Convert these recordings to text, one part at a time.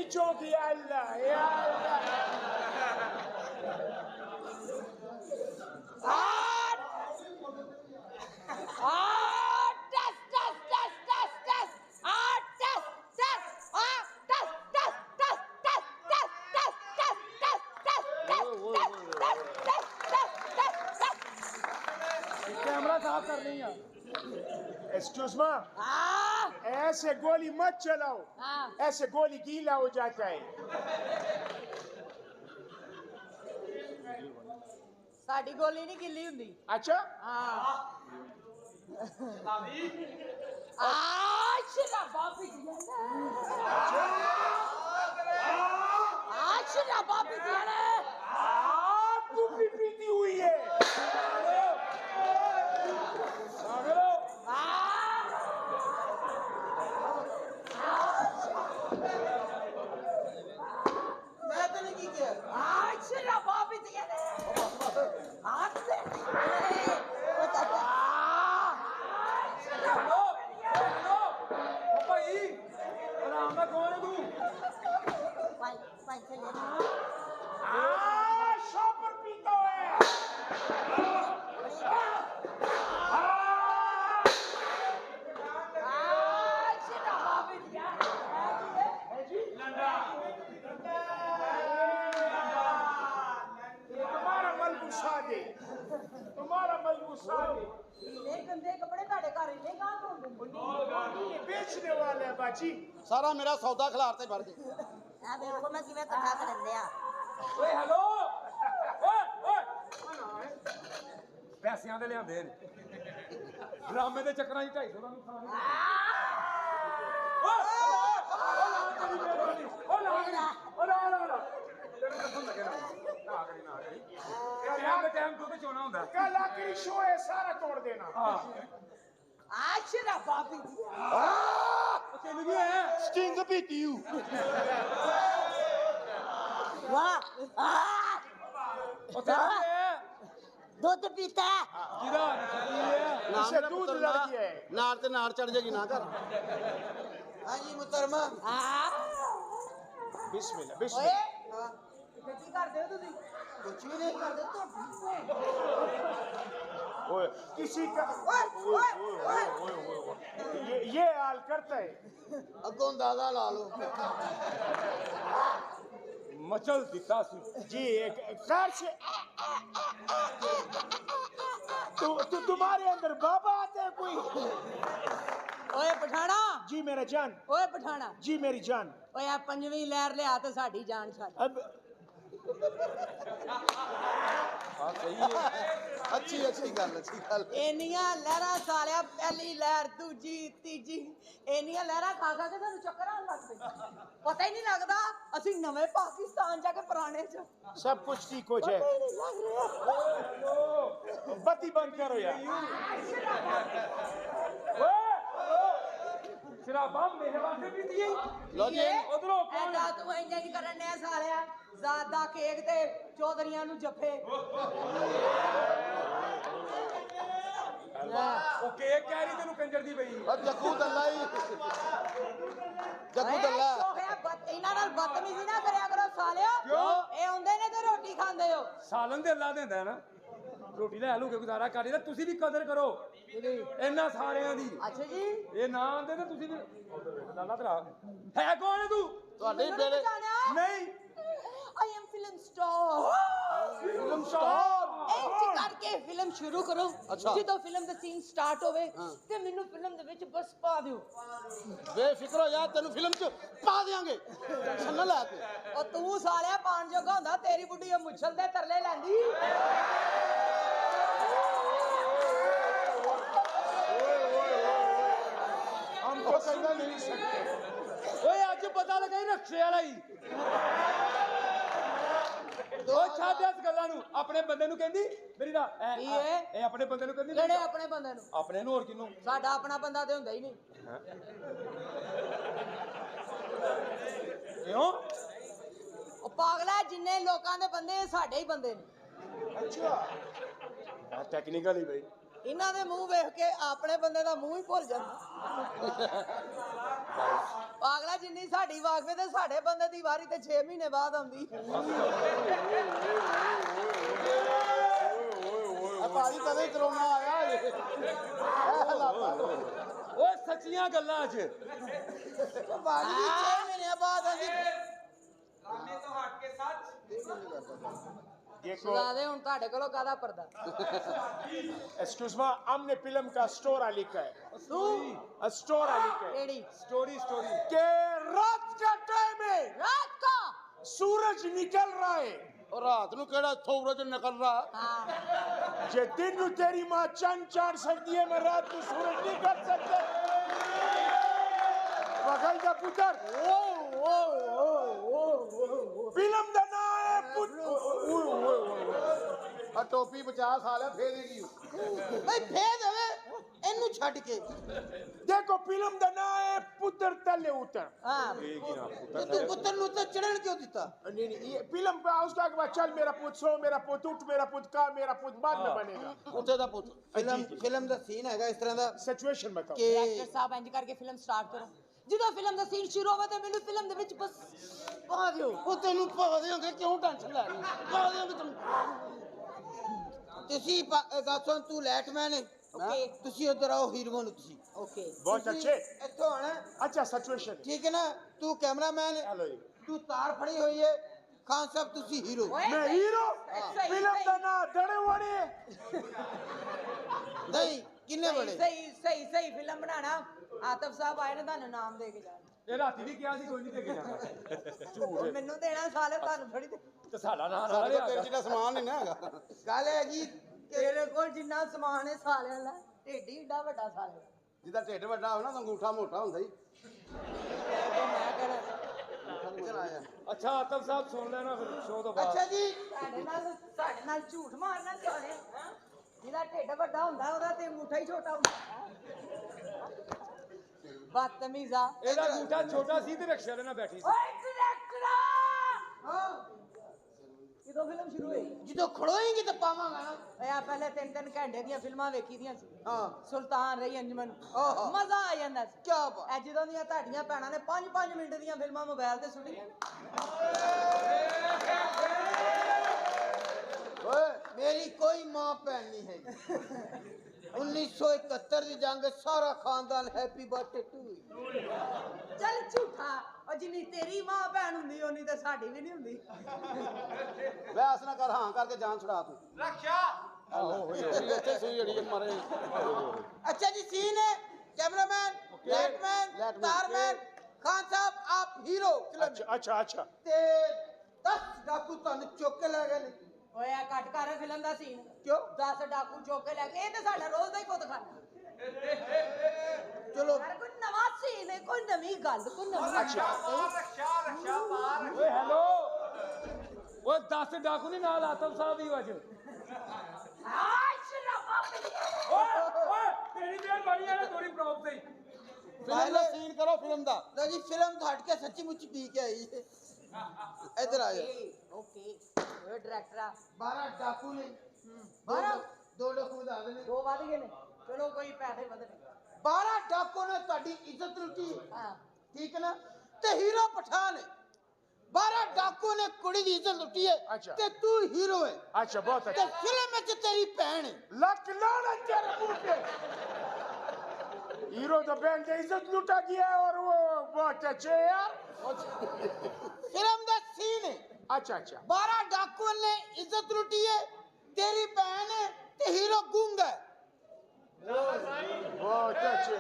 बच्चों की अल्लाह या कैमरा साफ कर रही है। एक्सक्यूज मी, ऐसे गोली मत चलाओ, ऐसे गोली गीला हो जाता है। साडी गोली नहीं गिल्ली हुंदी। अच्छा शराबा पीतियां शराबा पीतियां ने तू भी पीती हुई है। मैं तो नहीं की किया शराबा पीतियां ने हाथ से भाई आराम ਨਾਲ ਕੌਣ ਹੈ ਤੂੰ? पाई चले शॉपर पीता है। शराबा पीतियां तुम्हारा मलबूसा दे, तुम्हारा मलबूसा दे। ये गंदे कपड़े ताड़े घर इन्ने कहां धोंदे ये बेचने वाला है बाजी। सारा मेरा सौदा खिलारते भर गए। आ देखो मैं किवें इकट्ठा करन दिया ਓਏ ਹੈਲੋ ਓਏ ਓਏ ਪੈਸਿਆਂ ਦੇ ਲਿਆਂਦੇ ਨੇ ਡਰਾਮੇ ਦੇ ਚੱਕਰਾਂ 'ਚ 250 ਦਾ ਨੁਕਸਾਨ ਓਏ ਟਾਈਮ ਤੋਂ ਚੋਣਾ ਹੁੰਦਾ कल आखिरी शो है, सारा तोड़ देना। शराबा पीतियां ਚੱਲ ਗਈ ਹੈ स्टिंग पीती हूँ। वाह ਉਹ ਚੱਲ ਗਈ ਹੈ दूध पीता है ਕਿਹਦਾ ना इसे मेरा दूध पुत्र लड़ ना- गया है। नार ते नार चढ़ जाएगी ना कर। हाँ जी मुहतरमा। बिस्मिल्लाह ओए बिस्मिल्लाह। की करदे हो तुसी कुछ भी नहीं कर देते। ओए किसी का ये हाल करता है। अगों दादा ला लो। ਮਚਲ ਦਿੱਤਾ ਸੀ जी एक कार से तुम्हारे अंदर बाबा आते हैं कोई? ओए पठाना जी मेरा जान, ओए पठाना जी मेरी जान। ओए आ पंजवीं लहर लिया ते साडी जान छाड़ अब ਹਾਂ ਸਹੀ ਹੈ अच्छी अच्छी गल ਇੰਨੀਆਂ ਲਹਿਰਾਂ ਸਾਲਿਆ ਪਹਿਲੀ ਲਹਿਰ ਦੂਜੀ ਤੀਜੀ ਇੰਨੀਆਂ ਲਹਿਰਾਂ ਖਾ ਖਾ ਕੇ ਸਾਨੂੰ ਚੱਕਰ ਆਉਣ ਲੱਗ ਪਏ ਪਤਾ ਹੀ ਨਹੀਂ ਲੱਗਦਾ ਅਸੀਂ ਨਵੇਂ ਪਾਕਿਸਤਾਨ ਜਾ ਕੇ ਪੁਰਾਣੇ ਚ सब कुछ ठीक हो ਪਤਾ जाए। ਹੀ ਨਹੀਂ ਲੱਗ ਰਿਹਾ बत्ती बंद करो यार। ਸ਼ਰਾਬਾਂ ਮੇਰੇ ਵਾਸਤੇ ਪੀਤੀ ਹੈ लो जी। ਉਧਰੋਂ ਕੌਣ ਐਡਾ ਤੂੰ ਇੰਜ ਕਰਨ ਨੇ ਸਾਲਿਆ ਜ਼ਾਦਾ ਕੇਕ ਤੇ ਚੌਧਰੀਆਂ ਨੂੰ ਜੱਫੇ ਉਹ ਕੇਕ ਕਹਿ ਰਹੀ ਤੈਨੂੰ ਕੰਜਰ ਦੀ ਪਈ और जग्गू दल्ला ही। जग्गू दल्ला। ਇਹਨਾਂ ਨਾਲ ਬਦਤਮੀਜ਼ੀ ਨਾ ਕਰਿਆ ਕਰੋ ਸਾਲਿਓ ਕਿਉਂ? ਇਹ ਆਉਂਦੇ ਨੇ ਤੇ ਰੋਟੀ ਖਾਂਦੇ ਹੋ ਸਾਲਨ ਦੇ ਅੱਲਾ ਦਿੰਦਾ ਨਾ ਰੋਟੀ ਲੈ ਲੂ ਕੇ ਗੁਜ਼ਾਰਾ ਕਰ ਲਈ ਤੁਸੀਂ ਵੀ ਕਦਰ ਕਰੋ ਇਹਨਾਂ ਸਾਰਿਆਂ ਦੀ ਅੱਛਾ ਜੀ ਇਹ ਨਾ ਆਂਦੇ ਤੇ ਤੁਸੀਂ ਵੀ ਲਾਲਾ ਤੇਰਾ ਹੈ ਕੌਣ ਹੈ ਤੂੰ ਤੁਹਾਡੇ ਮੈਨੂੰ ਬੇੜੇ ਪਛਾਣਿਆ? ਨਹੀਂ I am film star film star ਇੰਜ ਕਰਕੇ ਫਿਲਮ ਸ਼ੁਰੂ ਕਰੋ ਅੱਛਾ। ਜਦੋਂ ਫਿਲਮ ਦਾ ਸੀਨ ਸਟਾਰਟ ਹੋਵੇ ਹਾਂ। ਤੇ ਮੈਨੂੰ ਫਿਲਮ ਦੇ ਵਿੱਚ ਬਸ ਪਾ ਦਿਓ बेफिक्र हो यार, तेन फिल्म च पा देंगे। टेंशन ना लै तू। ਉਹ ਤੂੰ ਸਾਲਿਆ ਪਾਣ ਜੋਗਾ ਹੁੰਦਾ ਤੇਰੀ ਬੁੱਢੀ ਉਹ ਮੁੱਛਲ ਦੇ ਤਰਲੇ ਲੈਂਦੀ हम तो कहना नहीं सकते। ਓਏ ਅੱਜ ਪਤਾ ਲੱਗਾ ਹੀ ਰਕਸ਼ੇ ਵਾਲਾ ਹੀ ਉਹ ਛੱਡ ਇਸ ਗੱਲਾਂ ਨੂੰ ਆਪਣੇ ਬੰਦੇ ਨੂੰ ਕਹਿੰਦੀ ਮੇਰੀ ਦਾ ਕੀ ਹੈ? ਇਹ ਆਪਣੇ ਬੰਦੇ ਨੂੰ ਕਹਿੰਦੀ ਕਿਹੜੇ ਆਪਣੇ ਬੰਦੇ ਨੂੰ ਆਪਣੇ ਨੂੰ ਹੋਰ ਕਿਨੂੰ ਸਾਡਾ ਆਪਣਾ ਬੰਦਾ ਤੇ ਹੁੰਦਾ ਹੀ ਨਹੀਂ ਕਿਉਂ ਉਹ ਪਾਗਲਾ ਜਿੰਨੇ ਲੋਕਾਂ ਦੇ ਬੰਦੇ ਸਾਡੇ ਹੀ ਬੰਦੇ ਨੇ अच्छा ਟੈਕਨੀਕਲੀ ਬਈ ਇਹਨਾਂ ਦੇ ਮੂੰਹ ਵੇਖ ਕੇ ਆਪਣੇ ਬੰਦੇ ਦਾ ਮੂੰਹ ਹੀ ਭੁੱਲ ਜਾਂਦਾ ਪਾਗਲਾ ਜਿੰਨੀ ਸਾਡੀ ਵਾਕਫੇ ਤੇ ਸਾਡੇ ਬੰਦੇ ਦੀ ਵਾਰੀ ਤੇ 6 ਮਹੀਨੇ ਬਾਅਦ ਆਉਂਦੀ ਭਾਜੀ ਕਦੇ ਕਰੋਨਾ ਆਇਆ ਇਹ ਹਾਲਾਤਾਂ ਓਏ ਸੱਚੀਆਂ ਗੱਲਾਂ 'ਚ ਬਾਜੀ 6 ਮਹੀਨੇ ਬਾਅਦ ਆਉਂਦੀ देखो ਸੁਣਾਦੇ ਹੁਣ ਤੁਹਾਡੇ ਕੋਲੋਂ ਕਾਹਦਾ ਪਰਦਾ एक्सक्यूज मी हमने फिल्म का स्टोरा लिखा है ਤੂੰ स्टोरा लिखा है ਕਿਹੜੀ ਸਟੋਰੀ कि रात का टाइम है ਰਾਤ ਕਾ सूरज निकल रहा है और रात ਨੂੰ ਕਿਹੜਾ ਸੂਰਜ ਨਿਕਲ रहा ਹਾਂ जे दिन नु तेरी माँ चंद चाड़ सकती है मैं रात को सूरज नहीं कर सकता बगल का पुत्र फिल्म का नाम है ਆ ਟੋਪੀ 50 ਸਾਲ ਹੈ ਫੇਰ ਹੀ ਬਈ ਫੇਰ ਦੇਵੇ ਇਹਨੂੰ ਛੱਡ ਕੇ देखो फिल्म का नाम है पुत्र तले उतर ਹਾਂ ਤੂੰ ਪੁੱਤਰ ਨੂੰ ਤਾਂ ਚੜਨ ਕਿਉਂ ਦਿੱਤਾ नहीं ये फिल्म का उसका के बाद चल मेरा पुत्र सो मेरा पुत्र उठ मेरा पुत्र का मेरा पुत्र बाद में बनेगा ਉੱਥੇ ਦਾ ਪੁੱਤ ਫਿਲਮ ਦਾ ਸੀਨ ਹੈਗਾ ਇਸ ਤਰ੍ਹਾਂ ਦਾ सिचुएशन बताओ ਕਿ ਡਾਇਰੈਕਟਰ ਸਾਹਿਬ ਇੰਜ ਕਰਕੇ ਫਿਲਮ ਸਟਾਰਟ ਕਰੋ ਜਦੋਂ ਫਿਲਮ ਦਾ ਸੀਨ ਸ਼ੁਰੂ ਹੋਵੇ ਤਾਂ ਮੈਨੂੰ ਫਿਲਮ ਦੇ ਵਿੱਚ ਬਸ ਪਾ ਦਿਓ ਉਹ ਤੈਨੂੰ ਪਾ ਦੇਵਾਂਗੇ ਕਿਉਂ ਟੈਨਸ਼ਨ ਲੈ ਰਹੀ ਪਾ ਦੇਵਾਂਗੇ ਤੈਨੂੰ ਤੁਸੀਂ ਗਾਸਨ ਤੂੰ ਲੈਟਮੈਨ ਹੈ ਓਕੇ ਤੁਸੀਂ ਉਧਰ ਆਓ ਹੀਰੋ ਨੂੰ ਤੁਸੀਂ ਓਕੇ बहुत अच्छे ਇੱਥੋਂ ਆਣਾ अच्छा सिचुएशन ਠੀਕ ਹੈ ਨਾ ਤੂੰ ਕੈਮਰਾਮੈਨ ਹੈ हेलो जी ਤੂੰ ਤਾਰ ਫੜੀ ਹੋਈ ਹੈ ਖਾਨ ਸਾਹਿਬ ਤੁਸੀਂ ਹੀਰੋ मैं हीरो सही, फिल्म सही। का नाम डरे वड़े ਨਹੀਂ ਕਿੰਨੇ ਬੜੇ ਸਹੀ ਫਿਲਮ ਬਣਾਣਾ ਆਤਫ ਸਾਹਿਬ ਆਏ ਨੇ ਤੁਹਾਨੂੰ ਨਾਮ ਦੇ ਕੇ ਜਾਣ ਇਹ ਰਾਤੀ ਵੀ ਕਿਹਾ ਸੀ ਕੋਈ ਨਹੀਂ ਦੇ ਕੇ ਜਾਣਾ ਮੈਨੂੰ ਦੇਣਾ ਸਾਲੇ ਤੁਹਾਨੂੰ ਥੋੜੀ ਤੇ ਸਾਡਾ ਨਾਂ ਨਾਲ ਸਾਡੇ ਕੋਲ ਲਿਆ ਤੇਰੇ ਜਿਹੜਾ ਸਮਾਨ ਨਹੀਂ ਨਾ ਹੈਗਾ ਗੱਲ ਹੈਗੀ ਤੇਰੇ ਕੋਲ ਜਿੰਨਾ ਸਮਾਨ ਹੈ ਸਾਲਿਆਂ ਦਾ ਢੇਡੀ ਏਡਾ ਵੱਡਾ ਸਾਲਿਆਂ ਦਾ ਜਿਹਦਾ ਢਿੱਡ ਵੱਡਾ ਹੋਣਾ ਤਾਂ ਅੰਗੂਠਾ ਮੋਟਾ ਹੁੰਦਾ ਹੀ ਮੈਂ ਕਹਿਣਾ ਚਲ ਆਇਆ ਅੱਛਾ ਆਤਮ ਸਾਹਿਬ ਸੁਣ ਲੈਣਾ ਫਿਰ ਸ਼ੋਅ ਤੋਂ ਬਾਅਦ ਅੱਛਾ ਜੀ ਸਾਡੇ ਨਾਲ ਝੂਠ ਮਾਰਨਾ ਸਾਲੇ ਜਿਹਦਾ ਢਿੱਡ ਵੱਡਾ ਹੁੰਦਾ ਉਹਦਾ ਤੇ ਅੰਗੂਠਾ ਹੀ ਛੋਟਾ ਹੁੰਦਾ ਬਦਤਮੀਜ਼ਾ ਇਹਦਾ ਅੰਗੂਠਾ ਛੋਟਾ ਸੀ ਤੇ ਰਕਸ਼ਾ ਦੇ ਨਾਲ ਬੈਠੀ ਸੀ ਓਏ ਡਾਇਰੈਕਟਰ ਹਾਂ ਕਿਦੋਂ ਫਿਲਮ ਸ਼ੁਰੂ ਹੋਈ ਜਦੋਂ ਖੜੋਏਂਗੇ ਤਾਂ ਪਾਵਾਂਗਾ ਨਾ ਓਏ ਆ ਪਹਿਲੇ 3-3 ਘੰਟੇ ਦੀਆਂ ਫਿਲਮਾਂ ਵੇਖੀ ਦੀਆਂ ਸੀ ਹਾਂ ਸੁਲਤਾਨ ਰਹੀ ਅੰਜਮਨ ਆਹਾ। ਮਜ਼ਾ ਆ ਜਾਂਦਾ ਸੀ ਕੀ ਬਾਤ ਐ ਜਦੋਂ ਦੀਆਂ ਤੁਹਾਡੀਆਂ ਭੈਣਾਂ ਨੇ 5-5 ਮਿੰਟ ਦੀਆਂ ਫਿਲਮਾਂ ਮੋਬਾਈਲ ਤੇ ਸੁਣੀਆਂ ਓਏ ਮੇਰੀ ਕੋਈ ਮਾਂ ਭੈਣ ਨਹੀਂ ਹੈ 1971 ਦੀ ਜੰਗ ਸਾਰਾ ਖਾਨਦਾਨ ਹੈਪੀ ਬਰਥਡੇ ਟੂ ਚੱਲ ਝੂਠਾ ਉਹ ਜਿੰਨੀ ਤੇਰੀ ਮਾਂ ਭੈਣ ਹੁੰਦੀ ਓਨੀ ਤਾਂ ਸਾਡੀ ਵੀ ਨਹੀਂ ਹੁੰਦੀ ਵੈਸ ਨਾ ਕਰ ਹਾਂ ਕਰਕੇ ਜਾਨ ਛੁਡਾ ਤੂੰ ਰੱਖਿਆ ਇੱਥੇ ਸੂਈ ਜੜੀ ਮਾਰੇ अच्छा जी सीन है कैमरामैन लाइटमैन Lightman, तारमैन खान साहब आप हीरो अच्छा अच्छा अच्छा ते 10 डाकू ਤੁਹਾਨੂੰ ਚੁੱਕ ਕੇ ਲੈ ਗਏ ਨੇ ਓਏ ਆ ਕੱਟ ਕਰ ਫਿਲਮ ਦਾ ਸੀਨ ਕਿਉਂ 10 ਡਾਕੂ ਚੁੱਕ ਕੇ ਲੈ ਗਏ ਇਹ ਤਾਂ ਸਾਡਾ ਰੋਜ਼ ਦਾ ਹੀ ਕੁੱਤ ਖਾਣਾ ਚਲੋ ਯਾਰ ਕੋਈ ਨਵਾਂ ਸੀਨ ਹੈ ਕੋਈ ਨਵੀਂ ਗੱਲ ਕੋਈ ਨਵੀਂ ਓਏ ਹੈਲੋ ਓਏ 10 ਡਾਕੂ ਨਹੀਂ ਨਾਲ ਆਤਮ ਸਾਹਿਬ ਵੀ ਅੱਜ ਆਏ ਸ਼ਰਾਬਾ ਓਏ ਓਏ ਤੇਰੀ ਦੇਰ ਬਣੀ ਹੈ ਨਾ ਥੋੜੀ ਪ੍ਰੋਪ ਸਹੀ ਫਿਲਮ ਦਾ ਸੀਨ ਕਰੋ ਫਿਲਮ ਦਾ ਲਓ ਜੀ ਫਿਲਮ ਤੋਂ ਹਟ ਕੇ ਸੱਚੀ ਮੁੱਚੀ ਪੀ ਕੇ ਆਈ ਹੈ ਇੱਧਰ ਆ ਜਾ ਓਕੇ ਓਏ ਡਾਇਰੈਕਟਰ 12 ਡਾਕੂ ਨੇ 12 ਦੋ ਡਾਕੂ ਵਧਾ ਦੇਣੇ ਦੋ ਵੱਧ ਗਏ ਨੇ ਚਲੋ ਕੋਈ ਪੈਸੇ ਵਧਣੇ 12 ਡਾਕੂ ਨੇ ਤੁਹਾਡੀ ਇੱਜ਼ਤ ਲੁੱਟੀ ਹਾਂ ਠੀਕ ਹੈ ਨਾ ਤੇ ਹੀਰੋ ਪਠਾਨ ਹੈ 12 ਡਾਕੂ ਨੇ ਕੁੜੀ ਦੀ ਇੱਜ਼ਤ ਲੁੱਟੀ ਹੈ ਅੱਛਾ। ਤੇ ਤੂੰ ਹੀਰੋ ਹੈ अच्छा बहुत ਤੇ अच्छा ਫਿਲਮ ਵਿੱਚ ਤੇਰੀ ਭੈਣ ਹੈ लक लाना तेरे मुंह पे हीरो तो बहन की इज्जत लुटा गया है और वो बहुत अच्छे है यार ਫਿਲਮ ਦਾ ਸੀਨ ਹੈ अच्छा अच्छा 12 ਡਾਕੂਆਂ ਨੇ ਇੱਜ਼ਤ ਲੁੱਟੀ ਹੈ ਤੇਰੀ ਭੈਣ ਹੈ ਤੇ ਹੀਰੋ ਗੂੰਗਾ ਹੈ बहुत अच्छे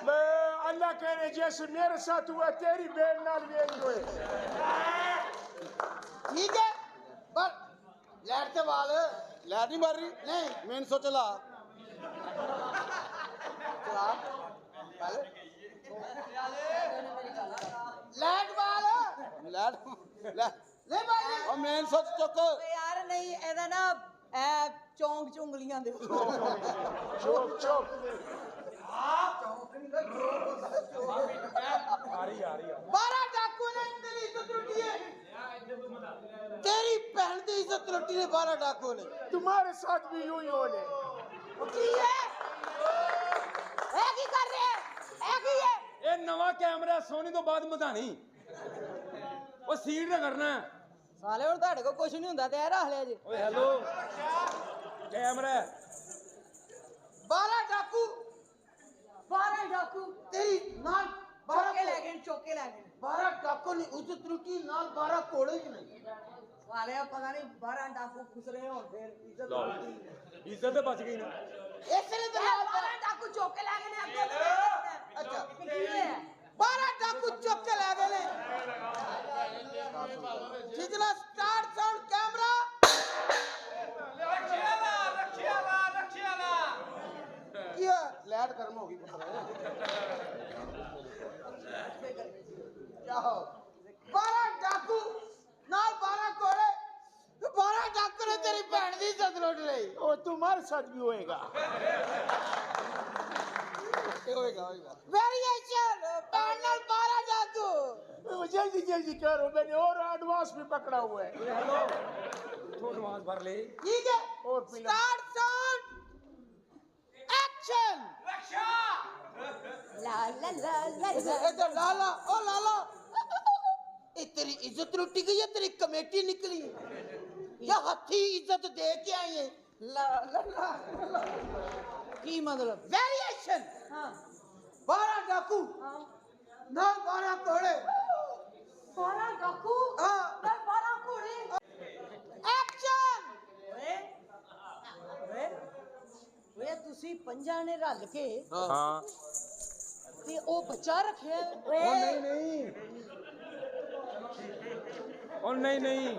मैं अल्लाह करे जैसे मेरे साथ हुआ तेरी बहन नाल भी यही हुए ਠੀਕ ਹੈ ਪਰ ਲੈਟ ਤੇ ਵਾਲ ਲੈਟ ਨਹੀਂ ਮਾਰ ਰਹੀ ਨਹੀਂ ਮੇਨ ਸੋ ਚਲਾ ਚਲਾ ਚੱਲ ਲੈਟ ਵਾਲ ਲੈਟ ਲੈ ਨਹੀਂ ਭਾਈ ਉਹ ਮੇਨ ਸੋ ਚੁੱਕ ਓਏ ਯਾਰ ਨਹੀਂ ਇਹਦਾ ਨਾ ਐ ਚੌਂਕ ਚੁੰਗਲੀਆਂ ਦੇ चुप चुप ਆ ਰਹੀ ਆ 12 ਡਾਕੂ ਨੇ ਤੇਰੀ ਇੱਜ਼ਤ ਲੁੱਟੀ ਹੈ ਤੇਰੀ ਭੈਣ ਦੀ ਇੱਜ਼ਤ ਲੁੱਟੀ ਨੇ 12 ਡਾਕੂ ਨੇ तुम्हारे साथ भी यूं ही होने ਕੀ ਹੈ ਇਹ ਕੀ ਕਰ ਰਿਹਾ ਹੈ ਇਹ ਕੀ ਹੈ ਇਹ ਨਵਾਂ ਕੈਮਰਾ ਸੋਨੀ ਤੋਂ ਬਾਅਦ ਮਧਾਣੀ ਉਹ ਸੀਟ ਨਾ ਕਰਨਾ ਸਾਲੇ ਹੁਣ ਤੁਹਾਡੇ ਕੋਲ ਕੁਝ ਨਹੀਂ ਹੁੰਦਾ ਤੇ ਇਹ ਰੱਖ ਲਿਆ ਜੀ ਓਏ ਹੈਲੋ ਕੈਮਰਾ 12 ਡਾਕੂ 12 ਡਾਕੂ ਤੇਰੀ ਨਾਲ 12 ਚੋਕੇ ਲੈ ਗਏ 12 ਡਾਕੂ ਨਹੀਂ ਉਸ ਤਰੁੱਟੀ ਨਾਲ 12 ਕੋੜੇ ਹੀ ਨਹੀਂ ਸਾਲੇ ਪਤਾ ਨਹੀਂ 12 ਡਾਕੂ ਖੁਸਰੇ ਹੋਣ ਫਿਰ ਇੱਜ਼ਤ ਲਓ ਇੱਜ਼ਤ ਤੇ ਬਚ ਗਈ ਨਾ ਇਸੇ ਲਈ ਤਾਂ 12 ਡਾਕੂ ਚੋਕੇ ਲੈ ਗਏ ਨੇ ਅੱਗੇ ਅੱਛਾ ਤੇ ਕੀ ਹੈ 12 ਡਾਕੂ ਚੁੱਕ ਕੇ ਲੈ ਗਏ ਨੇ ਜਿਜਲਾ ਸਟਾਰਟ ਸਾਊਂਡ ਕੈਮਰਾ ਕੀ ਹੈ ਲਾਈਟ ਗਰਮ ਹੋ ਗਈ ਪੁੱਤਰ ਜਾਓ 12 ਡਾਕੂ ਨਾਲ 12 ਕੋੜੇ 12 ਡਾਕੂ ਨੇ ਤੇਰੀ ਭੈਣ ਦੀ ਇੱਜ਼ਤ ਲੁੱਟ ਲਈ वो तुम्हारे साथ भी होएगा ਹੋਏਗਾ वेरिएशन भैन ਨਾਲ 12 डाकू जल्दी जल्दी करो मैंने और एडवांस भी पकड़ा हुआ है ਓਏ ਹੈਲੋ ਤੂੰ ਐਡਵਾਂਸ ਭਰ ਲੈ ठीक है और पीला स्टार्ट साउंड एक्शन ਲਾ ਲਾ ला ला इधर लाला ओ लाला ये तेरी इज्जत लुटी गई है तेरी कमेटी निकली है या हथी इज्जत दे के आई है ला ला ला ਕੀ ਮਤਲਬ वेरिएशन ਹਾਂ 12 डाकू ਹਾਂ ना 12 कोड़े 12 ਡਾਕੂ हाँ ਤੇ 12 ਘੋੜੇ एक्शन ਓਏ ਓਏ ਓਏ ਤੁਸੀਂ ਪੰਜਾਂ ਨੇ ਰਲ ਕੇ ਹਾਂ ਤੇ ਉਹ ਬੱਚਾ ਰੱਖਿਆ ਓਏ ਨਹੀਂ ਉਹ ਨਹੀਂ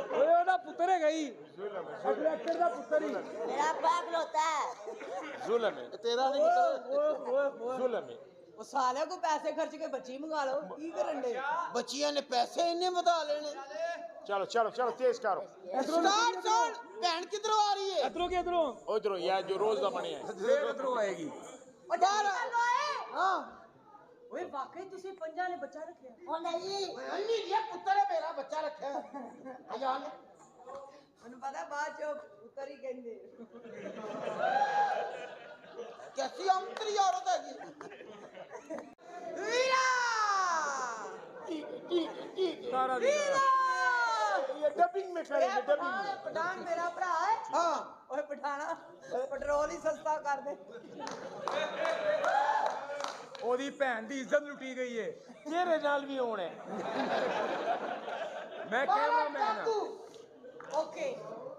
ਓਏ ਉਹਦਾ ਪੁੱਤਰ ਹੈ ਗਈ ਡਾਇਰੈਕਟਰ ਦਾ ਪੁੱਤਰ ਹੀ ਮੇਰਾ ਬਾਪ ਲੋਤਾ ਹੈ जुल्म है तेरा नहीं निकल जुल्म है ਉਹ ਸਾਲਿਆਂ ਕੋ ਪੈਸੇ ਖਰਚ ਕੇ ਬੱਚੀ ਮੰਗਾ ਲਓ ਕੀ ਕਰਨ ਦੇ बच्चियां ने पैसे इन्ने बता लेने चलो चलो चलो तेज करो स्टार्ट साउंड भैन किधरों आ रही है ਇਧਰੋਂ ਕਿ ਇਧਰੋਂ उधरो यार जो रोज का बने है ਫੇਰ ਇਧਰੋਂ ਆਏਗੀ ਉਹ ਜਲਦੀ ਕਰ ਲੋ ਏ हाँ ਓਏ ਵਾਕਈ ਤੁਸੀਂ ਪੰਜਾਂ ਨੇ ਬੱਚਾ ਰੱਖਿਆ ओ नहीं अन्नी ये पुत्र है मेरा बच्चा रखा है अयान ਮੈਨੂੰ ਪਤਾ ਬਾਅਦ ਚ ਉੱਤਰ ਹੀ ਕਹਿੰਦੇ कैसी अंतरी औरत है वीरा ਸਾਰਾ ਦਿਨ ये डबिंग में करेंगे डबिंग में ਪਠਾਨ ਮੇਰਾ ਭਰਾ ਹੈ हाँ ਓਏ ਪਠਾਣਾ ਪੈਟਰੋਲ ਹੀ ਸਸਤਾ ਕਰ ਦੇ ਉਹਦੀ ਭੈਣ ਦੀ ਇੱਜ਼ਤ ਲੁੱਟੀ ਗਈ ਏ तेरे नाल भी होना है ਮੈਂ ਕੈਮਰਾਮੈਨ ਆ ਓਕੇ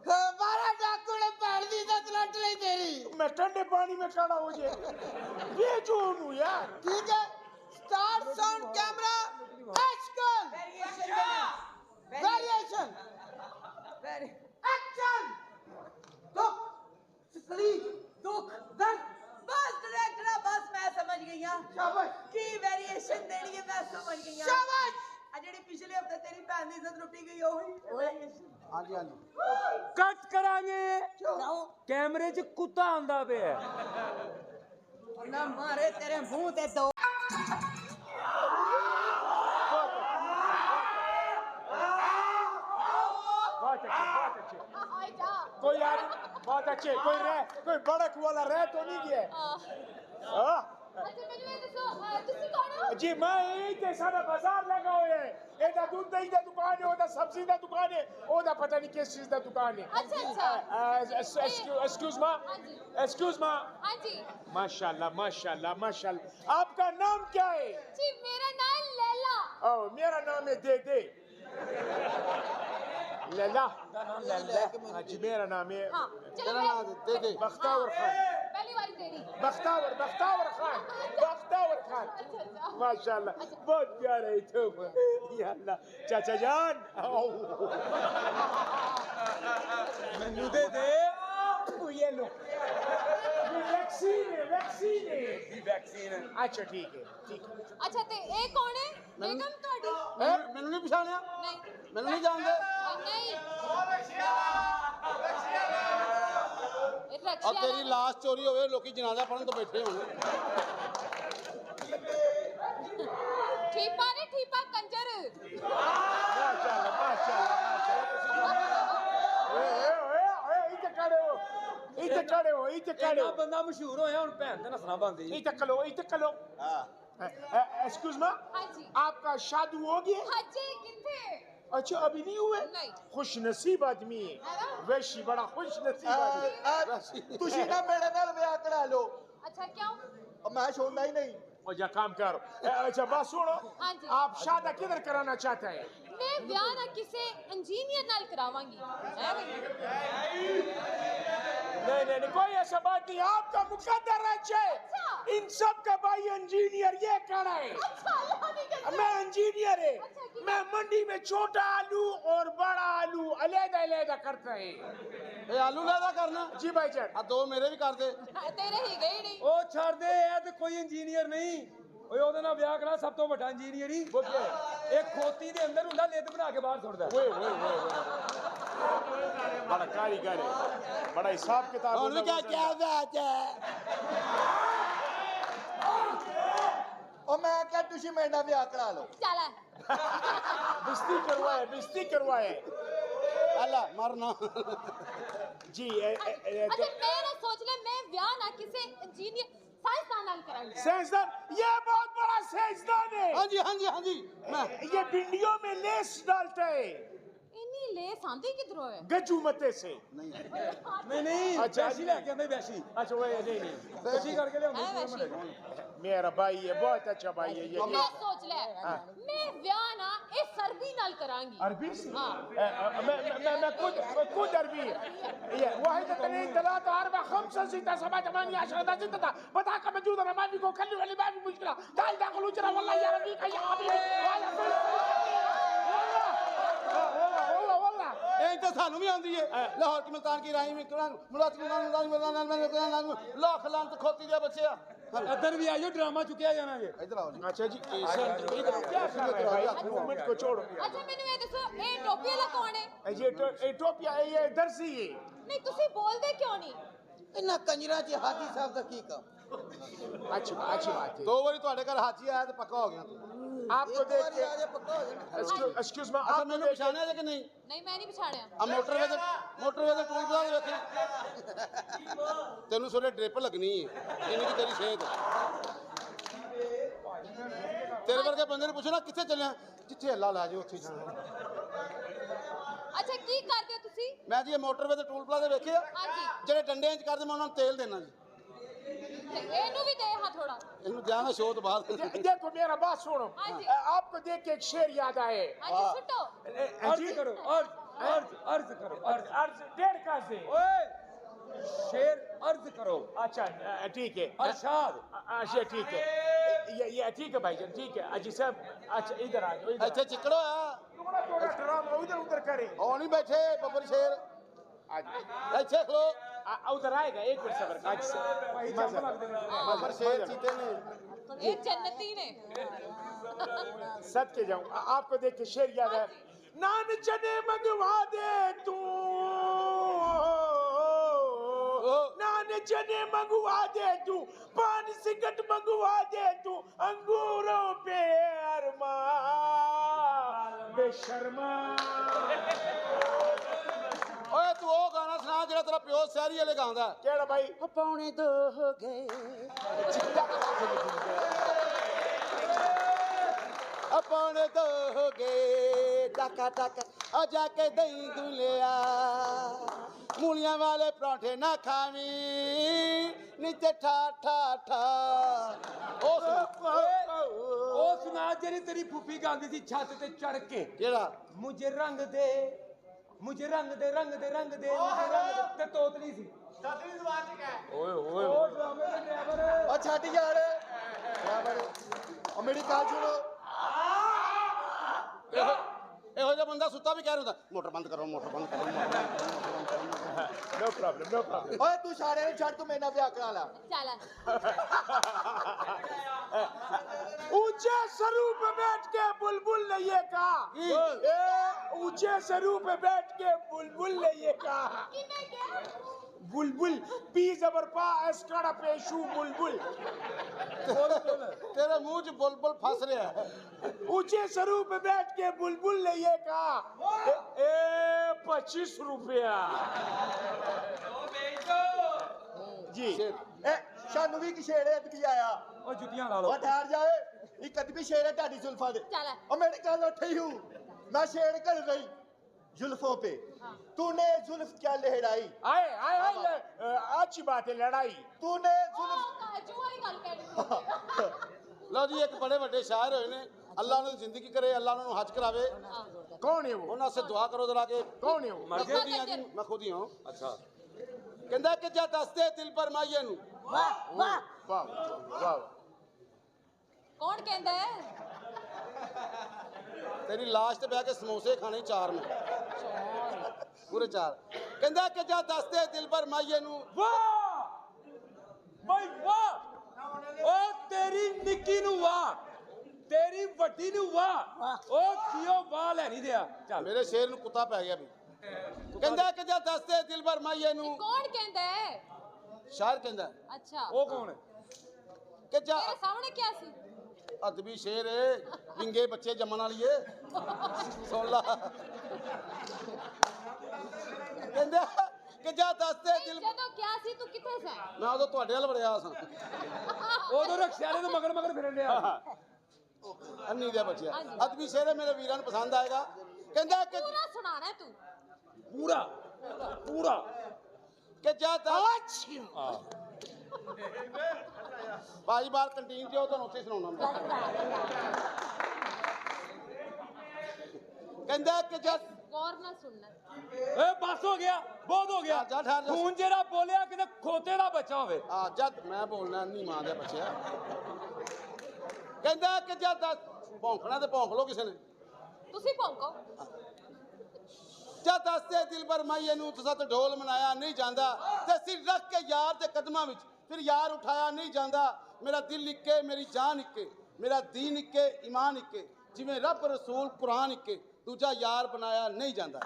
12 डाकू ने भैन दी इज्जत लुट ली तेरी मैं ठंडे पानी में खड़ा हो जाए बेचो उन्हें यार ठीक है start sound camera action variation very action दुख तकलीफ ਦੁੱਖ ਦਰਦ ਬਸ ਡਾਇਰੈਕਟਰ ਬਸ ਮੈਂ ਸਮਝ ਗਈ ਆ शाबाश ਕੀ ਵੇਰੀਏਸ਼ਨ ਦੇਣੀ ਹੈ ਮੈਂ ਸਮਝ ਗਈ ਆ शाबाश ਆ ਜਿਹੜੀ ਪਿਛਲੇ ਹਫਤੇ ਤੇਰੀ ਭੈਣ ਦੀ ਇੱਜ਼ਤ ਲੁੱਟੀ ਗਈ ਉਹੀ हाँ जी हाँ जी ਕੱਟ ਕਰਾਂਗੇ ਕਿਉਂ ਕੈਮਰੇ 'ਚ ਕੁੱਤਾ ਆਂਦਾ ਪਿਆ ਨਾ ਮਾਰੇ ਤੇਰੇ ਮੂੰਹ ਤੇ ਦੋ बहुत अच्छे कोई यार बहुत अच्छे कोई बड़क वाला रह तो नहीं गया हाँ? जी मैं यही ते सारा बाजार लगा हुआ है एदा दूध दही दा दुकान है ओदा सब्जी दा दुकान है ओदा पता नहीं किस चीज दा दुकान है एक्सक्यूज माँ माशाल्लाह माशाल्लाह माशाल्लाह आपका नाम क्या है जी मेरा नाम लैला ओ मेरा नाम है दे लैला हाँ जी मेरा नाम है हाँ चलो तेरा नाम दे दे बख्तावर खान पहली बारी तेरी बख्तावर खान माशाल्लाह बहुत प्यारे है तुम या अल्लाह चाचा जान ਮੈਨੂੰ ਦੇ ਦੇ ये लो ये वैक्सीन है ਵੈਕਸੀਨ अच्छा ठीक है अच्छा ते ये कौन है बेगम ਤੁਹਾਡੀ मैंने नहीं पछाणिया नहीं मैंने नहीं जानते नहीं अब रक्षा तेरी लाश चोरी होवे लोकी जनाजा पढ़न तो बैठे होंगे ठीपा कंजर माशाल्लाह इधर खड़े हो Claro. ਇੰਨਾ ਬੰਦਾ ਮਸ਼ਹੂਰ ਹੋਇਆ ਹੁਣ ਭੈਣ ਤੇ ਨਸਣਾ ਬੰਦੀ Itakalo, itakalo. ਹਾਂ Excuse me, हाँ जी आपका शादी हो गया? हाँ जी किथे अच्छा अभी नहीं हुए? नहीं। खुश नसीब आदमी है, वैशी बड़ा खुश नसीब आदमी। ਤੁਸੀਂ ਨਾ ਮੇਰੇ ਨਾਲ ਵਿਆਹ ਕਰਾ ਲਓ अच्छा क्यों ਮੈਂ ਛੋੜਦਾ ਹੀ ਨਹੀਂ और जा काम करो। अच्छा बात सुनो, हाँ जी। आप शादी किधर कराना चाहते हैं? मैं ब्याह ना किसे इंजीनियर नाल करावांगी है नहीं, कोई ऐसा बात नहीं, आपका मुकद्दर है। अच्छा। इन सब का भाई इंजीनियर ये करा है। अच्छा अल्लाह नहीं करता मैं इंजीनियर है, अच्छा, ठीक है। मैं मंडी में छोटा आलू और बड़ा आलू अलग अलग करता है। ਇਹ ਆਲੂ ਲੈਦਾ ਕਰਨਾ जी भाईजान। ਆ ਦੋ ਮੇਰੇ ਵੀ ਕਰ ਦੇ तेरे ही गई नहीं ਉਹ ਛੱਡ ਦੇ ਇਹ ਤੇ ਕੋਈ ਇੰਜੀਨੀਅਰ ਨਹੀਂ ਓਏ ਉਹਦੇ ਨਾਲ ਵਿਆਹ ਕਰਾ ਸਭ ਤੋਂ ਵੱਡਾ ਇੰਜੀਨੀਅਰ ਹੀ ਇਹ ਖੋਤੀ ਦੇ ਅੰਦਰ ਹੁੰਦਾ ਲਿੱਦ ਬਣਾ ਕੇ ਬਾਹਰ ਸੁੱਟਦਾ बड़ा कारीगर है, बड़ा हिसाब किताब। ਹੁਣ ਵੀ ਕਿਆ ਬਾਤ ਹੈ ਉਹ ਮੈਂ ਕਿਹਾ ਤੁਸੀਂ ਮੇਰੇ ਨਾਲ ਵਿਆਹ ਕਰਾ ਲਓ चला बिस्ती करवाए। ਅੱਲਾ ਮਰਨਾ जी अच्छा मैं ना सोच ले मैं ब्याह ना किसे इंजीनियर साइंसदान नाल करांगी साइंसदान, ये बहुत बड़ा साइंसदान है। ਹਾਂਜੀ ਹਾਂਜੀ ਹਾਂਜੀ ਮੈਂ ये भिंडियों में लेस डालता है इन्नी लेस आंदी किधरों है गज्जू मते से। ਨਹੀਂ ਅੱਛਾ, ਵੈਸ਼ੀ ਲੈ ਕੇ ਆਉਂਦੇ ਵੈਸ਼ੀ अच्छा वो नहीं ਵੈਸ਼ੀ ਕਰਕੇ ਲਿਆਉਂਦੇ ਹੈ ਪੂਰੇ ਵੈਸ਼ੀ। ਮੁੰਡੇ मेरा भाई है, बहुत अच्छा भाई है ये। मैं सोच ले मैं ब्याह ना इस सर्दी नाल करांगी अरबी से? हाँ मैं खुद अरबी है। واحد اثنين ثلاثة أربعة خمسة ستة سبعة ثمانية عشرة ستة بطاقة موجودة أنا ما فيكم خلوا اللي ما في مشكلة تعال داخل وجرا والله يا رفيق يا حبيبي والله ਇਹ ਤਾਂ ਸਾਨੂੰ ਵੀ ਆਉਂਦੀ ਏ ਲਾਹੌਰ ਕੀ ਮਲਤਾਨ ਕੀ ਰਾਹੀ ਵਿੱਚ ਮੁਲਾਜ਼ਮ ਲੱਖ ਲੰਤ ਖੋਤੀ ਦੇ ਬੱਚਿਆ ਇੱਧਰ ਵੀ ਆਇਓ ਡਰਾਮਾ ਚੁੱਕਿਆ ਜਾਣਾ ਜੇ ਇੱਧਰ ਆਓ ਜੀ अच्छा जी इधर क्या कर रहे हैं भाई, मूवमेंट को छोड़ो। अच्छा मैंने ये दसो ए टोपी वाला कौन है ये टोपिया है, ये दर्जी है। नहीं तुसी बोलदे क्यों नहीं ਇਹਨਾਂ ਕੰਜਰਾਂ 'ਚ ਹਾਜੀ ਸਾਹਿਬ ਦਾ ਕੀ ਕੰਮ अच्छी बात है। ਦੋ ਵਾਰੀ ਤੁਹਾਡੇ ਘਰ ਹਾਜੀ ਆਇਆ ਤੇ ਪੱਕਾ ਹੋ ਗਿਆ ਤੂੰ आपको देख के ਆ ਜਾ ਪੱਕਾ ਹੋ ਜਾਣਾ एक्सक्यूज मी, ਅਸਾਂ आपको ਮੈਨੂੰ देख के ਪਛਾਣਿਆ ਜੇ ਕਿ ਨਹੀਂ नहीं मैं नहीं पछाड़िया ਆ ਮੋਟਰਵੇ ਦੇ ਟੂਲ ਪਲਾਜ਼ਾ ਵੇਖੀ ਤੈਨੂੰ ਸੋਰੇ ਡ੍ਰਿਪ ਲੱਗਣੀ ਏ ਕਿੰਨੀ ਕੀ ਤੇਰੀ ਸਿਹਤ ਤੇਰੇ ਵਰਗੇ ਬੰਦੇ ਨੂੰ ਪੁੱਛੋ ਨਾ ਕਿੱਥੇ ਚੱਲਿਆ ਜਿੱਥੇ ਅੱਲਾ ਲਾ ਜਾਓ ਉੱਥੇ ਜਾਣਾ अच्छा की करदे हो तुसी ਮੈਂ ਜੀ ਇਹ ਮੋਟਰਵੇ ਦੇ ਟੂਲ ਪਲਾਜ਼ਾ ਵੇਖੇ ਆ हाँ जी ਜਿਹੜੇ ਡੰਡਿਆਂ 'ਚ ਕਰਦੇ ਮੈਂ ਉਹਨਾਂ ਨੂੰ ਤੇਲ ਦੇਣਾ ਜੀ ते एनु भी दे हां थोड़ा ਇਹਨੂੰ ਜਾਣਾ ਸ਼ੋਅ ਤੋਂ ਬਾਅਦ देखो मेरा बात सुनो, हाँ जी। आपको देख के एक शेर याद आए। हां जी सुटो अर्ज करो अर्ज करो अर्ज अर्ज 1.5 का से। ਓਏ ਸ਼ੇਰ अर्ज करो अच्छा ठीक है, अरशाद अच्छा ठीक है, ये ठीक है भाईजान, ठीक है अजी साहब। अच्छा इधर आ जाओ, इधर ਇੱਥੇ ਚਿੱਕੜ ਹੋਇਆ थोड़ा ड्रामा उधर करे। ਉਹ ਨਹੀਂ ਬੈਠੇ ਬੱਬਰ ਸ਼ੇਰ ਇੱਥੇ ਖਲੋ उधर आएगा, एक मिनट सबर कर। ਭਾਈ ਚੰਪ ਲੱਗਦੇ ਨੇ ਬੱਬਰ ਸ਼ੇਰ ਚੀਤੇ ਨੇ ये जन्नती ने सच के जाऊं, आपको देख के शेर याद है। नान चने मंगवा दे तू, नान चने मंगवा दे तू, पान सिगट मंगवा दे तू, अंगूरों पे अरमा बेशर्मा। ਓਏ ਤੂੰ ਉਹ ਗਾਣਾ ਸੁਣਾ ਜਿਹੜਾ ਤੇਰਾ ਪਿਓ ਸ਼ਹਿਰੀ ਵਾਲੇ ਗਾਉਂਦਾ केड़ा भाई? ਪੌਣੇ 2 ਹੋ ਗਏ ਆਪਣੇ ਤੋਂ ਹੋ ਗਏ ਟਾਕਾ ਟਾਕਾ ਆ ਜਾ ਕੇ ਦਹੀਂ ਦੁਲਿਆ ਮੂਲੀਆਂ ਵਾਲੇ ਪਰੌਂਠੇ ਨਾ ਖਾਵੀਂ ਨੀਚੇ ਠਾ ਠਾ ਠਾ ਉਹ ਸੁਣਾ ਉਹ ਸੁਣਾ ਜਿਹੜੀ ਤੇਰੀ ਫੁੱਫੀ ਗਾਉਂਦੀ ਸੀ ਛੱਤ ਤੇ ਚੜ ਕੇ ਜਿਹੜਾ ਮੁਝੇ ਰੰਗ ਦੇ ਮੁਝੇ ਰੰਗ ਦੇ ਰੰਗ ਦੇ ਰੰਗ ਦੇ ਮੁਝੇ ਰੰਗ ਦੇ ਤੇ ਤੋਤਲੀ ਸੀ ओए ओए ਉਹ ਡਰਾਮੇ ਦੇ ਡਰਾਈਵਰ ਉਹ ਛੱਡ ਯਾਰ ਉਹ ਮੇਰੀ ਗੱਲ ਸੁਣੋ ਇਹੋ ਜਿਹਾ ਬੰਦਾ ਸੁੱਤਾ ਵੀ ਕਹਿ ਰਿਹਾ ਹੁੰਦਾ ਮੋਟਰ ਬੰਦ ਕਰੋ ਮੋਟਰ ਬੰਦ ਕਰੋ ਮੋਟਰ ਬੰਦ ਕਰੋ नो प्रॉब्लम नो प्रॉब्लम। ਓਏ ਤੂੰ ਸਾਰਿਆਂ ਨੂੰ ਛੱਡ ਤੂੰ ਮੇਰੇ ਨਾਲ ਵਿਆਹ ਕਰਾ ਲਾ चला ऊंचे सरू पे बैठ के बुलबुल ने ये कहा, ऊंचे सरू पे बैठ के बुलबुल ने ये कहा, किने क्या बुलबुल पी जबर पा एस्कड़ा पेशू बुलबुल। ਤੇਰੇ ਮੂੰਹ 'ਚ ਬੁਲਬੁਲ ਫਸ ਰਿਹਾ ऊंचे सरू पे बैठ के बुलबुल ने ये कहा, 25 रुपया। जी शेर ਸਾਨੂੰ ਵੀ ਕਿ ਛੇੜੇ ਅਟਕੀ ਆਇਆ ਉਹ ਜੁੱਤੀਆਂ ਲਾ ਲਓ ਉਹ ਠਹਿਰ ਜਾਏ ਇੱਕ ਅਦਬੀ ਸ਼ੇਰ ਹੈ ਢਾਡੀ ਜ਼ੁਲਫਾਂ ਦੇ ਚੱਲ। ਉਹ मेरी गल उठी हूँ मैं शेर कर रही जुल्फों पे तूने जुल्फ क्या लहराई आए आए आए अच्छी बात है लड़ाई तूने जुल्फ ਉਹ ਕਾਜੂ ਵਾਲੀ ਗੱਲ ਕਹਿਣੀ ਲਓ ਜੀ ਇੱਕ ਬੜੇ ਵੱਡੇ ਸ਼ਾਇਰ ਹੋਏ ਨੇ ਅੱਲਾ ਉਹਨਾਂ ਦੀ ਜ਼ਿੰਦਗੀ ਕਰੇ ਅੱਲਾ ਉਹਨਾਂ ਨੂੰ ਹੱਜ ਕਰਾਵੇ कौन है वो ਉਹਨਾਂ ਸੇ ਦੁਆ ਕਰੋ ਜਰਾ ਕਿ कौन है वो ਮੈਂ ਖੁਦ ਹੀ ਹਾਂ ਜੀ ਮੈਂ ਖੁਦ ਹੀ ਹਾਂ ਅੱਛਾ ਕਹਿੰਦਾ ਕਿ ਜਾ ਦੱਸਦੇ ਦਿਲ ਪਰ ਮਾਈਏ ਨੂੰ ਵਾਹ ਵਾਹ वाह वाह ਕੌਣ ਕਹਿੰਦਾ ਹੈ ਤੇਰੀ ਲਾਸ਼ ਤੇ ਬਹਿ ਕੇ ਸਮੋਸੇ ਖਾਣੇ 4 ਮੈਂ ਪੂਰੇ 4 ਕਹਿੰਦਾ ਕਿ ਜਾ ਦੱਸਦੇ ਦਿਲ ਪਰ ਮਾਈਏ ਨੂੰ ਵਾਹ ਬਈ ਵਾਹ ਉਹ ਤੇਰੀ ਨਿੱਕੀ ਨੂੰ ਵਾਹ ਤੇਰੀ ਵੱਡੀ ਨੂੰ ਵਾਹ ਉਹ ਕਿਉਂ ਵਾਹ ਲੈ ਨਹੀਂ ਦਿਆ ਚੱਲ ਮੇਰੇ ਸ਼ੇਰ ਨੂੰ ਕੁੱਤਾ ਪੈ ਗਿਆ ਵੀ ਕਹਿੰਦਾ ਕਿ ਜਾ ਦੱਸਦੇ ਦਿਲ ਪਰ ਮਾਈਏ ਨੂੰ ਕੌਣ ਕਹਿੰਦਾ ਹੈ ਸ਼ਾਇਰ ਕਹਿੰਦਾ ਅੱਛਾ ਉਹ ਕੌਣ ਹੈ ਕਿ ਜਾ ਤੇਰੇ ਸਾਹਮਣੇ ਕੀ ਸੀ ਅਦਬੀ ਸ਼ੇਰ ਏ ਵਿੰਗੇ ਬੱਚੇ ਜੰਮਣ ਵਾਲੀ ਏ ਸੁਣ ਲਾ ਕਹਿੰਦਾ ਕਿ ਜਾ ਦੱਸਦੇ ਦਿਲ ਜਦੋਂ ਕਿਆ ਸੀ ਤੂੰ ਕਿੱਥੇ ਸੀ ਮੈਂ ਉਦੋਂ ਤੁਹਾਡੇ ਵੱਲ ਵੜਿਆ ਸਾਂ ਉਦੋਂ ਰਖਸ਼ਿਆਲੇ ਦੇ ਮਗਰ ਮਗਰ ਫਿਰਨ ਡਿਆ ਅੰਨੀ ਦੇ ਬੱਚਿਆ ਅਦਬੀ ਸ਼ੇਰ ਏ ਮੇਰੇ ਵੀਰਾਂ ਨੂੰ ਪਸੰਦ ਆਏਗਾ ਕਹਿੰਦਾ ਕਿ ਪੂਰਾ ਸੁਣਾਣਾ ਹੈ ਤੂੰ ਪੂਰਾ ਪੂਰਾ ਕਿ ਜਾ ਦੱਸ ਭਾਜੀ ਬਾਹਰ ਕੰਟੀਨ 'ਚ ਉਹ ਤੁਹਾਨੂੰ ਉੱਥੇ ਸੁਣਾਉਣਾ ਮੈਂ ਕਹਿੰਦਾ ਕਿ ਜਦ ਗੌਰ ਨਾਲ ਸੁਣਨਾ ਏ ਬਸ ਹੋ ਗਿਆ ਬਹੁਤ ਹੋ ਗਿਆ ਜਾ ਠਹਿਰ ਜਾ। ਹੁਣ ਜਿਹੜਾ ਬੋਲਿਆ ਕਿਤੇ ਖੋਤੇ ਦਾ ਬੱਚਾ ਹੋਵੇ ਜਦ ਮੈਂ ਬੋਲਣਾ ਨਹੀਂ ਮਾਂ ਦੇ ਬੱਚਿਆ ਕਹਿੰਦਾ ਕਿ ਜਦ ਭੌਂਕਣਾ ਤੇ ਭੌਂਕ ਲੋ ਕਿਸੇ ਨੇ ਤੁਸੀਂ ਭੌਂਕੋ ਜਦ ਦੱਸਦੇ ਦਿਲ ਪਰ ਮਾਈਏ ਨੂੰ ਤੁਸੀਂ ਤੇ ਢੋਲ ਮਨਾਇਆ ਨਹੀਂ ਜਾਂਦਾ ਤੇ ਸਿਰ ਰੱਖ ਕੇ ਯਾਰ ਦੇ ਕਦਮਾਂ ਵਿੱਚ ਫਿਰ ਯਾਰ ਉਠਾਇਆ ਨਹੀਂ ਜਾਂਦਾ ਮੇਰਾ ਦਿਲ ਇੱਕੇ ਮੇਰੀ ਜਾਨ ਇੱਕੇ ਮੇਰਾ ਦੀਨ ਇੱਕੇ ਈਮਾਨ ਇੱਕੇ ਜਿਵੇਂ ਰੱਬ ਰਸੂਲ ਕੁਰਾਨ ਇੱਕੇ ਦੂਜਾ ਯਾਰ ਬਣਾਇਆ ਨਹੀਂ ਜਾਂਦਾ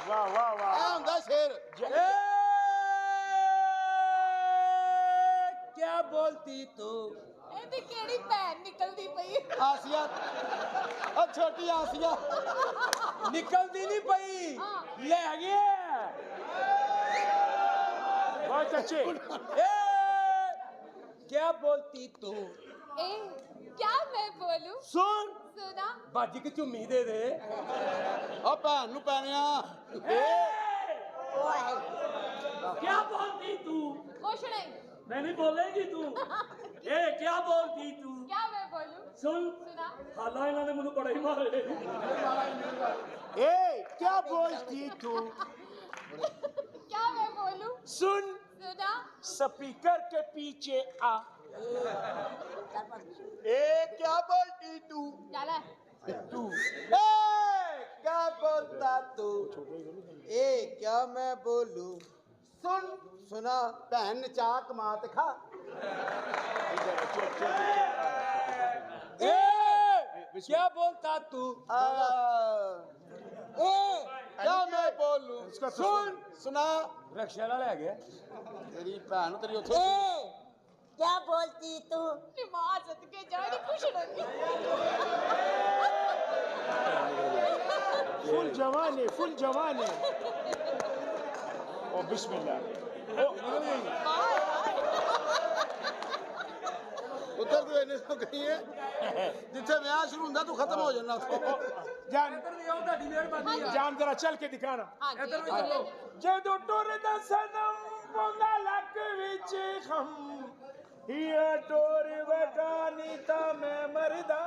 वाह वाह वाह ਇਹ ਹੁੰਦਾ ਸ਼ੇਰ ਏ क्या बोलती तू ਇਹਦੀ ਕਿਹੜੀ ਭੈਣ ਨਿਕਲਦੀ ਪਈ ਆਸੀਆ ਉਹ ਛੋਟੀ ਆਸੀਆ ਨਿਕਲਦੀ ਨਹੀਂ ਪਈ ਹਾਂ। ਲੈ ਗਿਆ बहुत अच्छे ए क्या बोलती तू ਇਹ क्या मैं बोलूं सुन सुना ਬਾਜੀ ਕਿ ਝੁੰਮੀ ਦੇ ਦੇ ਉਹ ਭੈਣ ਨੂੰ ਪੈਣਿਆ क्या बोलती तू कुछ नहीं मैं नहीं बोलेगी तू ए क्या बोलती तू क्या मैं बोलूं सुन सुना हाला इन्होंने मुझे बड़ा ही मारे ए क्या बोलती तू क्या मैं बोलूं सुन सुना स्पीकर के पीछे आ ए क्या बोलती तू चला क्या बोलता तू ए क्या मैं बोलूं सुन सुना ਭੈਣ ਨਚਾ ਕਮਾ ਤੇ ਖਾ ए क्या बोलता तू क्या मैं बोलूं सुन सुना रक्षा वाला ले गया ਤੇਰੀ ਭੈਣ ਨੂੰ ਤੇਰੀ ਉੱਥੇ क्या बोलती तू नमाज के जाने खुश रही फुल जवान है ओ बिस्मिल्लाह ਉੱਧਰ ਤੂੰ ਇੰਨੇ ਤੋਂ ਗਈ ਹੈ ਜਿੱਥੇ ਵਿਆਹ ਸ਼ੁਰੂ ਹੁੰਦਾ ਤੂੰ ਖਤਮ ਹੋ ਜਾਣਾ जान ਇੱਧਰ ਵੀ ਆਓ ਤੁਹਾਡੀ ਮਿਹਰਬਾਨੀ ਆ जान जरा चल के दिखाना हाँ जी ਇੱਧਰ ਵੀ ਚੱਲੋ ਜਦੋਂ ਟੁਰਦਾ ਸਨਮ ਪਉਂਦਾ ਲੱਕ ਵਿੱਚ ਖਮ ਇਹ ਟੋਰ ਵਟਾਨੀ ਤਾਂ ਮੈਂ ਮਰਦਾ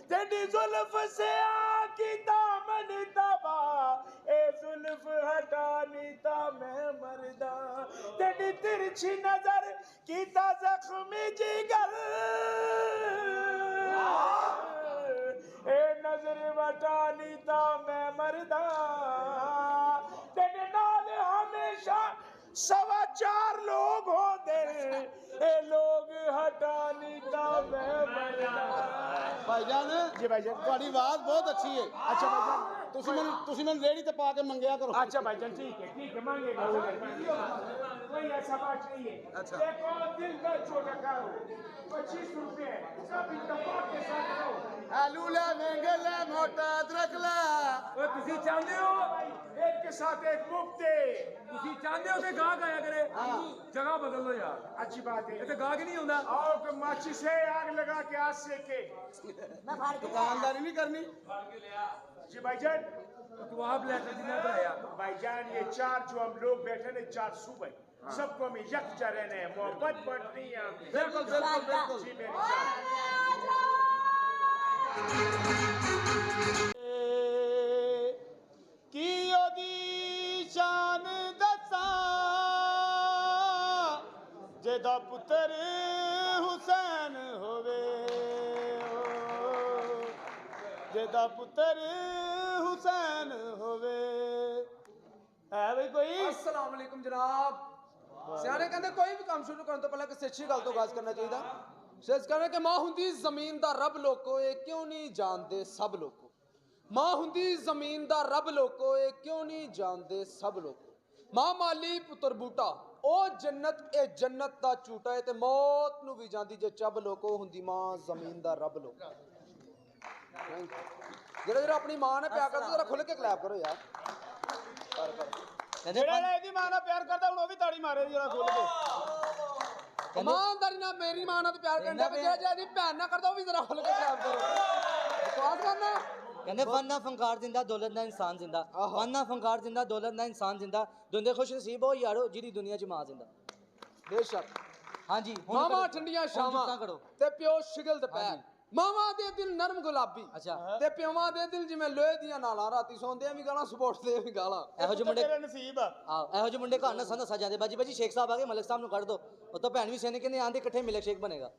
ਤੇਰੀ ਜ਼ੁਲਫ ਸੇ ਆ ਕੀ ਦਾਮਨ ਦਬਾ ਇਹ ਜ਼ੁਲਫ ਹਟਾਨੀ ਤਾਂ ਮੈਂ ਮਰਦਾ ਤੇਰੀ ਤਿਰਛੀ ਨਜ਼ਰ ਕੀਤਾ ਜ਼ਖਮੀ ਜਿਗਰ ਇਹ ਨਜ਼ਰ ਵਟਾਨੀ ਤਾਂ ਮੈਂ ਮਰਦਾ ਤੇਰੇ ਨਾਲ ਹਮੇਸ਼ਾ 4.25 ਲੋਗ ਹੋਂਦੇ ਇਹ ਲੋਗ ਹਟਾਨੀ ਤਾਂ ਮੈਂ ਮਰਦਾ ਭਾਈਜਾਨ ਜੀ ਭਾਈਜਾਨ ਤੁਹਾਡੀ ਆਵਾਜ਼ ਬਹੁਤ ਅੱਛੀ ਹੈ अच्छा भाईजान ਤੁਸੀਂ ਮੈਨੂੰ ਰੇੜੀ ਤੇ ਪਾ ਕੇ ਮੰਗਿਆ ਕਰੋ। अच्छा भाईजान ठीक है मांगेगा कोई ऐसा बात नहीं है। अच्छा। देखो दिल का छोटा करो 25 रुपए सब इत्तेफाक के साथ करो। आलू ले महंगे ले मोटा अदरक ले। ਓਏ ਤੁਸੀਂ ਚਾਹੁੰਦੇ ਹੋ एक के साथ एक मुफ्त है। ਤੁਸੀਂ ਚਾਹੁੰਦੇ ਹੋ ਕਿ ਗਾਹਕ ਆਇਆ ਕਰੇ ਜਗ੍ਹਾ ਬਦਲ ਲਓ ਯਾਰ अच्छी बात है। ਇੱਥੇ ਗਾਹਕ ਹੀ ਨਹੀਂ ਆਉਂਦਾ आओ कि माचिस से आग लगा के हाथ सेके। ਮੈਂ ਫੜ ਕੇ दुकानदारी नहीं करनी। जी भाईजान ਤੂੰ ਆਪ ਲੈ ਕੇ ਜਿੰਨਾ ਕਰਾਇਆ भाईजान ये चार जो हम लोग बैठे ना 4 सुबह सबको में यकजा रहना है मोहब्बत बढ़नी है। बिल्कुल बिल्कुल बिल्कुल। जी मेरी जान की ओदी शान दसा जेदा पुत्र हुसैन होवे जेदा पुत्र हुसैन होवे है भाई कोई। अस्सलाम वालेकुम जनाब। सियाने कहते कोई भी काम शुरू करने तो पहले किसी अच्छी गल तो आगाज करना चाहिए। सिर्फ कहने कि मां हुंदी जमीन दा रब लोको ये क्यों नहीं जानते सब लोको। मां हुंदी जमीन दा रब लोको ये क्यों नहीं जानते सब लोको। मां माली पुत्र बूटा ओ जन्नत ए जन्नत दा झूटा है ते मौत नु भी जांदी जे चब लोको हुंदी मां जमीन दा रब लोको। जेड़ा अपनी मां ने प्यार करदा जरा खुल के क्लैप करो यार। ਜਿਹੜਾ ਇਹਦੀ ਮਾਂ ਨਾਲ ਪਿਆਰ ਕਰਦਾ ਹੁਣ ਉਹ ਵੀ ਤਾੜੀ ਮਾਰੇ ਜਰਾ ਖੋਲ ਕੇ। ईमानदारी ना मेरी मां नाल प्यार करना पे जेड़ा जेदी भैन ना करदा ओ भी जरा खुल के क्लैप करो। बकवास करना कहते फन फंकार जिंदा दौलत ना इंसान जिंदा फन फंकार जिंदा दौलत ना इंसान जिंदा दुनिया खुश नसीब हो यारो जिहदी दुनिया च मां जिंदा। बेशक हाँ जी मामा ठंडियां शामां करो ते प्यो शिगल दुपहर मामा दे दिल नरम गुलाबी अच्छा ते प्योवां दे दिल जिवें लोहे दियां नालां राती सौंदे भी गालां सपोर्ट दे भी गालां। ਇਹੋ ਜਿਹੇ ਮੁੰਡੇ ਤੇਰੇ ਨਸੀਬ ਆ। ਇਹੋ ਜਿਹੇ ਮੁੰਡੇ ਘਰ ਨਸਾਂ ਨਸਾ ਜਾਂਦੇ ਬਾਜੀ ਬਾਜੀ ਸ਼ੇਖ ਸਾਹਿਬ ਆ ਗਏ ਮਲਕ ਸਾਹਿਬ ਨੂੰ ਕੱਢ ਦੋ ਉਹ ਤਾਂ ਭੈਣ ਵੀ ਸੈਨੇ ਕਹਿੰਦੇ ਆਂਦੇ ਇਕੱਠੇ ਮਿਲਕ ਸ਼ੇਕ ਬਣੇਗਾ।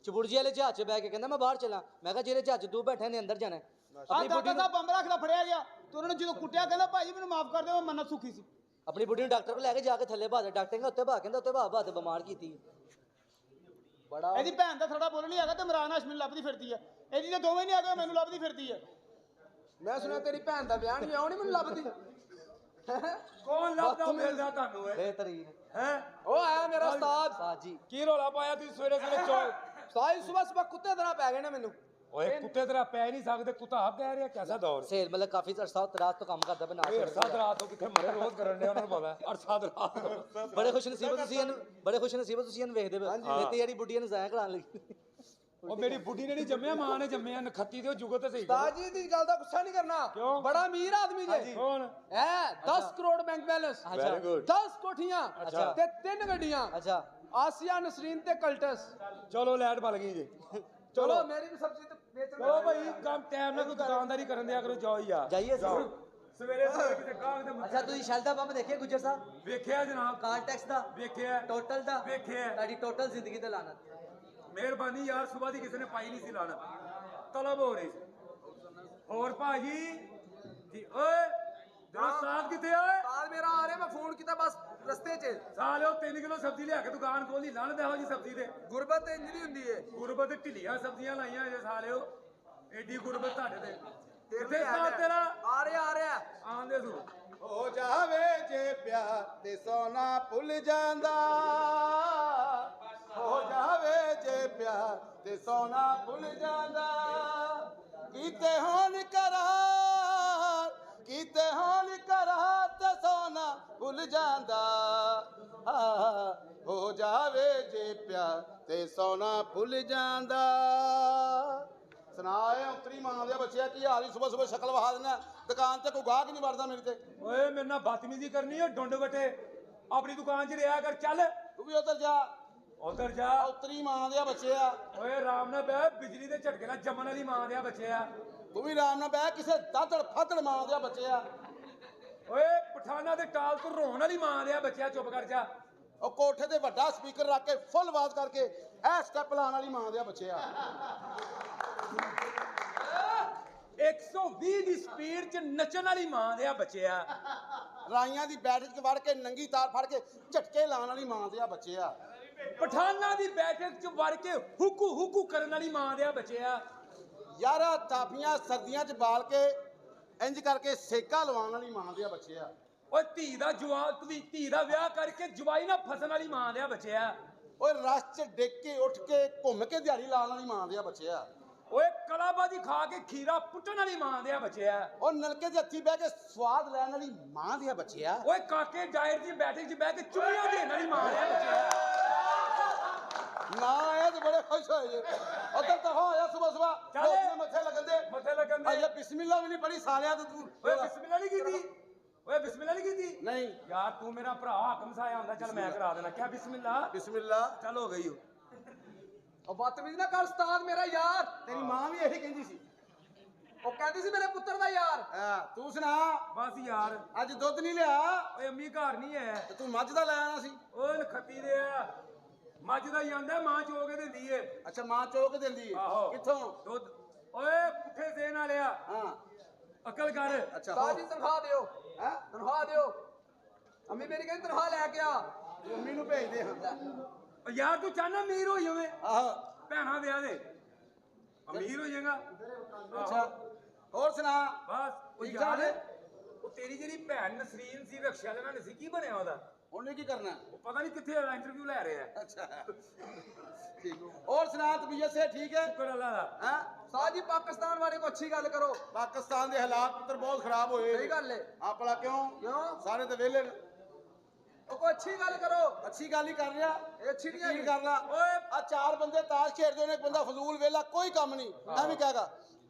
ਚਬੁਰਜੀ ਵਾਲੇ ਜਹਾਜ਼ 'ਚ ਬਹਿ ਕੇ ਕਹਿੰਦਾ ਮੈਂ ਬਾਹਰ ਚੱਲਾਂ ਮੈਂ ਕਿਹਾ ਜਿਹੜੇ ਜਹਾਜ਼ 'ਚ ਤੂੰ ਬੈਠਾ ਨੇ ਅੰਦਰ ਜਾਣਾ ਆਪਣੀ ਬੁੱਢੀ ਦਾ ਬੰਬ ਰੱਖਦਾ ਫੜਿਆ ਗਿਆ ਤੇ ਉਹਨਾਂ ਨੇ ਜਦੋਂ ਕੁੱਟਿਆ ਕਹਿੰਦਾ ਭਾਈ ਮੈਨੂੰ ਮਾਫ ਕਰ ਦਿਓ ਮੈਂ ਮੰਨਤ ਸੁਖੀ ਸੀ। ਆਪਣੀ ਬੁੱਢੀ ਨੂੰ ਡਾਕਟਰ ਕੋਲ ਲੈ ਕੇ ਜਾ ਕੇ ਥੱਲੇ ਬਾਹਰ ਡਾਕਟਰ ਕਹਿੰਦਾ ਉੱਤੇ ਬਾਹ ਕਹਿੰਦਾ ਉੱਤੇ ਬਾਹ ਤੇ ਬਿਮਾਰ ਕੀਤੀ बड़ा ਇਹਦੀ ਭੈਣ ਦਾ ਥੋੜਾ ਬੋਲ ਨਹੀਂ ਹੈਗਾ ਤੇ ਇਮਰਾਨ ਹਾਸ਼ਮੀ ਨੂੰ ਲੱਭਦੀ ਫਿਰਦੀ ਆ। ਇਹਦੀ ਤਾਂ ਦੋਵੇਂ ਨਹੀਂ ਹੈਗੇ ਮੈਨੂੰ ਲੱਭਦੀ ਫਿਰਦੀ ਆ। मैं सुना तेरी भैन दा ब्याह नहीं आउणी मैनूं लभदी ਕੌਣ ਲੱਭਦਾ ਮਿਲਦਾ ਤੁਹਾਨੂੰ ਓਏ बेहतरीन ਹੈ ओ आया मेरा उस्ताद साजी ਕੀ ਰੋਲਾ ਪਾਇਆ ਤੁਸੀਂ ਸਵੇਰੇ ਸਵੇਰੇ ਚੌਲ साई सुबह सुबह कुत्ते तरह पै गए ने मैनूं। ਓਏ ਕੁੱਤੇ ਤੇਰਾ ਪੈ ਨਹੀਂ ਸਕਦੇ ਕੁੱਤਾ ਆਪ ਕਹਿ ਰਿਹਾ ਕੈਸਾ ਦੌਰ सेल मतलब काफी अरसा रात तो काम करदा बना ਇਹ ਅਰਸਾਦ ਰਾਤ ਤੋਂ ਕਿੱਥੇ ਮਰੇ ਰੋਜ਼ ਕਰਨ ਦੇ ਉਹਨਾਂ ਨੂੰ ਪਤਾ ਅਰਸਾਦ ਰਾਤ ਤੋਂ ਬੜੇ ਖੁਸ਼ ਨਸੀਬ ਤੁਸੀਂ ਇਹਨੂੰ ਬੜੇ ਖੁਸ਼ ਨਸੀਬ ਤੁਸੀਂ ਇਹਨੂੰ ਵੇਖਦੇ ਪਏ ਤੇ ਜਿਹੜੀ ਬੁੱਢੀਆਂ ਨੂੰ ਜ਼ਾਇਆ ਕਰਾਉਣ ਲੱਗੀ ਉਹ ਮੇਰੀ ਬੁੱਢੀ ਨੇ ਨਹੀਂ ਜੰਮਿਆ ਮਾਂ ਨੇ ਜੰਮਿਆ ਨਖੱਤੀ ਤੇ ਉਹ ਜੁਗਤ ਤੇ ਸਹੀ उस्ताद जी दी गल दा गुस्सा नहीं करना क्यों? बड़ा अमीर आदमी जे ਕੌਣ है 10 करोड़ बैंक बैलेंस अच्छा good. 10 कोठियां अच्छा। ते 3 गड्डियां अच्छा आसिया नसरीन ते कल्टस। ਚਲੋ ਲਾਈਟ ਬਲ ਗਈ ਜੀ चलो मेरी भी सब्जी तो बेच ਚਲੋ ਭਾਈ ਕੰਮ ਟਾਈਮ ਨਾਲ ਕੋਈ ਦੁਕਾਨਦਾਰੀ ਕਰਨ ਦਿਆ ਕਰੋ ਜਾਓ ਯਾਰ ਜਾਈਏ ਅਸੀਂ। ਜਾਓ। ਸਵੇਰੇ ਸਵੇਰੇ ਕਿਤੇ ਗਾਹਕ ਦੇ ਅੱਛਾ ਤੁਸੀਂ ਸ਼ੈਲ ਦਾ ਬੰਬ ਦੇਖਿਆ ਗੁੱਜਰ ਸਾਹਿਬ ਵੇਖਿਆ ਜਨਾਬ ਕਾਰ ਟੈਕਸ ਦਾ ਵੇਖਿਆ ਟੋਟਲ ਦਾ ਵੇਖਿਆ ਤੁਹਾਡੀ ਟੋਟਲ ਜ਼ਿੰਦਗੀ ਤੇ ਲਾਨਤ ਮਿਹਰਬਾਨੀ ਯਾਰ ਸਵੇਰ ਦੀ ਕਿਸੇ ਨੇ ਪਾਈ ਨਹੀਂ ਸੀ ਲਾਣਾ ਤਲਬ ਹੋ ਰਹੀ ਸੀ ਹੋਰ ਭਾਜੀ ਜੀ ਓਏ ਜਰਾ ਸਾਥ ਕਿੱਥੇ ਓਏ उस्ताद मेरा आ रहा मैं फोन किया बस रस्ते च ਸਾਲਿਓ 3 ਕਿਲੋ ਸਬਜ਼ੀ ਲਿਆ ਕੇ ਦੁਕਾਨ ਖੋਲੀ ਲਾਣ ਦੇ ਇਹੋ ਜੀ ਸਬਜ਼ੀ ਤੇ गुरबत इंज दी हुंदी है ਗੁਰਬਤ ਢਿੱਲੀਆਂ ਸਬਜ਼ੀਆਂ ਲਾਈਆਂ ਜੇ ਸਾਲਿਓ ਏਡੀ ਗੁਰਬਤ ਤੁਹਾਡੇ ਤੇ तेरे ਕਿੱਥੇ आ ਸਾਥ ਤੇਰਾ रहा ਆਂਦੇ ਤੂੰ ਹੋ ਜਾਵੇ ਜੇ ਪਿਆਰ ਤੇ ਸੋਨਾ ਭੁੱਲ ਜਾਂਦਾ ਹੋ ਜਾਵੇ ਜੇ ਪਿਆਰ ਤੇ ਸੋਨਾ ਭੁੱਲ ਜਾਂਦਾ ਕੀਤੇ ਹੋਣ ਕਰਾਰ ਕੀਤੇ ਹੋਣ ਕਰਾਰ ਤੇ ਸੋਨਾ ਭੁੱਲ ਜਾਂਦਾ ਹੋ ਜਾਵੇ ਜੇ ਪਿਆਰ ਤੇ ਸੋਨਾ ਭੁੱਲ ਜਾਂਦਾ ਸੁਣਾਏ ਉਤਰੀ ਮਾਂ ਦੇ ਬੱਚਿਆ ਕੀ ਹਾਲ ਹੀ ਸਵੇਰ ਸਵੇਰ ਸ਼ਕਲ ਵਹਾ ਦੇਣਾ ਦੁਕਾਨ ਤੇ ਕੋਈ ਗਾਹਕ ਨਹੀਂ ਵੜਦਾ ਮੇਰੇ ਤੇ ਓਏ ਮੇਰੇ ਨਾਲ ਬਦਤਮੀਜ਼ੀ ਕਰਨੀ ਓ ਡੁੰਡ ਵਟੇ ਆਪਣੀ ਦੁਕਾਨ 'ਚ ਰਿਹਾ ਕਰ ਚੱਲ ਤੂੰ ਵੀ ਉਧਰ ਜਾ ਉਧਰ ਜਾ ਉਤਰੀ ਮਾਂ ਦੇ ਬੱਚਿਆ ਓਏ ਆਰਾਮ ਨਾਲ ਬਹਿ ਬਿਜਲੀ ਦੇ ਝਟਕੇ ਨਾਲ ਜੰਮਣ ਵਾਲੀ ਮਾਂ ਦੇ ਬੱਚਿਆ ਤੂੰ ਵੀ ਆਰਾਮ ਨਾਲ ਬਹਿ ਕਿਸੇ ਦਾਦੜ ਫਾਦੜ ਮਾਂ ਦੇ ਬੱਚਿਆ ਓਏ ਪਠਾਨਾ ਦੇ ਟਾਲ ਤੋਂ ਰੋਣ ਵਾਲੀ ਮਾਂ ਦੇ ਬੱਚਿਆ ਚੁੱਪ ਕਰ ਜਾ ਉਹ ਕੋਠੇ ਤੇ ਵੱਡਾ ਸਪੀਕਰ ਰੱਖ ਕੇ ਫੁੱਲ ਆਵਾਜ਼ ਕਰਕੇ ਐ ਸਟੈਪ ਲਾਉਣ ਵਾਲੀ ਮਾਂ ਦੇ ਬੱਚਿਆ 120 ਦੀ ਸਪੀਡ 'ਚ ਨੱਚਣ ਵਾਲੀ ਮਾਂ ਦੇ ਬੱਚਿਆ ਰਾਈਆਂ ਦੀ ਬੈਠਕ 'ਚ ਵੜ ਕੇ ਨੰਗੀ ਤਾਰ ਫੜ ਕੇ ਝਟਕੇ ਲਾਉਣ ਵਾਲੀ ਮਾਂ ਦੇ ਬੱਚਿਆ ਪਠਾਨਾ ਦੀ ਬੈਠਕ 'ਚ ਵੜ ਕੇ ਹੁਕੂ ਹੁਕੂ ਕਰਨ ਵਾਲੀ ਮਾਂ ਦੇ ਬੱਚਿਆ ਯਾਰਾ ਤਾਫੀਆਂ ਸਰਦੀਆਂ 'ਚ ਬਾਲ ਕੇ ਇੰਜ ਕਰਕੇ ਸੇਕਾ ਲਵਾਉਣ ਵਾਲੀ ਮਾਂ ਦੇ ਬੱਚੇ ਆ। ਓਏ ਧੀ ਦਾ ਵਿਆਹ ਕਰਕੇ ਜਵਾਈ ਨਾਲ ਫਸਣ ਵਾਲੀ ਮਾਂ ਦੇ ਬੱਚਿਆ। ਓਏ ਰਸ 'ਚ ਡਿੱਗ ਕੇ ਉੱਠ ਕੇ ਘੁੰਮ ਕੇ ਦਿਹਾੜੀ ਲਾਉਣ ਵਾਲੀ ਮਾਂ ਦੇ ਬੱਚਿਆ। ਓਏ ਕਲਾਬਾਜੀ ਖਾ ਕੇ ਖੀਰਾ ਪੁੱਟਣ ਵਾਲੀ ਮਾਂ ਦੇ ਬੱਚਿਆ। ਉਹ ਨਲਕੇ 'ਚ ਹੱਥੀ ਬਹਿ ਕੇ ਸਵਾਦ ਲੈਣ ਵਾਲੀ ਮਾਂ ਦੇ ਬੱਚਿਆ। ਓਏ ਕਾਕੇ ਡਾਇਰ ਦੀ ਬੈਠਕ 'ਚ ਬਹਿ ਕੇ ਚੁੰਮੀਆਂ ਦੇਣ ਵਾਲੀ ਮਾਂ ਦੇ ਬੱਚਿਆ। ਨਾ ਇਹ ਤੇ ਬੜੇ ਖੁਸ਼ ਹੋਏ ਜੇ। ਉਧਰ ਤਾਂ ਹੋਇਆ ਸੁਬਹ ਚੱਲ ਮੱਥੇ ਲੱਗਣ ਦੇ ਅਜੇ ਬਿਸਮਿਲ੍ਲਾ ਵੀ ਨਹੀਂ ਪੜੀ ਸਾਲਿਆ ਤੇ ਤੂੰ। ਓਏ ਬਿਸਮਿਲ੍ਲਾ ਨਹੀਂ ਕੀਤੀ। ਓਏ ਬਿਸਮਿਲ੍ਲਾ ਨਹੀਂ ਕੀਤੀ। ਨਹੀਂ ਯਾਰ ਤੂੰ ਮੇਰਾ ਭਰਾ ਹਾਕਮ ਸਾਇਆ ਹੁੰਦਾ। ਚੱਲ ਮੈਂ ਕਰਾ ਦੇਣਾ। ਕਿਆ ਬਿਸਮਿਲ੍ਲਾ ਬਿਸਮਿਲ੍ਲਾ ਚੱਲ ਹੋ ਗਈ। ਉਹ ਬਦਤਮੀਜ਼ ਨਾ ਕਰ ਉਸਤਾਦ ਮੇਰਾ ਯਾਰ। ਤੇਰੀ ਮਾਂ ਵੀ ਇਹੀ ਕਹਿੰਦੀ ਸੀ। ਉਹ ਕਹਿੰਦੀ ਸੀ ਮੇਰੇ ਪੁੱਤਰ ਦਾ ਯਾਰ। ਹਾਂ ਤੂੰ ਸੁਣਾ। ਬਸ ਯਾਰ ਅੱਜ ਦੁੱਧ ਨਹੀਂ ਲਿਆ। ਓਏ ਅੰਮੀ ਘਰ ਨਹੀਂ ਹੈ ਤੇ ਤੂੰ ਮੱਝ ਦਾ ਲੈ ਆਣਾ ਸੀ। ਓਏ ਖੱਤੀ ਦੇ ਆ ਮੱਝ ਦਾ ਹੀ ਆਂਦਾ ਮਾਂ ਚੋ ਕੇ ਦਿੰਦੀ ਏ। ਅੱਛਾ ਮਾਂ ਚੋਕ ਦਿੰਦੀ ਏ। ਆਹੋ ਕਿੱਥੋਂ? ਦੁੱਧ। ਓਏ ਪੁੱਠੇ ਸੇਨ ਵਾਲਿਆ ਹਾਂ ਅਕਲ ਕਰ। ਅੱਛਾ ਸਾਜੀ ਤਨਖਾਹ ਦਿਓ। ਹੈ ਤਨਖਾਹ ਦਿਓ। ਅੰਮੀ ਮੇਰੀ ਕਹਿੰਦੀ ਤਨਖਾਹ ਲੈ ਕੇ ਆ। ਤੂੰ ਅੰਮੀ ਨੂੰ ਭੇਜਦੇ ਹਾਂ। ਓ ਯਾਰ ਤੂੰ ਚਾਹਨਾ ਅਮੀਰ ਹੋ ਜਾਵੇਂ। ਆਹੋ ਭੈਣਾ ਵਿਆਹ ਦੇ ਅਮੀਰ ਹੋ ਜਾਏਗਾ। ਅੱਛਾ ਹੋਰ ਸੁਣਾ। ਬਸ ਉਹ ਠੀਕ ਯਾਰ ਠਾਕ? ਉਹ ਤੇਰੀ ਜਿਹੜੀ ਭੈਣ ਨਸਰੀਨ ਸੀ ਰਕਸ਼ਾ ਲੈਣਾ ਨਹੀਂ ਸੀ ਕੀ ਬਣਿਆ ਉਹਦਾ? ਉਹਨੇ ਕੀ ਕਰਨਾ? ਉਹ ਪਤਾ ਨਹੀਂ ਕਿੱਥੇ ਇੰਟਰਵਿਊ ਲੈ ਰਿਹਾ ਹੈ। ਅੱਛਾ ਠੀਕ ਹੋਰ ਸੁਣਾ ਤਬੀਅਤ ਸੇ ਠੀਕ ਹੈ? ਸ਼ੁਕਰ ਅੱਲਾ ਦਾ। ਹਾਂ ਸਾਜੀ ਪਾਕਿਸਤਾਨ ਬਾਰੇ ਕੋਈ ਅੱਛੀ ਗੱਲ ਕਰੋ। ਪਾਕਿਸਤਾਨ ਦੇ ਹਾਲਾਤ ਪੁੱਤਰ ਬਹੁਤ ਖਰਾਬ ਹੋਏ। ਸਹੀ ਗੱਲ ਏ। ਆਪਣਾ ਕਿਉਂ ਸਾਰੇ ਤੇ ਵਿਹਲੇ ਨੇ। ਉਹ ਕੋਈ ਅੱਛੀ ਗੱਲ ਕਰੋ। ਅੱਛੀ ਗੱਲ ਹੀ ਕਰ ਰਿਹਾ। ਇਹ ਅੱਛੀ ਨਹੀਂ ਕੀ ਹੈਗੀ। ਕਰ ਲਾ। ਓਏ ਆ ਚਾਰ ਬੰਦੇ ਤਾਸ਼ ਖੇਡਦੇ ਨੇ ਇੱਕ ਬੰਦਾ ਫਜ਼ੂਲ ਵੇਲਾ ਕੋਈ ਕੰਮ ਨਹੀਂ ਐਵੇਂ ਕਹੇਗਾ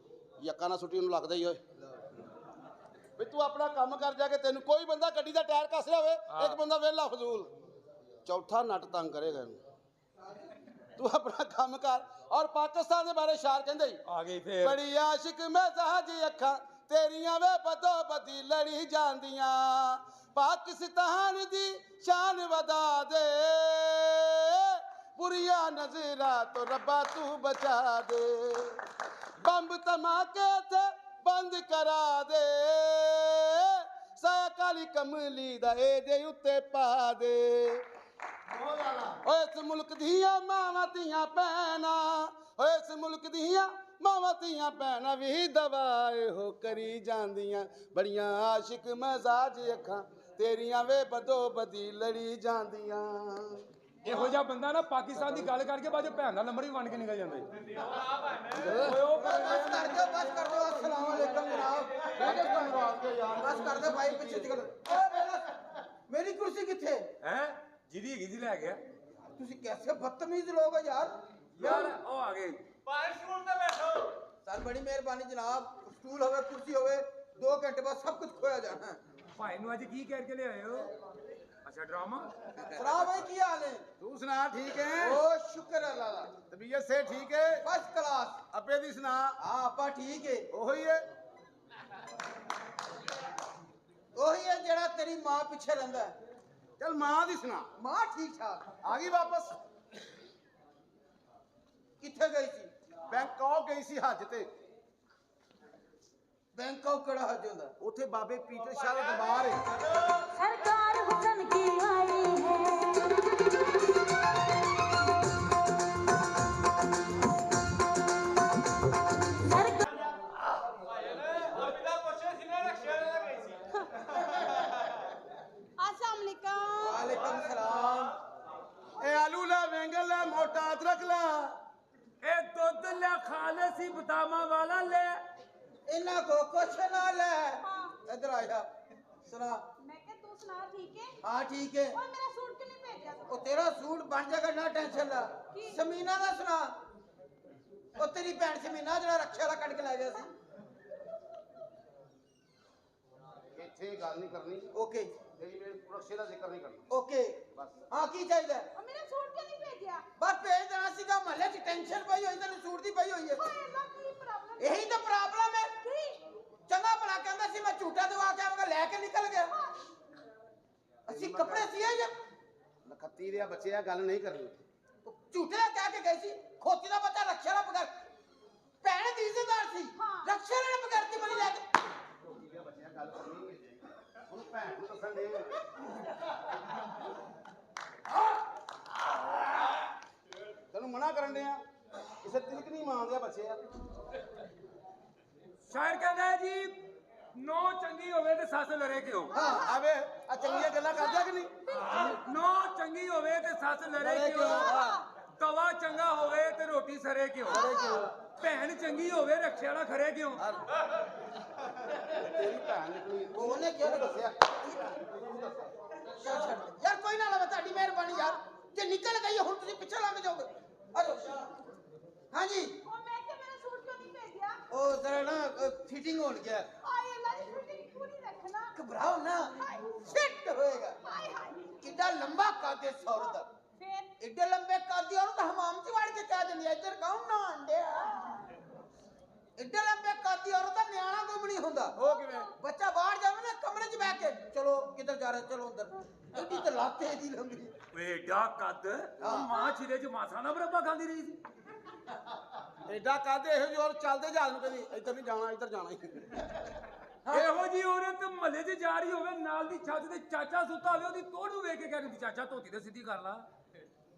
ਯੱਕਾ ਨਾ ਸੁੱਟੀ ਉਹਨੂੰ ਲੱਗਦਾ ਹੀ ਓਏ ਵੀ ਤੂੰ ਆਪਣਾ ਕੰਮ ਕਰ ਜਾ ਕੇ ਤੈਨੂੰ ਕੋਈ ਬੰਦਾ ਗੱਡੀ ਦਾ ਟਾਇਰ ਕੱਸ ਰਿਹਾ ਹੋਵੇ ਇੱਕ ਬੰਦਾ ਵੇਲਾ ਫਜ਼ੂਲ ਚੌਥਾ ਨੱਟ ਤੰਗ ਕਰੇਗਾ ਇਹਨੂੰ। ਤੂੰ ਆਪਣਾ ਕੰਮ ਕਰ। ਔਰ ਪਾਕਿਸਤਾਨ ਦੇ ਬਾਰੇ ਸ਼ਾਰ ਕਹਿੰਦੇ ਆ ਗਈ ਫੇਰ ਬੜੀ ਆਸ਼ਿਕ ਮੈਂ ਸਾਜੀ ਅੱਖਾਂ ਤੇਰੀਆਂ ਵੇ ਬਦੋ ਬਦੀ ਲੜੀ ਜਾਂਦੀਆਂ ਪਾਕਿਸਤਾਨ ਦੀ ਸ਼ਾਨ ਵਧਾ ਦੇ बुरिया नजरा तो रब्बा तू बचा दे बंब धमाके थे बंद करा दे साया काली कमली दा एदे उत्ते पा दे ओए इस मुल्क दियां मावां तियां भैनां ओए इस मुल्क दियां मावां तियां भैनां भी दवाए हो करी जांदियां बड़ियां आशिक मजाज अखां तेरियां वे बदो बदी लड़ी जांदियां। ਇਹੋ ਜਿਹਾ ਬੰਦਾ ਨਾ ਪਾਕਿਸਤਾਨ ਦੀ ਗੱਲ ਕਰਕੇ ਬਾਅਦ ਭੈਣ ਦਾ ਨੰਬਰ ਵੀ ਵੰਡ ਕੇ ਨਿਕਲ ਜਾਂਦਾ। ਓਏ ਉਹ बस कर दो अस्सलाम वालेकुम जनाब। बस कर दो भाई पीछे चल। मेरी कुर्सी किथे ਹੈ ਜਿਹਦੀ ਹੈਗੀ ਸੀ ਲੈ ਗਿਆ। तुसी कैसे बदतमीज लोग हो यार। ਯਾਰ ਉਹ ਆ ਗਏ। सर बड़ी मेहरबानी जनाब। स्टूल होवे कुर्सी होवे 2 घंटे बाद सब कुछ खोया जाना है। ਭਾਈ ਨੂੰ ਅੱਜ ਕੀ ਕਹਿ ਕੇ ਲਿਆਏ ਹੋ? अच्छा ड्रामा। सलाम भाई की हाल है? तू सुना ठीक है? ओ शुक्र अल्लाह दा। तबीयत से ठीक है? First class. अबे दी सुना। हां अपा ठीक है। ओही है जेड़ा तेरी मां पीछे रहंदा है। चल मां दी सुना। मां ठीक ठाक आ गई वापस। किथे गई थी? बैंकॉक गई सी हज ते। बैंकॉक केड़ा हज होंदा? उथे बाबे पीटर शाह दा दरबार है। सरकार हुक्म की आई वालेकुम सलाम। ए आलू ला वेंगल ला मोटा अदरक ला ए दुध ले खाले सी बदामा वाला ले इन्ना को कुछ ना ले। इधर आ जा। सुना। मैं क्या तू सुना ठीक है? हाँ ठीक है। और मेरा सूट क्यों नहीं भेजा? ओ तेरा सूट बन जाएगा ना टेंशन ला। समीना दा सुना। ओ तेरी भैन समीना जरा रक्षा वाला कट के ले गया सी। इथे गल नहीं करनी। ओके तेरी मेरे सुरक्षा दा जिक्र नहीं करना। ओके बस हाँ की चाहिए? और मेरा सूट क्यों नहीं भेजा? बस भेज देना सीगा महल्ले च टेंशन पई होई तेरे सूट दी पई होई है। हाय अल्लाह की प्रॉब्लम। यही तो प्रॉब्लम है। चंगा भला कहंदा सी मैं झूठा दवा के आवांगा लेके निकल गया। ਅਸੀਂ ਕੱਪੜੇ ਸੀਏ ਜਾਂ ਨਖੱਤੀ ਦੇ ਬੱਚੇ ਆ ਗੱਲ ਨਹੀਂ ਕਰਨੀ। ਝੂਠੇ ਕਹਿ ਕੇ ਗਈ ਸੀ ਖੋਤੀ ਦਾ ਬੱਚਾ ਰਕਸ਼ਾ ਵਾਲਾ ਬਗੈਰ ਭੈਣ ਦੀ ਇੱਜ਼ਤਦਾਰ ਸੀ ਰਕਸ਼ਾ ਵਾਲੇ ਬਗੈਰ ਦੀ ਬਣੀ ਲੈ ਕੇ ਖੋਤੀ ਦੇ ਬੱਚੇ ਆ ਗੱਲ ਕਰਨੀ ਉਹਨੂੰ ਭੈਣ ਨੂੰ ਦੱਸਣ ਦੇ। ਤੈਨੂੰ ਮਨਾ ਕਰਨ ਦੇ ਆ ਕਿਸੇ ਤਿਲਕ ਨਹੀਂ ਮਾਰਦੇ ਆ ਬੱਚੇ ਆ। शायर कहता है जी ਨੋ ਚੰਗੀ ਹੋਵੇ ਤੇ ਸੱਸ ਲੜੇ ਕਿਉਂ? ਹਾਂ ਆਵੇ ਆ ਚੰਗੀਆਂ ਗੱਲਾਂ ਕਰਦਾ ਕਿ ਨਹੀਂ? ਨੋ ਚੰਗੀ ਹੋਵੇ ਤੇ ਸੱਸ ਲੜੇ ਕਿਉਂ? ਤਵਾ ਚੰਗਾ ਹੋਵੇ ਤੇ ਰੋਟੀ ਸਰੇ ਕਿਉਂ? ਭੈਣ ਚੰਗੀ ਹੋਵੇ ਰਕਸ਼ੇ ਵਾਲਾ ਖਰੇ ਕਿਉਂ? ਤੇਰੀ ਭੈਣ ਨਿਕਲੀ ਉਹਨੇ ਕਿਉਂ ਨੀ ਦੱਸਿਆ ਯਾਰ ਕੋਈ ਨਾ ਲਵੇ ਤੁਹਾਡੀ ਮਿਹਰਬਾਨੀ ਯਾਰ ਜੇ ਨਿਕਲ ਗਈ ਹੁਣ ਤੁਸੀਂ ਪਿੱਛੇ ਲੰਘ ਜਾਓਗੇ ਅਰੇ ਹਾਂਜੀ ਉਹ ਮੈਂ ਕਿ ਮੇਰਾ ਸੂਟ ਕਿਉਂ ਨਹੀਂ ਭੇਜਿਆ? ਉਹ ਜ਼ਰਾ ਨਾ ਫਿਟਿੰਗ ਹੋਣ ਗਿਆ ਆਏ ਅੱਲਾ ਦੀ ਫਿਟਿੰਗ ਪੂਰੀ ਰੱਖਣਾ। ਘਬਰਾਓ ਨਾ ਫਿੱਟ ਹੋਏਗਾ ਹਾਏ ਹਾਏ ਕਿੱਡਾ ਲੰਬਾ ਕਾਦੇ ਸੌਰ ਦਾ ਫੇਰ ਏਡੇ ਲੰਬੇ ਕਾਦੀ ਔਰ ਤਾਂ ਹਮਾਮ ਚ ਵੜ ਕੇ ਕਹਿ ਦਿੰਦੀ ਐ ਇੱਧਰ ਕੌਣ ਨਾ ਆਂਡਿਆ ਏਡੇ ਲੰਬੇ ਕਾਦੀ ਔਰ ਤਾਂ ਨਿਆਣਾ ਕੋਈ ਨਹੀਂ ਹੁੰਦਾ ਉਹ ਕਿਵੇਂ? ਬੱਚਾ ਬਾਹਰ ਜਾਵੇ ਨਾ ਕਮਰੇ 'ਚ ਬਹਿ ਕੇ ਚਲੋ ਕਿੱਧਰ ਜਾ ਰਹੇ ਚਲੋ ਅੰਦਰ ਐਡੀ ਤਾਂ ਲੱਤ ਇਹਦੀ ਲੰਬੀ ਏਡਾ ਕੱਦ ਮਾਂ ਛਿਰੇ ਚ ਮਾਸਾ ਨਾ ਬਰੱਬਾ ਖਾਂਦੀ ਰਹੀ ਸੀ। ਐਡਾ ਕਾਦੇ ਇਹੋ ਜਿਹੇ ਔਰ ਚੱਲਦੇ ਜਹਾਜ਼ ਨੂੰ ਕਹਿੰਦੀ ਇੱਧਰ ਨਹੀਂ ਜਾਣਾ ਇੱਧਰ ਜਾਣਾ ਹੀ ਇਹੋ ਜੀ ਔਰਤ ਮਹੱਲੇ 'ਚ ਜਾ ਰਹੀ ਹੋਵੇ ਨਾਲ ਦੀ ਛੱਤ ਤੇ ਚਾਚਾ ਸੁੱਤਾ ਹੋਵੇ ਉਹਦੀ ਤੋੜ ਨੂੰ ਵੇਖ ਕੇ ਕਹਿੰਦੀ ਚਾਚਾ ਧੋਤੀ ਤੇ ਸਿੱਧੀ ਕਰ ਲਾ।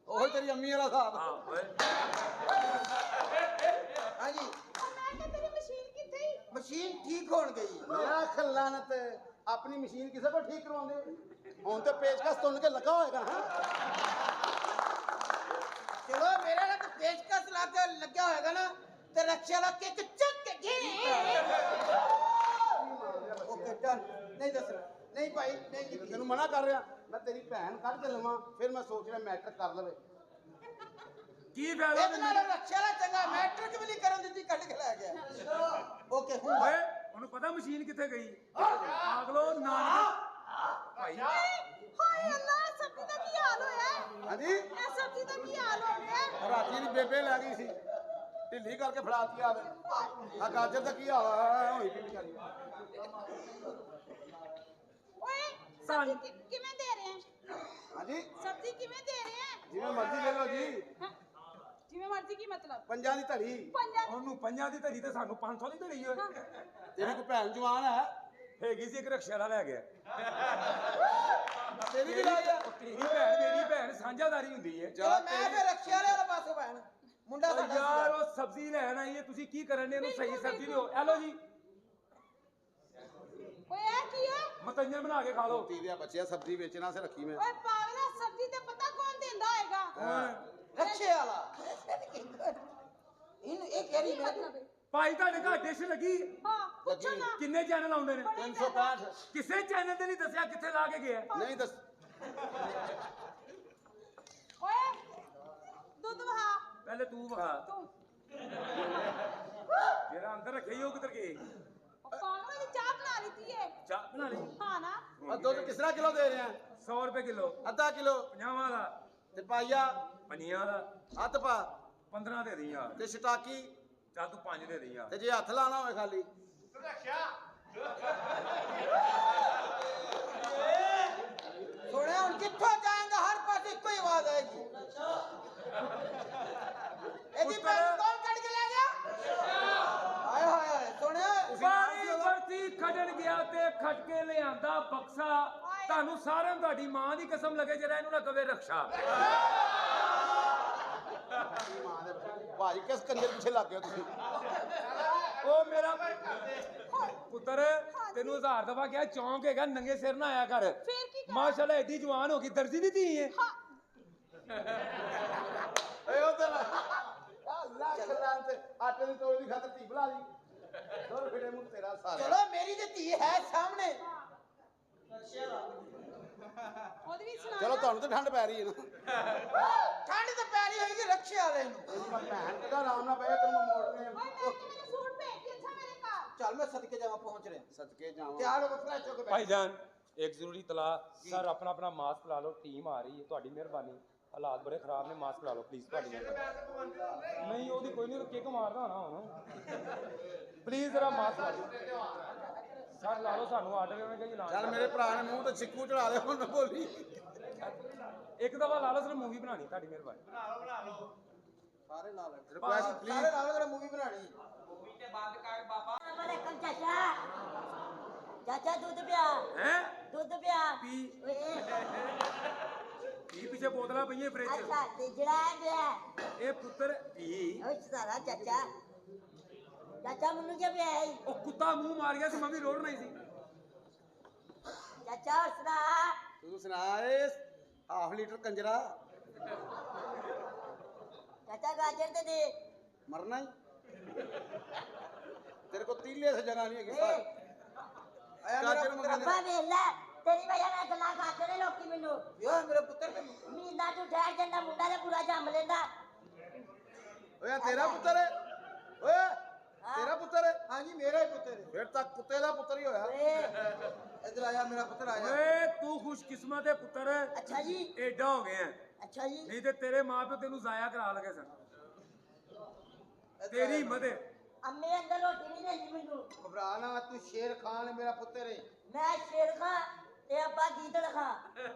ਉਹੀ ਤੇਰੀ ਅੰਮੀ ਵਾਲਾ ਹਿਸਾਬ ਹਾਂ ਓਏ ਹਾਂਜੀ ਮੈਂ ਕਿ ਤੇਰੀ ਮਸ਼ੀਨ ਕਿੱਥੇ ਹੀ? ਮਸ਼ੀਨ ਠੀਕ ਹੋਣ ਗਈ ਲੱਖ ਲਾਨਤ ਆਪਣੀ ਮਸ਼ੀਨ ਕਿਸੇ ਕੋਲ ਠੀਕ ਕਰਵਾਉਂਦੇ ਹੁਣ ਤੇ ਪੇਚਕਸ ਤੁੰਨ ਕੇ ਲੱਗਾ ਹੋਏਗਾ ਹਾਂ ਚਲੋ ਮੇਰੇ ਨਾਲ ਤਾਂ ਪੇਚਕਸ ਲਾ ਕੇ ਲੱਗਿਆ ਹੋਏਗਾ ਨਾ ਤੇ ਰਕਸ਼ੇ ਵਾਲਾ ਕਿੱਕ ਚੱਕ ਕੇ ਘੇ ਓਕੇ ਡਨ ਨਹੀਂ ਦੱਸਣਾ ਨਹੀਂ ਭਾਈ ਨਹੀਂ ਕੀਤੀ ਤੈਨੂੰ ਮਨਾ ਕਰ ਰਿਹਾ ਮੈਂ ਤੇਰੀ ਭੈਣ ਕੱਢ ਕੇ ਲਵਾਂ ਫਿਰ ਮੈਂ ਸੋਚ ਰਿਹਾ ਮੈਟਰ ਕਰ ਲਵੇ ਕੀ ਫਾਇਦਾ ਇਹਦੇ ਨਾਲ ਰਕਸ਼ੇ ਵਾਲਾ ਚੰਗਾ ਮੈਟ੍ਰਿਕ ਵੀ ਨਹੀਂ ਕਰਨ ਦਿੱਤੀ ਕੱਢ ਕੇ ਲੈ ਗਿਆ ਓਕੇ ਹੁਣ ਓਏ ਉਹਨੂੰ ਪਤਾ ਮਸ਼ੀਨ ਕਿੱਥੇ ਗਈ? ਆਗਲੋ ਨਾਨਕ ਭਾਈ ਹਾਏ ਅੱਲਾ ਸਬਜ਼ੀ ਦਾ ਕੀ ਹਾਲ ਹੋਇਆ ਹੈ? ਹਾਂਜੀ ਇਹ ਸਬਜ਼ੀ ਦਾ ਕੀ ਹਾਲ ਹੋ ਗਿਆ ਹੈ? ਰਾਤੀ ਦੀ ਬੇਬੇ ਲੈ ਗਈ ਸੀ ਢਿੱਲੀ ਕਰਕੇ ਫੜਾਤੀ ਆਵੇ ਆ ਗਾਜਰ ਦਾ ਕੀ ਹਾਲ ਹੋਈ ਪਈ ਵਿਚਾਰੀ ਓਏ ਸਬਜ਼ੀ ਕਿਵੇਂ ਦੇ ਰਹੇ ਹੈ? ਹਾਂਜੀ ਸਬਜ਼ੀ ਕਿਵੇਂ ਦੇ ਰਹੇ ਹੈ? ਜਿਵੇਂ ਮਰਜ਼ੀ ਲੈ ਲਓ ਜੀ ਹਾਂ, ਜਿਵੇਂ ਮਰਜ਼ੀ ਕੀ ਮਤਲਬ? ਪੰਜਾਂ ਦੀ ਧੜੀ ਪੰਜਾਂ ਉਹਨੂੰ ਪੰਜਾਂ ਦੀ ਧਰੀ ਤੇ ਸਾਨੂੰ 500 ਦੀ ਧਰੀ ਓਏ ਤੇਰੀ ਕੋਈ ਭੈਣ ਜਵਾਨ ਹੈ ਹੈਗੀ ਸੀ ਇੱਕ ਰਕਸ਼ੇ ਵਾਲਾ ਲੈ ਗਿਆ। ਤੇਰੀ ਵੀ ਲਾਈ ਆ ਤੇਰੀ ਭੈਣ ਮੇਰੀ ਭੈਣ ਸਾਂਝਾਦਾਰੀ ਹੁੰਦੀ ਹੈ। ਚਲੋ ਮੈਂ ਫਿਰ ਰਕਸ਼ੇ ਵਾਲੇ ਵਾਲੇ ਪਾਸੋਂ ਭੈਣ ਮੁੰਡਾ ਸਾਡਾ ਯਾਰ ਉਹ ਸਬਜ਼ੀ ਲੈਣ ਆਈ ਹੈ ਤੁਸੀਂ ਕੀ ਕਰਨ ਦੇ ਇਹਨੂੰ ਸਹੀ ਸਬਜ਼ੀ ਦਿਓ। ਇਹ ਲਓ ਜੀ ਓਏ ਇਹ ਕੀ ਹੈ? ਮਤੰਜਨ ਬਣਾ ਕੇ ਖਾ ਲਓ। ਤੀਰਿਆ ਬੱਚਿਆ ਸਬਜ਼ੀ ਵੇਚਣਾ ਸੇ ਰੱਖੀ ਮੈਂ ਓਏ ਪਾਗਲਾ ਸਬਜ਼ੀ ਤੇ ਪਤਾ ਕੌਣ ਦਿੰਦਾ ਹੋਏਗਾ? ਰਕਸ਼ੇ ਵਾਲਾ ਇਹਨੂੰ ਇਹ ਕਹਿ ਰਹੀ ਮੈਂ ਮਤਲਬ ਹੈ? ਭਾਈ ਤੁਹਾਡੇ ਘਰ ਡਿਸ਼ ਲੱਗੀ ਹਾਂ ਪੁੱਛੋ ਨਾ। ਕਿੰਨੇ ਚੈਨਲ ਆਉਂਦੇ ਨੇ? 365 ਕਿਸੇ ਚੈਨਲ ਤੇ ਨਹੀਂ ਦੱਸਿਆ ਕਿੱਥੇ ਲਾ ਕੇ ਗਿਆ। ਨਹੀਂ ਦੱਸ ਓਏ ਦੁੱਧ ਵਹਾ ਪਹਿਲੇ ਤੂੰ ਵਿਖਾ ਤੂੰ ਜਿਹੜਾ ਅੰਦਰ ਰੱਖਿਆ ਹੀ ਉਹ ਕਿੱਧਰ ਗਏ? ਉਹ ਪਾਗਲ ਦੀ ਚਾਹ ਬਣਾ ਲਈ ਏ। ਚਾਹ ਬਣਾ ਲਈ ਹਾਂ ਨਾ ਆ ਦੁੱਧ ਕਿਸ ਤਰ੍ਹਾਂ ਕਿਲੋ ਦੇ ਰਿਹਾ 100 ਰੁਪਏ ਕਿਲੋ ਅੱਧਾ ਕਿਲੋ 50 ਦਾ ਤੇ ਪਾਈਆ ਪਨੀਆਂ ਦਾ ਹੱਥ ਪਾ 15 ਦੇ ਦੀ ਯਾਰ ਤੇ ਸਟਾਕੀ ਚੱਲ ਤੂੰ 5 ਦੇ ਦੀ ਯਾਰ ਤੇ ਜੇ ਹੱਥ ਲਾਣਾ ਹੋਵੇ ਖਾਲੀ ਸੁਣਿਆ ਹੁਣ ਕਿੱਥੋਂ ਜਾਏਗਾ ਹਰ ਪਾਸੇ ਇੱਕੋ ਹੀ ਆਵਾਜ਼ ਆਏਗੀ ਇਹਦੀ ਭੈਣ ਕੌਣ ਕੱਢ ਕੇ ਲੈ ਗਿਆ ਹਾਏ ਹਾਏ ਹਾਏ ਸੁਣਿਆ ਸਾਰੀ ਵਰਤੀ ਖੱਡਣ ਗਿਆ ਤੇ ਖੱਟ ਕੇ ਲਿਆਂਦਾ ਬਕਸਾ। ਤੁਹਾਨੂੰ ਸਾਰਿਆਂ ਨੂੰ ਤੁਹਾਡੀ ਮਾਂ ਦੀ ਕਸਮ ਲੱਗੇ ਜਿਹੜਾ ਇਹਨੂੰ ਨਾ ਕਵੇ ਰਕਸ਼ਾ। ਭਾਜੀ ਕਿਸ ਕੰਜਰ ਪਿੱਛੇ ਲੱਗ ਗਏ ਤੁਸੀਂ ਉਹ ਮੇਰਾ ਪੁੱਤਰ ਤੈਨੂੰ 1000 ਦਫਾ ਕਿਹਾ ਚੌਂਕ ਹੈਗਾ ਨੰਗੇ ਸਿਰ ਨਾ ਆਇਆ ਕਰ। ਫੇਰ ਕੀ ਕਰ? ਮਾਸ਼ਾਅੱਲਾ ਐਡੀ ਜਵਾਨ ਹੋ ਗਈ ਦਰਜੀ ਦੀ ਧੀ ਹੈ। ਏ ਉਹ ਤਾਂ ਅੱਲਾਹ ਖਲਾਨ ਤੇ ਆਟੇ ਦੀ ਤੋੜੀ ਦੀ ਖਾਤਰ ਧੀ ਬਣਾ ਲਈ ਦੋਰ ਫਿਰੇ ਮੂੰਹ ਤੇਰਾ ਸਾਰਾ ਚਲੋ ਮੇਰੀ ਤੇ ਧੀ ਹੈ ਸਾਹਮਣੇ ਉਹਦੀ ਵੀ ਸੁਣਾ ਚਲੋ ਤੁਹਾਨੂੰ ਤਾਂ ਠੰਡ ਪੈ ਰਹੀ ਹੈ ਨਾ ਠੰਡ ਤੇ ਪੈ ਰਹੀ ਹੋਏਗੀ ਰਕਸ਼ੇ ਵਾਲੇ ਨੂੰ ਭੈਣ ਕਿਹਦਾ ਆਰਾਮ ਨਾਲ ਪਏ ਤੈਨੂੰ ਮੋੜਨੇ ਓਏ ਮੈਂ ਕਿ ਮੈਨੂੰ ਸੂਟ ਭੇਜ ਦੇ ਅੱਛਾ ਮੇਰੇ ਘਰ। ਚੱਲ ਮੈਂ ਸਦਕੇ ਜਾਵਾਂ ਪਹੁੰਚ ਰਿਹਾ ਸਦਕੇ ਜਾਵਾਂ ਤਿਆਰ ਹੋ ਫਰੈਸ਼ ਹੋ ਕੇ ਬੈਠ ਭਾਈਜਾਨ ਇੱਕ ਜ਼ਰੂਰੀ ਇਤਲਾ ਸਰ ਆਪਣਾ ਮਾਸਕ ਲਾ ਲਓ ਟੀਮ ਆ ਰਹੀ ਹੈ ਤੁਹਾਡੀ ਮਿਹਰਬਾਨੀ ਹਾਲਾਤ ਬੜੇ ਖਰਾਬ ਨੇ ਮਾਸਕ ਲਾ ਲਓ ਪਲੀਜ਼ ਤੁਹਾਡੀ ਨਹੀਂ ਉਹਦੀ ਕੋਈ ਨਹੀਂ ਕਿੱਕ ਮਾਰਦਾ ਹੋਣਾ ਹੁਣ ਪਲੀਜ਼ ਜਰਾ ਮਾਸਕ ਲਾ ਦਿਓ ਸਰ ਲਾ ਲਓ ਸਾਨੂੰ ਆਰਡਰ ਉਹਨੇ ਕਹੀ ਲਾ ਚੱਲ ਮੇਰੇ ਭਰਾ ਨੇ ਮੂੰਹ ਤੇ ਚਿੱਕੂ ਚੜਾ ਦੇ ਹੁਣ ਬੋਲੀ ਇੱਕ ਦਫਾ ਲਾ ਲਓ ਸਰ ਮੂਵੀ ਬਣਾਣੀ ਤੁਹਾਡੀ ਮਿਹਰਬਾਨੀ ਸਾਰੇ ਨਾਲ ਰਿਕੁਐਸਟ ਸਾਰੇ ਪਲੀਜ਼ ਨਾਲ ਜਰਾ ਮੂਵੀ ਬਣਾਣੀ ਚਾਚਾ ਦੁੱਧ ਪਿਆ ਹੈ ਦੁੱਧ ਪਿਆ ਪੀ ਓਏ ਪੀ ਪਿੱਛੇ ਬੋਤਲਾਂ ਪਈਆਂ ਫ੍ਰਿਜ ਅੱਛਾ ਤੇ ਜਿਹੜਾ ਹੈ ਇਹ ਪੁੱਤਰ ਪੀ ਓਏ ਸਾਰਾ ਚਾਚਾ ਚਾਚਾ ਮੈਨੂੰ ਕੀ ਪਿਆ ਹੈ ਉਹ ਕੁੱਤਾ ਮੂੰਹ ਮਾਰ ਗਿਆ ਸੀ ਮੈਂ ਵੀ ਰੋੜਨਾ ਹੀ ਸੀ। ਚਾਚਾ ਹੋਰ ਸੁਣਾ ਤੂੰ ਸੁਣਾ ਏ ਹਾਫ ਲੀਟਰ ਕੰਜਰਾ ਚਾਚਾ ਗਾਜਰ ਤੇ ਦੇ ਮਰਨਾ ਹੀ तेरे को तीले से जगह नहीं है गाजर मंगने ਅੱਬਾ ਵੇਖ ਲੈ ਤੇਰੀ ਵਜ੍ਹਾ ਨਾਲ ਗੱਲਾਂ ਕਰਦੇ ਨੇ ਲੋਕੀ ਮੈਨੂੰ ਯਾ ਮੇਰੇ ਪੁੱਤਰ ਤੇ ਮਹੀਨਾ ਤੂੰ ਠਹਿਰ ਜਾਂਦਾ ਮੁੰਡਾ ਤੇ ਪੂਰਾ ਜੰਮ ਲੈਂਦਾ ओए तेरा पुत्र है ओए तेरा पुत्र है हाँ जी मेरा ही पुत्र है फिर तक कुत्ते दा पुत्र ही होया इधर आया मेरा पुत्र आया ਓਏ ਤੂੰ ਖੁਸ਼ਕਿਸਮਤ ਹੈ ਪੁੱਤਰ ਅੱਛਾ ਜੀ ਐਡਾ ਹੋ ਗਿਆ ਅੱਛਾ ਜੀ ਨਹੀਂ ਤੇ ਤੇਰੇ ਮਾਪੇ ਤੈਨੂੰ ਜ਼ਾਇਆ ਕਰਾ ਲਗੇ ਸਨ। ਤੇਰੀ ਹਿੰਮਤ ਹੈ। ਅੰਮੇ ਅੰਦਰ ਰੋਟੀ ਨਹੀਂ ਦਿੰਦੀ ਮੈਨੂੰ घबरा ना तू शेर खान है मेरा पुत्र है ਮੈਂ ਸ਼ੇਰ ਖਾਂ ਤੇ ਅੱਬਾ ਗੀਦੜ ਖਾਂ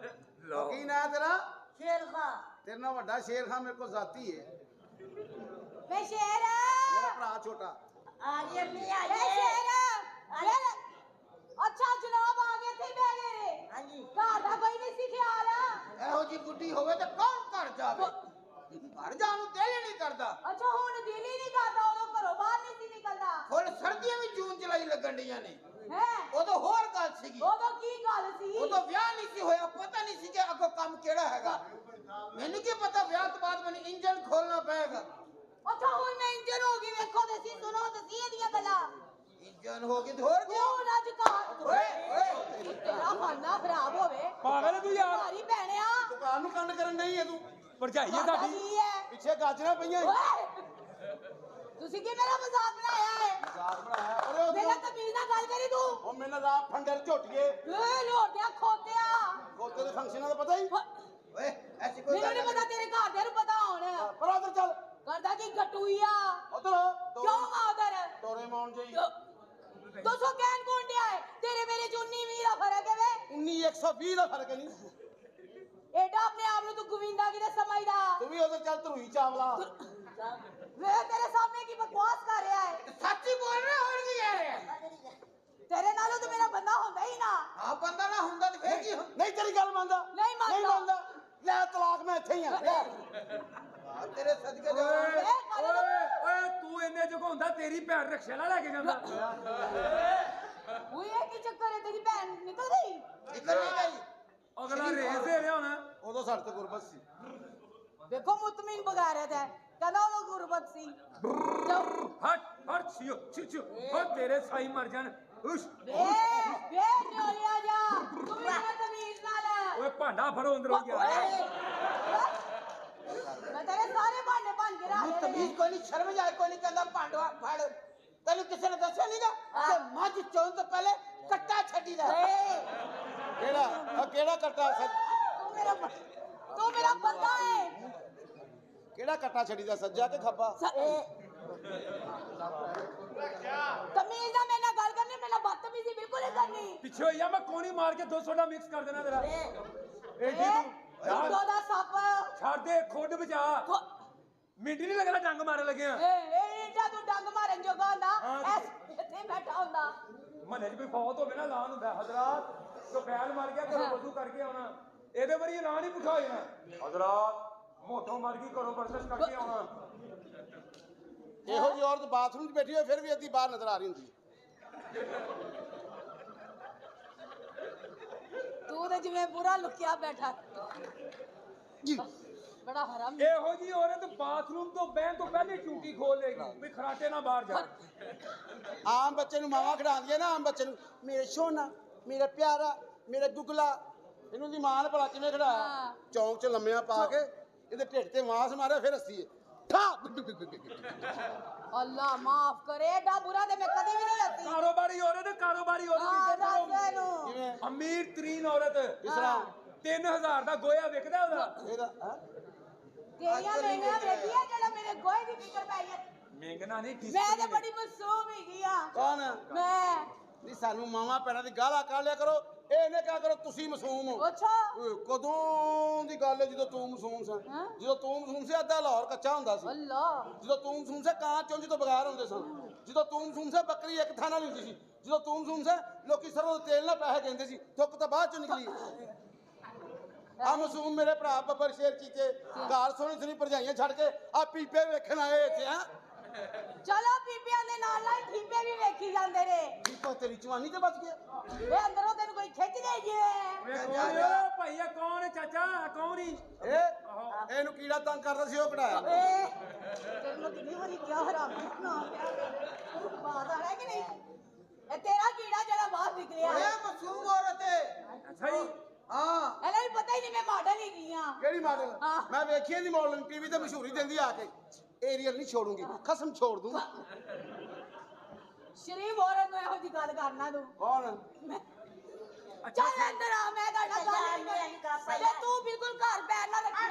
ਲਓ की ना तेरा ਸ਼ੇਰ ਖਾਂ तेरे ना बड़ा शेर खान मेरे को जाती है ਮੈਂ ਸ਼ੇਰ मेरा भरा छोटा ਆ ਗਈ ਅੰਮੀ ਆ ਗਈ ਸ਼ੇਰ ਅੱਛਾ ਜਨਾਬ ਆ ਗਏ ਤੇ ਬਹਿ ਗਏ ਹਾਂਜੀ ਘਰ ਦਾ ਕੋਈ ਨਹੀਂ ਸੀ ਖਿਆਲ ਇਹੋ ਜੀ ਗੁੱਡੀ ਹੋਵੇ ਤਾਂ ਕੌਣ ਘਰ ਜਾਵੇ ਘਰ ਜਾਣ ਨੂੰ ਦਿਲ ਹੀ ਨਹੀਂ ਕਰਦਾ ਅੱਛਾ ਹੁਣ ਦਿਲ ਹੀ ਨਹੀਂ ਕਰਦਾ ਉਦੋਂ ਘਰੋਂ ਬਾਹਰ ਨਹੀਂ ਸੀ ਨਿਕਲਦਾ ਹੁਣ ਸਰਦੀਆਂ ਵੀ ਜੂਨ ਜੁਲਾਈ ਲੱਗਣ ਡੀਆਂ ਨੇ ਹੈ ਉਦੋਂ ਹੋਰ ਗੱਲ ਸੀਗੀ ਉਦੋਂ ਕੀ ਗੱਲ ਸੀ ਉਦੋਂ ਵਿਆਹ ਨਹੀਂ ਸੀ ਹੋਇਆ ਪਤਾ ਨਹੀਂ ਸੀ ਕਿ ਅੱਗੋਂ ਕੰਮ ਕਿਹੜਾ ਹੈਗਾ ਮੈਨੂੰ ਕੀ ਪਤਾ ਵਿਆਹ ਤੋਂ ਬਾਅਦ ਮੈਨੂੰ ਇੰਜਨ ਖੋਲਣਾ ਪਏਗਾ ਅੱਛਾ ਹੁਣ ਮੈਂ ਇੰਜਨ ਹੋ ਗਈ ਵੇਖੋ ਤੇ ਸੀ ਸੁਣੋ ਤੇ ਸੀ ਇਹਦੀਆਂ ਗੱਲਾਂ ਇੰਜਨ ਹੋ ਗਈ ਤੇ ਹੋਰ ਕੀ ਹੁਣ ਅੱਜ ਘਰ ਓਏ ਤੇਰਾ ਖਾਨਾ ਖਰਾਬ ਹੋਵੇ ਪਾਗਲ ਹੈ ਤੂੰ ਯਾਰ। ਮਾਰੀ ਭੈਣਿਆ दुकान ਨੂੰ ਕੰਡ ਕਰਨ ਨਹੀਂ ਹੈ ਤੂੰ ਭਰਜਾਈ ਹੈ ਤੁਹਾਡਾ ਸਾਡੀ ਕੀ ਹੈ ਪਿੱਛੇ ਗਾਜਰਾਂ ਪਈਆਂ ਓਏ ਤੁਸੀਂ ਕੀ ਮੇਰਾ ਮਜ਼ਾਕ ਬਣਾਇਆ ਹੈ ਮਜ਼ਾਕ ਬਣਾਇਆ ਓਏ ਮੇਰਾ ਤਮੀਜ਼ ਨਾਲ ਗੱਲ ਕਰੀ ਤੂੰ ਉਹ ਮੈਨੂੰ ਰਾਤ ਫੰਡਰ ਝੋਟੀਏ ਏ ਲੋਟਿਆ ਖੋਤਿਆ ਕੋਤੇ ਦੇ ਫੰਕਸ਼ਨਾਂ ਦਾ ਪਤਾ ਹੀ ਓਏ ਐਸੀ ਕੋਈ ਮੈਨੂੰ ਨਹੀਂ ਪਤਾ ਤੇਰੇ ਘਰਦਿਆਂ ਨੂੰ ਪਤਾ ਹੁਣ ਪਰ ਉਧਰ ਚੱਲ ਕਰਦਾ ਕੀ ਗਟੂਈਆ ਉਧਰ ਕਿਉਂ ਮਾਦਰ ਤੋਰੇ ਮੌਣ ਜਈ 200 ਕਹਿਣ ਕੌਣ ਡਿਆ ਹੈ ਤੇਰੇ ਮੇਰੇ 'ਚ 19 20 ਦਾ ਫਰਕ ਹੈ ਵੇ 19 120 ਦਾ ਫਰਕ ਨਹੀਂ ਐਡਾ ਆਪਣੇ ਆਪ ਨੂੰ ਤੂੰ ਗੋਵਿੰਦਾ ਕਿਤੇ ਸਮਝਦਾ ਤੂੰ ਵੀ ਉਧਰ ਚੱਲ ਧਰੂਈ ਚਾਵਲਾ ਵੇ ਤੇਰੇ ਸਾਹਮਣੇ ਕੀ ਬਕਵਾਸ ਕਰ ਰਿਹਾ ਹੈ ਸੱਚੀ ਬੋਲ ਰਿਹਾ ਹੋਰ ਕੀ ਕਹਿ ਰਿਹਾ ਤੇਰੇ ਨਾਲੋਂ ਤਾਂ ਮੇਰਾ ਬੰਦਾ ਹੁੰਦਾ ਹੀ ਨਾ ਆ ਬੰਦਾ ਨਾ ਹੁੰਦਾ ਤੇ ਫੇਰ ਕੀ ਨਹੀਂ ਤੇਰੀ ਗੱਲ ਮੰਨਦਾ ਨਹੀਂ ਮੰਨਦਾ ਲੈ ਤਲਾਕ ਮੈਂ ਇੱਥੇ ਹੀ ਆ ਲੈ ਆ ਤੇਰੇ ਸਦਕੇ ਦੇ ਓਏ ਤੂੰ ਇੰਨੇ ਜਗਾਉਂਦਾ ਤੇਰੀ ਭੈਣ ਰਕਸ਼ੇ ਨਾਲ ਲੈ ਕੇ ਜਾਂਦਾ। ਉਹ ਇਹ ਕੀ ਚੱਕਰ ਹੈ ਤੇਰੀ ਭੈਣ ਨਿਕਲ ਗਈ ਨਿਕਲ ਨਹੀਂ ਗਈ ਅਗਲਾ ਰੇਸ ਦੇ ਰਿਹਾ ਹੁਣ। ਉਦੋਂ ਸਾਡੇ ਤੇ ਗੁਰਬਤ ਸੀ ਦੇਖੋ ਮੁਤਮੀਨ ਬਗਾਰਤ ਹੈ ਕਹਿੰਦਾ ਉਹ ਗੁਰਬਤ ਸੀ ਹਟ ਛਿਓ ਛਿਓ ਓ ਤੇਰੇ ਸਾਈ ਮਰ ਜਾਣ ਉਸ਼ ਵੇ ਨਿਓਲਿਆ ਜਾ ਤੂੰ ਵੀ ਮੇਰਾ ਤਮੀਜ਼ ਨਾਲ ਓਏ ਭਾਂਡਾ ਫੜੋ ਅੰਦਰੋਂ ਗਿਆ ਮੈਂ ਤੇਰੇ ਸਾਰੇ ਭਾਂਡੇ ਭੰਨ ਕੇ ਰੱਖ ਤੂੰ ਦੇਣੇ ਤਮੀਜ਼ ਕੋਈ ਨਹੀਂ ਸ਼ਰਮ ਜਾਏ ਕੋਈ ਨਹੀਂ ਕਹਿੰਦਾ ਭਾਂਡਵਾ ਫੜ ਤੈਨੂੰ ਕਿਸੇ ਨੇ ਦੱਸਿਆ ਨਹੀਂਗਾ ਕਿ ਮੱਝ ਚੋਣ ਤੋਂ ਪਹਿਲੇ ਕੱਟਾ ਛੱਡੀਦਾ ਕਿਹੜਾ ਕੱਟਾ ਤੂੰ ਮੇਰਾ ਬੰਦਾ ਹੈ ਕਿਹੜਾ ਕੱਟਾ ਛੱਡੀਦਾ ਸੱਜਾ ਕਿ ਖੱਬਾ ਤਮੀਜ਼ ਨਾਲ ਮੇਰੇ ਨਾਲ ਗੱਲ ਕਰਨੀ ਮੇਰੇ ਨਾਲ ਬਦਤਮੀਜ਼ੀ ਬਿਲਕੁਲ ਨਹੀਂ ਕਰਨੀ ਪਿੱਛੇ ਹੋਈ ਆ ਮੈਂ ਕੋਣੀ ਮਾਰ ਕੇ 200 ਦਾ ਮਿਕਸ ਕਰ ਦੇਣਾ ਤੇਰਾ ਦੋ ਦਾ ਸੱਪ ਛੱਡ ਦੇ ਖੁੱਡ ਬਚਾ ਮਿੰਟ ਨਹੀਂ ਲੱਗਣਾ ਡੰਗ ਮਾਰਨ ਲੱਗਿਆ ਇਹ ਜਾਂ ਤੂੰ ਡੰਗ ਮਾਰਨ ਜੋਗਾ ਹੁੰਦਾ ਇੱਥੇ ਬੈਠਾ ਹੁੰਦਾ ਮਹੱਲੇ 'ਚ ਕੋਈ ਫੌਤ ਹੋਵੇ ਨਾ ਲਾਨ ਹੁੰਦਾ ਹਜ਼ਰਾਤ ਤੋਂ ਬੈਲ ਮਾਰ ਗਿਆ ਘਰੋਂ ਵਜ਼ੂ ਕਰਕੇ ਆਉਣਾ ਇਹਦੇ ਵਾਰੀ ਨਾਂ ਨਹੀਂ ਪੁੱਠਾ ਹੋ ਜਾਣਾ ਹਜ਼ਰਾਤ ਮੋਟੋ ਮਰ ਗਈ ਘਰੋਂ ਵਰਜਿਸ਼ ਕਰਕੇ ਆਉਣਾ ਇਹੋ ਜਿਹੀ ਔਰਤ ਬਾਥਰੂਮ 'ਚ ਬੈਠੀ ਹੋਏ ਫਿਰ ਵੀ ਅੱਧੀ ਬਾਹਰ ਨਜ਼ਰ ਆ ਰਹੀ ਹੁੰਦੀ ਤੂੰ ਤੇ ਜਿਵੇਂ ਪੂਰਾ ਲੁਕਿਆ ਬੈਠਾ ਜੀ ਬੜਾ ਹਰਾਮ ਇਹੋ ਜੀ ਔਰਤ ਬਾਥਰੂਮ ਤੋਂ ਬਹਿਣ ਤੋਂ ਪਹਿਲੇ ਟੂਟੀ ਖੋਲ ਲੇਗੀ ਵੀ ਖਰਾਟੇ ਨਾ ਬਾਹਰ ਜਾ ਆਮ ਬੱਚੇ ਨੂੰ ਮਾਵਾਂ ਖਿਡਾਉਂਦੀਆਂ ਨਾ ਆਮ ਬੱਚੇ ਨੂੰ ਮੇਰੇ ਸੋਨਾ ਮੇਰਾ ਪਿਆਰਾ ਮੇਰਾ ਗੁਗਲਾ ਇਹਨੂੰ ਦੀ ਮਾਂ ਨੇ ਭਲਾ ਕਿਵੇਂ ਖਿਡਾਇਆ ਚੌਂਕ 'ਚ ਲੰਮਿਆਂ ਪਾ ਕੇ ਇਹਦੇ ਢਿੱਡ ਤੇ ਮਾਸ ਮਾਰਿਆ ਫਿਰ ਹੱਸੀਏ ਅੱਲਾ ਮਾਫ ਕਰੇ ਏਡਾ ਬੁਰਾ ਤੇ ਮੈਂ ਕਦੇ ਵੀ ਨਹੀਂ ਹੱਸੀ ਕਾਰੋਬਾਰੀ ਔਰਤ ਕਿਵੇਂ ਅਮੀਰ ਤਰੀਨ ਔਰਤ ਕਿਸ ਤਰ੍ਹਾਂ 3000 ਦਾ ਗੋਇਆ ਵਿਕਦਾ ਉਹਦਾ ਇਹਦਾ ਤੇਰੀਆਂ ਮਹਿੰਗੀਆਂ ਵੇਖੀਆਂ ਜਿਹੜਾ ਮੇਰੇ ਗੋਹੇ ਦੀ ਫਿਕਰ ਪਈ ਹੈ ਮਹਿੰਗਣਾ ਨਹੀਂ ਮੈਂ ਤੇ ਬੜੀ ਮਸੂਮ ਹੈਗੀ ਆ ਕੌਣ ਮੈਂ ਨਹੀਂ ਸਾਨੂੰ ਮਾਵਾਂ ਪੈਰਾਂ ਦੀ ਗਾਲਾਂ ਕੱਢ ਲਿਆ ਕਰੋ ਇਹਨੇ ਕਿਆ ਕਰੋ ਤੁਸੀਂ ਮਾਸੂਮ ਹੋ ਅੱਛਾ ਕਦੋਂ ਦੀ ਗੱਲ ਹੈ ਜਦੋਂ ਤੂੰ ਮਾਸੂਮ ਸੀ ਜਦੋਂ ਤੂੰ ਮਾਸੂਮ ਸੀ ਅੱਧਾ ਲਾਹੌਰ ਕੱਚਾ ਹੁੰਦਾ ਸੀ ਅੱਲਾ ਜਦੋਂ ਤੂੰ ਮਾਸੂਮ ਸੀ ਕਾਂ ਚੁੰਝ ਤੋਂ ਬਗੈਰ ਹੁੰਦੇ ਸਨ ਜਦੋਂ ਤੂੰ ਮਾਸੂਮ ਸੀ ਬੱਕਰੀ ਇੱਕ ਥਾਂ ਨਾਲ ਹੁੰਦੀ ਸੀ ਜਦੋਂ ਤੂੰ ਮਾਸੂਮ ਸੀ ਲੋਕੀ ਸਰੋਂ ਦੇ ਤੇਲ ਨਾਲ ਪੈਸੇ ਕਹਿੰਦੇ ਸੀ ਥੁੱਕ ਤਾਂ ਬਾਅਦ ਚੋਂ ਨਿਕਲੀ ਆ ਮਾਸੂਮ ਮੇਰੇ ਭਰਾ ਬੱਬਰ ਸ਼ੇਰ ਚੀਤੇ ਘਰ ਸੋਹਣੀ ਸੋਹਣੀ ਭਰਜਾਈਆਂ ਛੱਡ ਕੇ ਆ ਪੀਪੇ ਵੇਖਣ ਆਏ ਇੱਥੇ ਆ ਚਲੋ ਬੀਬੀਆਂ ਦੇ ਨਾਲ ਨਾਲ ਠੀਪੇ ਵੀ ਵੇਖੀ ਜਾਂਦੇ ਨੇ ਠੀਪਾ ਤੇਰੀ ਜਵਾਨੀ ਤੇ ਬਚ ਗਿਆ ਵੇ ਅੰਦਰੋਂ ਤੈਨੂੰ ਕੋਈ ਖਿੱਚ ਦੇ ਜੇ ਭਾਈ ਇਹ ਕੌਣ ਹੈ ਚਾਚਾ ਕੌਣ ਹੀ ਇਹਨੂੰ ਕੀੜਾ ਤੰਗ ਕਰਦਾ ਸੀ ਉਹ ਕਢਾਇਆ ਏ ਤੈਨੂੰ ਕਿੰਨੀ ਵਾਰੀ ਕਿਹਾ ਹਰਾਮੀ ਨਾ ਬਾਤ ਆ ਰਿਹਾ ਕਿ ਨਹੀਂ ਇਹ ਤੇਰਾ ਕੀੜਾ ਜਿਹੜਾ ਬਾਹਰ ਨਿਕਲਿਆ ਇਹ ਮਾਸੂਮ ਔਰਤ ਹੈ ਅੱਛਾ ਜੀ ਹਾਂ ਇਹਨਾਂ ਨੂੰ ਪਤਾ ਹੀ ਨਹੀਂ ਮੈਂ ਮਾਡਲ ਹੀ ਗਈ ਆ ਕਿਹੜੀ ਮਾਡਲ ਹਾਂ। ਮੈਂ ਵੇਖੀ ਇਹਦੀ ਮਾਡਲ ਟੀਵੀ ਤੇ ਮਸ਼ਹੂਰੀ ਦਿੰਦੀ ਆ ਕੇ ਏਰੀਅਲ ਨਹੀਂ ਛੋੜੂੰਗੀ ਖਸਮ ਛੋੜ ਦੂੰ ਸ਼ਰੀਫ ਔਰਤ ਨੂੰ ਇਹੋ ਜੀ ਗੱਲ ਕਰਨਾ ਤੂੰ ਕੌਣ ਚੱਲ ਅੰਦਰ ਆ ਮੈਂ ਤੁਹਾਡਾ ਗੱਲ ਨਹੀਂ ਕਰਨੀ ਤੇ ਤੂੰ ਬਿਲਕੁਲ ਘਰ ਪੈਰ ਨਾ ਰੱਖੀ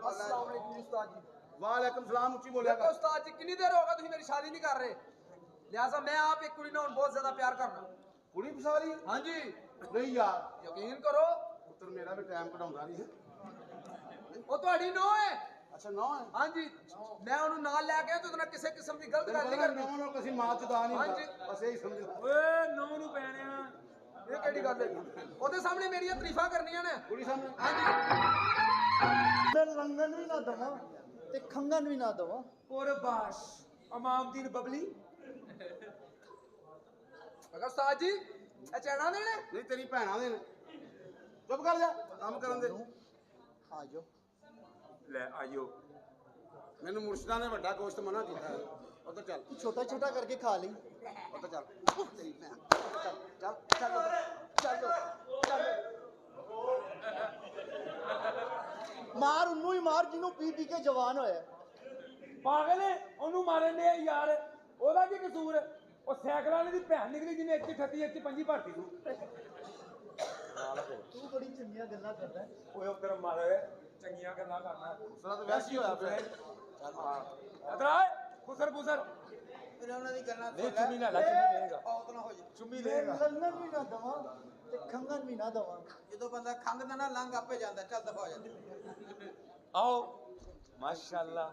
अस्सलाम वालेकुम उस्ताद जी वालेकुम सलाम ਉੱਚੀ ਬੋਲਿਆ देखो उस्ताद जी कितनी देर होगा तुम मेरी शादी नहीं कर रहे लिहाजा मैं आप एक कुड़ी ना बहुत ज्यादा प्यार करना ਕੁੜੀ ਫਸਾਰੀ हाँ जी ਨਹੀਂ ਯਾਰ यकीन करो ਪੁੱਤਰ ਮੇਰਾ ਵੀ ਟਾਈਮ ਕਢਾਉਂਦਾ ਨਹੀਂ ਹੈ वो ਤੁਹਾਡੀ नो है ਅੱਛਾ ਨਾ ਹੈ हाँ जी मैं ਉਹਨੂੰ ਨਾਲ ਲੈ ਕੇ ਤੇ ਉਹਨਾਂ ਕਿਸੇ ਕਿਸਮ ਦੀ ਗਲਤ ਗੱਲ ਨਹੀਂ ਕਰਨੀ ਕਰਨੀ ਨਾ ਕਿਸੇ ਮਾਂ ਚਦਾ ਨਹੀਂ ਹਾਂਜੀ। ਬਸ ਇਹੀ ਸਮਝੋ ਓਏ ਨੌ ਨੂੰ ਪੈਣਿਆ ਇਹ ਕਿਹੜੀ ਗੱਲ ਹੈ ਉਹਦੇ ਸਾਹਮਣੇ ਮੇਰੀਆਂ ਤਾਰੀਫਾਂ ਕਰਨੀਆਂ ਨੇ ਕੁੜੀ ਸਾਹਮਣੇ हाँ जी ਮੈਂ ਲੰਗਨ ਵੀ ਨਾ ਦਵਾਂ ਤੇ ਖੰਗਨ ਵੀ ਨਾ ਦਵਾਂ ਔਰ ਬਾਸ਼ ਇਮਾਮਦੀਨ ਬਬਲੀ ਅਗਰ ਉਸਤਾਦ ਜੀ ਇਹ ਚੈਨਾ ਦੇ ਨੇ ਨਹੀਂ ਤੇਰੀ ਭੈਣਾਂ ਦੇ ਨੇ ਚੁੱਪ ਕਰ ਜਾ ਕੰਮ ਕਰਨ ਦੇ ਆ ਜਾਓ ਲੈ ਆਇਓ ਮੈਨੂੰ ਮੁਰਸ਼ਿਦਾਂ ਨੇ ਵੱਡਾ ਗੋਸ਼ਤ ਮਨਾ ਕੀਤਾ ਹੈ ਉਹ ਤਾਂ ਚੱਲ ਛੋਟਾ ਛੋਟਾ ਕਰਕੇ ਖਾ ਲਈ ਉਹ ਤਾਂ ਚੱਲ ਤੇਰੀ ਭੈਣ ਚੱਲ ਚੱਲ ਚੱਲ ਚੱਲ ਮਾਰ ਉਹਨੂੰ ਹੀ ਮਾਰ ਜਿਹਨੂੰ ਪੀ ਪੀ ਕੇ ਜਵਾਨ ਹੋਇਆ ਪਾਗਲ ਹੈ, ਉਹਨੂੰ ਮਾਰਨ ਦੇ ਯਾਰ ਉਹਦਾ ਕੀ ਕਸੂਰ ਉਹ ਸਾਈਕਲਾਂ ਦੀ ਭੈਣ ਨਿਕਲੀ ਜਿਹਨੇ 138 155 ਭਰਤੀ ਤੂੰ ਤੂੰ ਬੜੀ ਚੰਗੀਆਂ ਗੱਲਾਂ ਕਰਦਾ ਹੈ। ਓਏ ਉਹ ਤੇਰਾ ਮਾਰ ਚੰਗੀਆਂ ਗੱਲਾਂ ਕਰਨਾ ਉਸਰਾ ਤਾਂ ਵੈਸੇ ਹੀ ਹੋਇਆ ਪਿਆ ਚੱਲ ਅਦਰਾ ਖੁਸਰ ਖੁਸਰ ਇਹਨਾਂ ਉਹਨਾਂ ਦੀ ਗੱਲਾਂ ਨਹੀਂ ਚੁੰਮੀ ਨਾ ਲੈ ਚੁੰਮੀ ਲਏਗਾ ਔਤ ਨਾ ਹੋ ਜਾ ਚੁੰਮੀ ਮੈਂ ਲਏਗਾ ਲੰਗਨ ਵੀ ਨਾ ਦਵਾਂ ਤੇ ਖੰਗਨ ਵੀ ਨਾ ਦਵਾਂ ਜਦੋਂ ਬੰਦਾ ਖੰਗਦਾ ਨਾ ਲੰਘ ਆਪੇ ਜਾਂਦਾ ਚੱਲ ਦਫਾ ਹੋ ਜਾਂਦਾ ਆਓ ਮਾਸ਼ਾਅੱਲਾ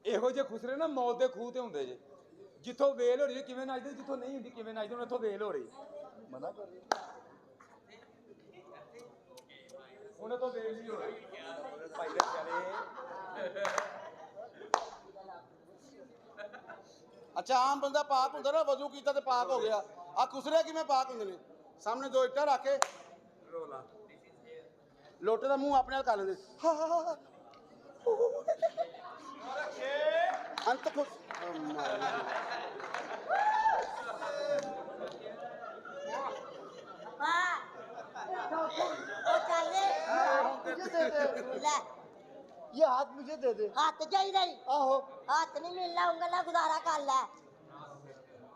ਇਹੋ ਜਿਹੇ ਖੁਸਰੇ ਨਾ ਮੌਤ ਦੇ ਖੂਹ ਤੇ ਹੁੰਦੇ ਜੇ ਜਿੱਥੋਂ ਵੇਲ ਹੋ ਰਹੀ ਹੈ ਕਿਵੇਂ ਨੱਚਦੇ ਜਿੱਥੋਂ ਨਹੀਂ ਹੁੰਦੀ ਕਿਵੇਂ ਨੱਚਦੇ ਉੱਥੋਂ ਵੇਲ ਹੋ ਰਹੀ ਮਨਾ ਕਰ ਉਹਨਾਂ ਤੋਂ ਵੇਲ ਨਹੀਂ ਹੋ ਰਹੀ ਭਾਈ ਦੇ ਚਲੇ ਅੱਛਾ ਆਮ ਬੰਦਾ ਪਾਕ ਹੁੰਦਾ ਨਾ ਵਜ਼ੂ ਕੀਤਾ ਤੇ ਪਾਕ ਹੋ ਗਿਆ ਆ ਖੁਸਰੇ ਕਿਵੇਂ ਪਾਕ ਹੁੰਦੇ ਨੇ ਸਾਹਮਣੇ ਦੋ ਇੱਟਾਂ ਰੱਖ ਕੇ ਰੋਲਾ ਲੋਟੇ ਦਾ ਮੂੰਹ ਆਪਣੇ ਨਾਲ ਕਰ ਲੈਂਦੇ ਅੰਤ ਖੁਸ मुझे दे दे ਲੈ ये हाथ मुझे दे दे ਹੱਥ ਚਾਹੀਦਾ ਹੀ आहो ਹੱਥ ਨਹੀਂ ਮਿਲਣਾ ਉਂਗਲਾਂ ਗੁਜ਼ਾਰਾ ਕਰ ਲੈ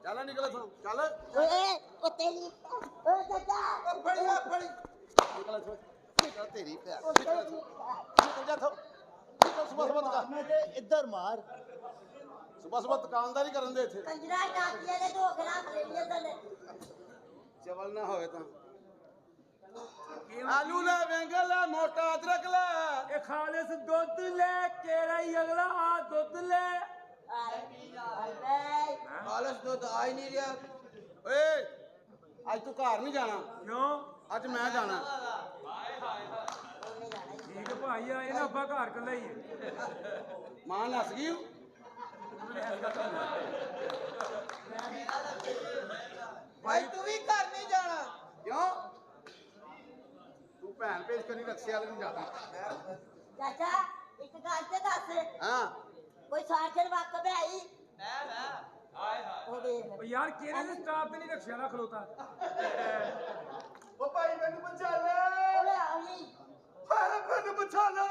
ਚੱਲ ਨਿਕਲ ਇੱਥੋਂ ਚੱਲ ਓਏ ਉਹ ਤੇਰੀ ਓ ਚਾਚਾ ਫੜੀ ਆ ਫੜੀ ਨਿਕਲ ਇੱਥੋਂ ਨਿਕਲ ਤੇਰੀ ਭੈਣ ਨਿਕਲ ਇੱਥੋਂ ਨਿਕਲ ਜਾ ਇੱਥੋਂ ਨਿਕਲ ਸੁਬਹ ਦੁਕਾਨ मारने दे इधर मार ਸੁਬਹ ਦੁਕਾਨਦਾਰੀ ਕਰਨ ਦੇ ਇੱਥੇ ਕੰਜਰਾ ਟਾਕੀਆਂ ਦੇ ਧੋਖ ਰੱਖ ਲੈਣੀਆਂ ਥੱਲੇ ਚਵਲ ਨਾ ਹੋਵੇ ਤਾਂ ਆਲੂ ਲੈ ਵੈਂਗਲ ਲੈ ਮੋਟਾ ਅਦਰਕ ਲੈ ਇਹ ਖਾਲਿਸ ਦੁੱਧ ਲੈ ਕਿਹੜਾ ਹੀ ਅਗਲਾ ਆ ਦੁੱਧ ਲੈ ਹਾਲਸ ਦੁੱਧ ਆ ਹੀ ਨਹੀਂ ਰਿਹਾ ਓਏ ਅੱਜ ਤੂੰ ਘਰ ਨਹੀਂ ਜਾਣਾ ਕਿਉਂ ਅੱਜ ਮੈਂ ਜਾਣਾ ਠੀਕ ਹੈ ਭਾਈ ਆ ਇਹਨਾਂ ਅੱਬਾ ਘਰ ਕੱਲਾ ਹੀ ਹੈ ਮਾਂ ਨੱਸ ਗਈ ਭਾਈ ਤੂੰ ਵੀ ਘਰ ਨਹੀਂ ਜਾਣਾ ਕਿਉਂ ਤੂੰ ਭੈਣ ਪੇਸ਼ ਕਰੀ ਰਕਸ਼ੇ ਵਾਲੇ ਨੂੰ ਜਾਣਾ ਚਾਚਾ ਇੱਕ ਗੱਲ ਤੇ ਦੱਸ ਹਾਂ ਕੋਈ ਸਾਰਖਰ ਵਾਕਬ ਹੈ ਆਈ ਉਹ ਯਾਰ ਕਿਹੜੇ ਦੇ ਸਟਾਫ ਤੇ ਨਹੀਂ ਰਖਸ਼ਾ ਦਾ ਖਲੋਤਾ ओ भाई मैंने बचा ले ਓਏ ਆਈ मैंने बचा लो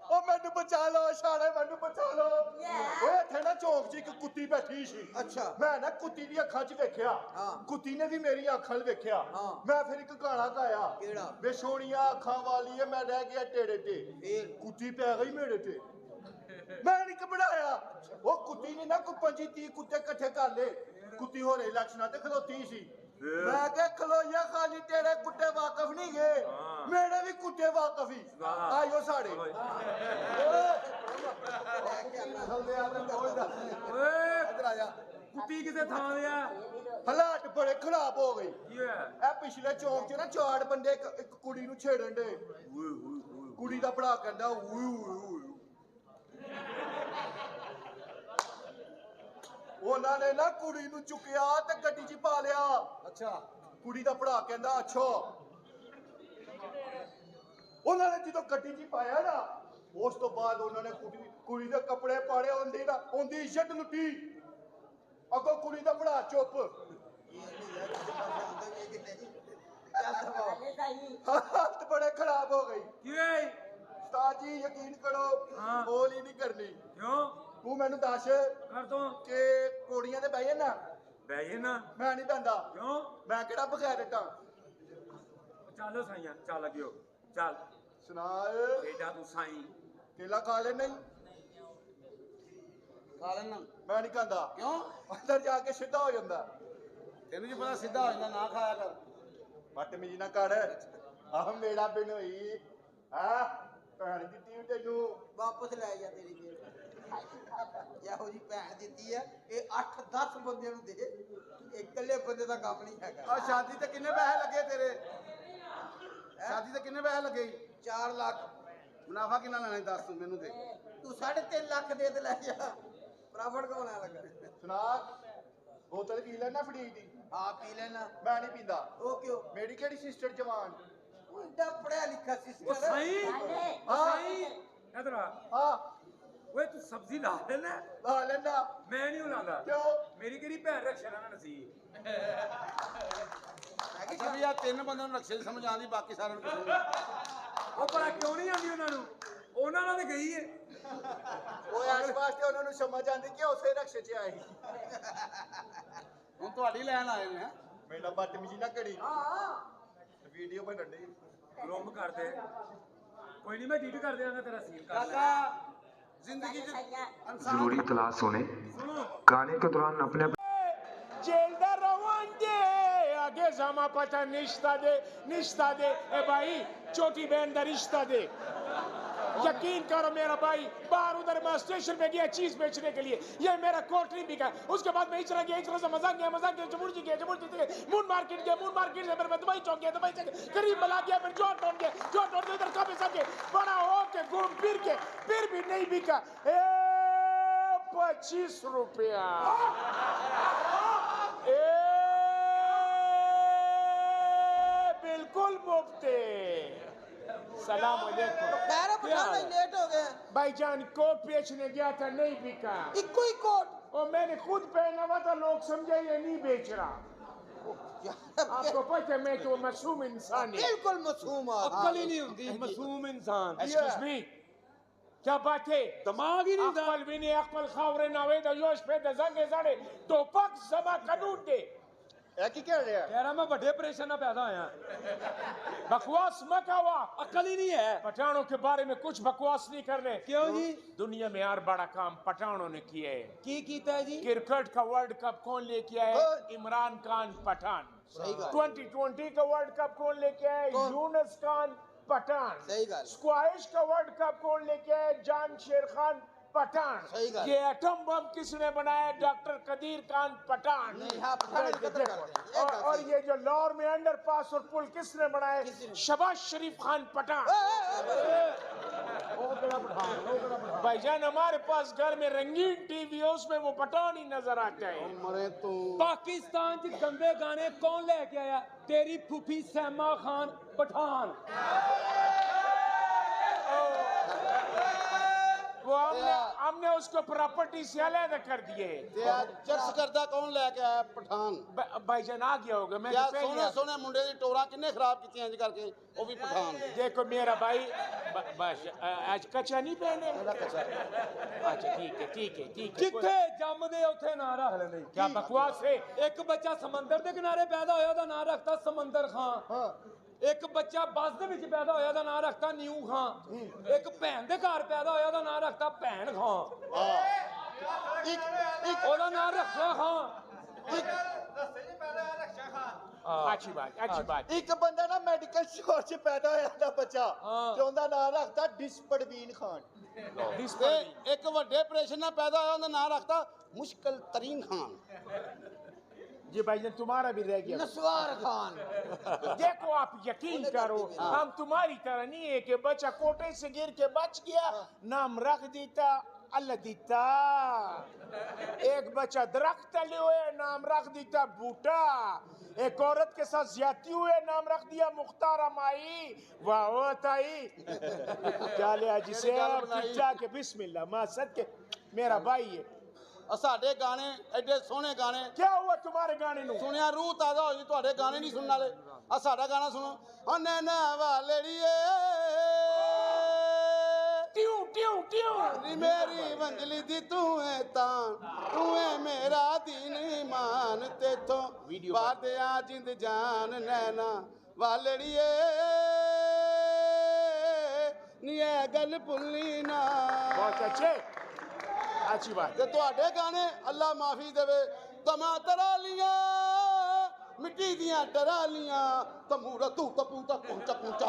ओ मैंने बचा लो शाणे मैंने बचा लो ਓਏ ਇੱਥੇ ਨਾ ਚੌਂਕ 'ਚ ਇੱਕ ਕੁੱਤੀ ਬੈਠੀ ਸੀ ਅੱਛਾ ਮੈਂ ਨਾ ਕੁੱਤੀ ਦੀ ਅੱਖਾਂ 'ਚ ਵੇਖਿਆ ਹਾਂ। ਕੁੱਤੀ ਨੇ ਵੀ ਮੇਰੀ ਅੱਖਾਂ 'ਚ ਵੇਖਿਆ ਹਾਂ। ਮੈਂ ਫਿਰ ਇੱਕ ਗਾਣਾ ਗਾਇਆ ਕਿਹੜਾ? ਵੇ ਸੋਹਣੀਆਂ ਅੱਖਾਂ ਵਾਲੀ ਏ ਮੈਂ ਰਹਿ ਗਿਆ ਟੇੜੇ ਤੇ ਫੇਰ? ਕੁੱਤੀ ਪੈ ਗਈ ਮੇਰੇ ਤੇ ਮੈਂ ਨਹੀਂ ਘਬਰਾਇਆ ਉਹ ਕੁੱਤੀ ਨੇ ਨਾ ਕੋਈ 25-30 ਕੁੱਤੇ ਇਕੱਠੇ ਕਰ ਲਏ ਕੁੱਤੀ ਹੋਰੇ ਇਲੈਕਸ਼ਨਾਂ ਤੇ ਖਲੋਤੀ ਸੀ ਮੈਂ ਕਿਹਾ ਖਲੋਇਆ ਖਾਲੀ ਤੇਰੇ ਕੁੱਤੇ ਵਾਕਫ ਨਹੀਂ ਗਏ ਮੇਰੇ ਵੀ ਕੁੱਤੇ ਵਾਕਫ ਹੀ ਆਇਓ ਸਾਡੇ ਓਏ ਇੱਧਰ ਆ ਜਾ ਕੁੱਤੀ ਕਿਸੇ ਥਾਂ ਦੇ ਆ ਹਾਲਾਤ ਬੜੇ ਖਰਾਬ ਹੋ ਗਏ ਕੀ ਹੋਇਆ ਇਹ ਪਿਛਲੇ ਚੌਂਕ 'ਚ ਨਾ ਚਾਰ ਬੰਦੇ ਇੱਕ ਕੁੜੀ ਨੂੰ ਛੇੜਨ ਦੇ ਕੁੜੀ ਦਾ ਭਰਾ ਕਹਿੰਦਾ ਓਏ ਓਏ ਓਏ ਉਹਨਾਂ ਨੇ ਨਾ ਕੁੜੀ ਨੂੰ ਚੁੱਕਿਆ ਤੇ ਗੱਡੀ 'ਚ ਪਾ ਲਿਆ। ਅੱਛਾ ਕੁੜੀ ਦਾ ਭਰਾ ਕਹਿੰਦਾ ਅੱਛਾ। ਉਹਨਾਂ ਨੇ ਜਦੋਂ ਗੱਡੀ 'ਚ ਪਾਇਆ ਨਾ, ਉਸ ਤੋਂ ਬਾਅਦ ਉਹਨਾਂ ਨੇ ਕੁੜੀ ਦੇ ਕੱਪੜੇ ਪਾੜੇ, ਉਹਦੀ ਇੱਜ਼ਤ ਲੁੱਟੀ। ਅੱਗੋਂ ਕੁੜੀ ਦਾ ਭਰਾ ਚੁੱਪ। ਹਾਲਤ ਬੜੇ ਖਰਾਬ ਹੋ ਗਈ। ਕਿਵੇਂ ਉਸਤਾਦ ਜੀ ਯਕੀਨ ਕਰੋ, ਬੋਲ ਹੀ ਨਹੀਂ ਕਰਨੀ। ਕਿਉਂ ਤੂੰ ਮੈਨੂੰ ਦੱਸ ਕਰ ਦੋ ਕਿ ਕੁੜੀਆਂ ਤੇ ਬਹਿ ਨਾ। ਬਹਿ ਨਾ ਮੈਂ ਨਹੀਂ ਬਹਿੰਦਾ। ਕਿਉਂ ਮੈਂ ਕਿਹੜਾ ਬਗੈਰ ਦਿੱਤਾ। ਚੱਲ ਸਾਈਆਂ ਚੱਲ ਲੱਗਿਓ ਚੱਲ ਸੁਣਾ ਬੇਟਾ ਤੂੰ ਸਾਈ ਕੇਲਾ ਖਾ ਲੈ। ਨਹੀਂ ਖਾ ਲੈਣਾ। ਮੈਂ ਨਹੀਂ ਖਾਂਦਾ। ਕਿਉਂ? ਅੰਦਰ ਜਾ ਕੇ ਸਿੱਧਾ ਹੋ ਜਾਂਦਾ। ਤੈਨੂੰ ਜੀ ਪਤਾ ਸਿੱਧਾ ਹੋ ਜਾਂਦਾ, ਨਾ ਖਾਇਆ ਕਰ। ਬਦਤਮੀਜ਼ੀ ਨਾ ਕਰ। ਆਹ ਮੇਰਾ ਬਿਨ ਹੋਈ ਭੈਣ ਦਿੱਤੀ ਤੈਨੂੰ। ਵਾਪਸ ਲੈ ਜਾ ਤੇਰੀ ਜੇਬ। ਇਹੋ ਜੀ ਭੈਣ ਦਿੱਤੀ ਆ, ਇਹ 8-10 ਬੰਦਿਆਂ ਨੂੰ ਦੇ। ਇਕੱਲੇ ਬੰਦੇ ਦਾ ਕੰਮ ਨਹੀਂ ਹੈਗਾ। ਆ ਸ਼ਾਦੀ ਤੇ ਕਿੰਨੇ ਪੈਸੇ ਲੱਗੇ ਤੇਰੇ? ਸ਼ਾਦੀ ਤੇ ਕਿੰਨੇ ਪੈਸੇ ਲੱਗੇ? 4 ਲੱਖ। ਮੁਨਾਫਾ ਕਿੰਨਾ ਲੈਣਾ ਦੱਸ ਤੂੰ ਮੈਨੂੰ ਤੇ। ਤੂੰ 3.5 ਲੱਖ ਦੇ ਤੇ ਲੈ ਜਾ। ਪ੍ਰੋਫਿਟ ਕੌਣ ਆ ਲੱਗਾ? ਸੁਣਾ ਬੋਤਲ ਪੀ ਲੈਣਾ ਫੜੀ ਦੀ। ਆ ਪੀ ਲੈਣਾ। ਮੈਂ ਨਹੀਂ ਪੀਂਦਾ। ਉਹ ਕਿਉਂ? ਮੇਰੀ ਕਿਹੜੀ ਸਿਸਟਰ ਜਵਾਨ? ਉਹ ਏਡਾ ਪੜਿਆ ਲਿਖਿਆ ਸਿਸਟਰ। ਸਾਈ ਸਾਈ ਇਧਰ ਆ। ਹਾਂ ਓਏ ਤੂੰ ਸਬਜ਼ੀ ਲਾ ਲੈਣਾ? ਲਾ ਲੈਣਾ। ਮੈਂ ਨਹੀਂ ਲਾਉਂਦਾ। ਕਿਉਂ? ਮੇਰੀ ਕਿਹੜੀ ਭੈਣ ਰਕਸ਼ਾ ਨਾ ਨਸੀਬ। ਅੱਛਾ ਵੀ ਆ 3 ਬੰਦਿਆਂ ਨੂੰ ਰਕਸ਼ੇ ਦੀ ਸਮਝ ਆਉਂਦੀ, ਬਾਕੀ ਸਾਰਿਆਂ ਨੂੰ ਕੁਛ ਨਹੀਂ। ਉਹ ਭਲਾ ਕਿਉਂ ਨਹੀਂ ਆਉਂਦੀ ਉਹਨਾਂ ਨੂੰ? ਉਹਨਾਂ ਨਾਲ ਤੇ ਗਈ ਏ। ਉਹ ਇਸ ਵਾਸਤੇ ਉਹਨਾਂ ਨੂੰ ਸਮਝ ਆਉਂਦੀ ਕਿ ਉਸੇ ਰਕਸ਼ੇ 'ਚ ਆਏ। ਹੁਣ ਤੁਹਾਡੀ ਲੈਣ ਆਏ ਨੇ। ਮੇਰਾ ਬਦਤਮੀਜ਼ੀ ਨਾ ਕਰੀ। ਵੀਡੀਓ ਬਣਨ ਡਈ। ਗਰੁੰਮ ਕਰਦੇ ਕੋਈ ਨਹੀਂ, ਮੈਂ ਐਡਿਟ ਕਰ ਦਿਆਂਗਾ ਤੇਰਾ ਸੀਨ ਕਰ ਲੈ। ਕਾਕਾ जिंदगी जरूरी इतला सुने गाने के दौरान अपने जेलदार रवान दे आगे जमा पता निश्ता दे ए भाई छोटी बहन का रिश्ता दे। यकीन करो मेरा भाई, बाहर उधर मैं स्टेशन पे गया चीज बेचने के लिए, ये मेरा कोट नहीं बिका। उसके बाद मैं इचरा गया से मजाक गया जमुर्जी गया मून मार्केट से फिर मैं दुबई चौक गया करीब मिला गया, फिर जॉन टाउन इधर काफी सके बड़ा हो के घूम फिर भी नहीं बिका। 25 रुपया बिल्कुल मुफ्त। सलाम अलैकुम। लेट हो गए भाईजान कोट बेचने गया था, नहीं बिका। इको ही कोट और मैंने खुद पहना हुआ था, लोग समझे ये नहीं बेच रहा। आपको पता है मैं तो मासूम इंसान है। बिल्कुल मासूम। अक्ल ही नहीं होती। मासूम इंसान। एक्सक्यूज मी, क्या बात है? दिमाग ही नहीं था। अक्ल भी नहीं, अक्ल खावरे नावे दा जोश पे दा जंगे साड़े तो पक समा कानून दे। ਇਹ ਕੀ ਕਹਿ ਰਿਹਾ? कह रहा मैं बड़े परेशान ना पैदा होया। बकवास मत आवा। अक्ल ही नहीं है। पठानों के बारे में कुछ बकवास नहीं करने। क्यों जी? दुनिया में हर बड़ा काम पठानों ने किया है। की कीता है जी? क्रिकेट का वर्ल्ड कप कौन लेके आया है? इमरान खान पठान। सही बात। 2020 का वर्ल्ड कप कौन लेके आया है? यूनुस खान पठान। सही बात। स्क्वैश का वर्ल्ड कप कौन लेके आया है? जान शेर खान पठान। सही बात। ये एटम बम किसने बनाया? डॉक्टर कदीर खान पठान। नहीं, हाँ, पठान की कदर करते हैं। और ये जो लाहौर में अंडरपास और पुल किसने बनाया? शबाज शरीफ खान पठान। भाईजान हमारे पास घर में रंगीन टीवी है, उसमें वो पठान ही नजर आता है। मरे तू पाकिस्तान च गंदे गाने कौन लेके आया? तेरी फूफी सैमा खान पठान। वो हमने उसको प्रॉपर्टी से अलग कर दिए। चर्च करदा कौन लेके आया? पठान। भाईजान आ गया होगा। मैं क्या तो पहले सोने सोने मुंडे दी टोरा किन्ने खराब की इंज करके, वो भी पठान। देखो मेरा भाई बस आज कच्चा नहीं पहने। अच्छा ठीक है जिथे जमदे उथे ना रख लेंदे। क्या बकवास है? एक बच्चा समंदर दे किनारे पैदा होया दा नाम रखता समंदर खां। एक बच्चा बस दे विच पैदा होया दा नाम रखता न्यू खां। एक भैन दे घर पैदा होया दा नाम रखता भैन खां। ओदा नाम रखा खां। अच्छी बात। ਇੱਕ ਬੰਦਾ ਨਾ ਮੈਡੀਕਲ ਸਟੋਰ 'ਚ ਪੈਦਾ ਹੋਇਆ ਦਾ ਬੱਚਾ ਤੇ ਉਹਦਾ ਨਾਮ ਰੱਖਦਾ ਡਿਸਪਰਵੀਨ ਖਾਨ। ਤੇ ਇੱਕ ਵੱਡੇ ਆਪਰੇਸ਼ਨ ਨਾਲ ਪੈਦਾ ਹੋਇਆ, ਉਹਦਾ ਨਾਂ ਰੱਖਤਾ ਮੁਸ਼ਕਲ ਤਰੀਨ ਖਾਨ। जी भाईजान तुम्हारा भी रह गया। नस्वार खान। देखो आप यकीन करो, हम तुम्हारी तरह नहीं है कि बच्चा कोटे से गिर के बच गया, नाम रख देता अल्लाह दीता एक बच्चा दरख्त तले हुए नाम रख दीता बूटा एक औरत के साथ ज्यादती हुए नाम रख दिया मुख्तारा माई वाह ताई क्या लिया जिसे के बिस्मिल्लाह मां सद के मेरा भाई है साडे गाने एडे सोहने गाने क्या हुआ तुम्हारे गाने नु सुनिया रूह ताजा हो जी तुहाडे गाने नहीं सुनने वाले आ साडा गाना सुनो ओ नैना वालड़िए ट्यू ट्यू ट्यू नी मेरी मंजली दी तू है तान तू है मेरा दीन ईमान तेथों बादिया जिंद जान नैना वालड़िए नी ए गल भुल्ली ना बहुत अच्छी बात ते तुहाडे गाने अल्लाह माफी देवे तमा तरालियां मिट्टी दियां टरालियां तमूरा तू तपू तक पहुंचा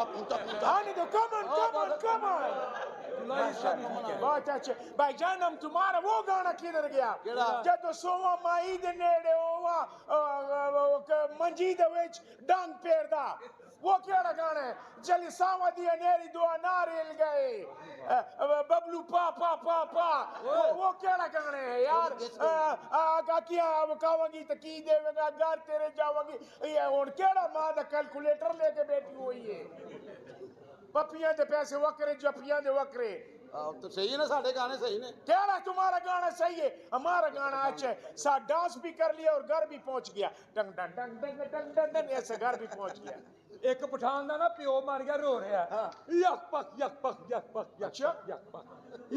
आने दो कम ऑन बहुत अच्छे भाईजान हम तुम्हारा वो गाना किधर गया जब तो सोवा माई दे नेड़े ओवा मंजी दे विच डंग पेरदा वो केड़ा गाना है जली सावा दी अनेरी दुआ नारियल गए बबलू पा पा पा पा वो केड़ा गाना है यार काकिया अब कावंगी तो की देवेगा घर तेरे जावंगी ये हुन केड़ा मां दा कैलकुलेटर लेके बैठी हुई है पपियां दे पैसे वकरे जपियां दे वकरे तो सही है ना साढ़े गाने सही ने तेरा तुम्हारा गाना सही है हमारा गाना अच्छा है सा डांस भी कर लिया और घर भी पहुंच गया टंग टंग टंग टंग टंग टंग टंग ऐसे घर भी पहुंच गया एक पठान दा ना प्यो मर गया रो रहा है यक पक यक पक यक पक यक यक पक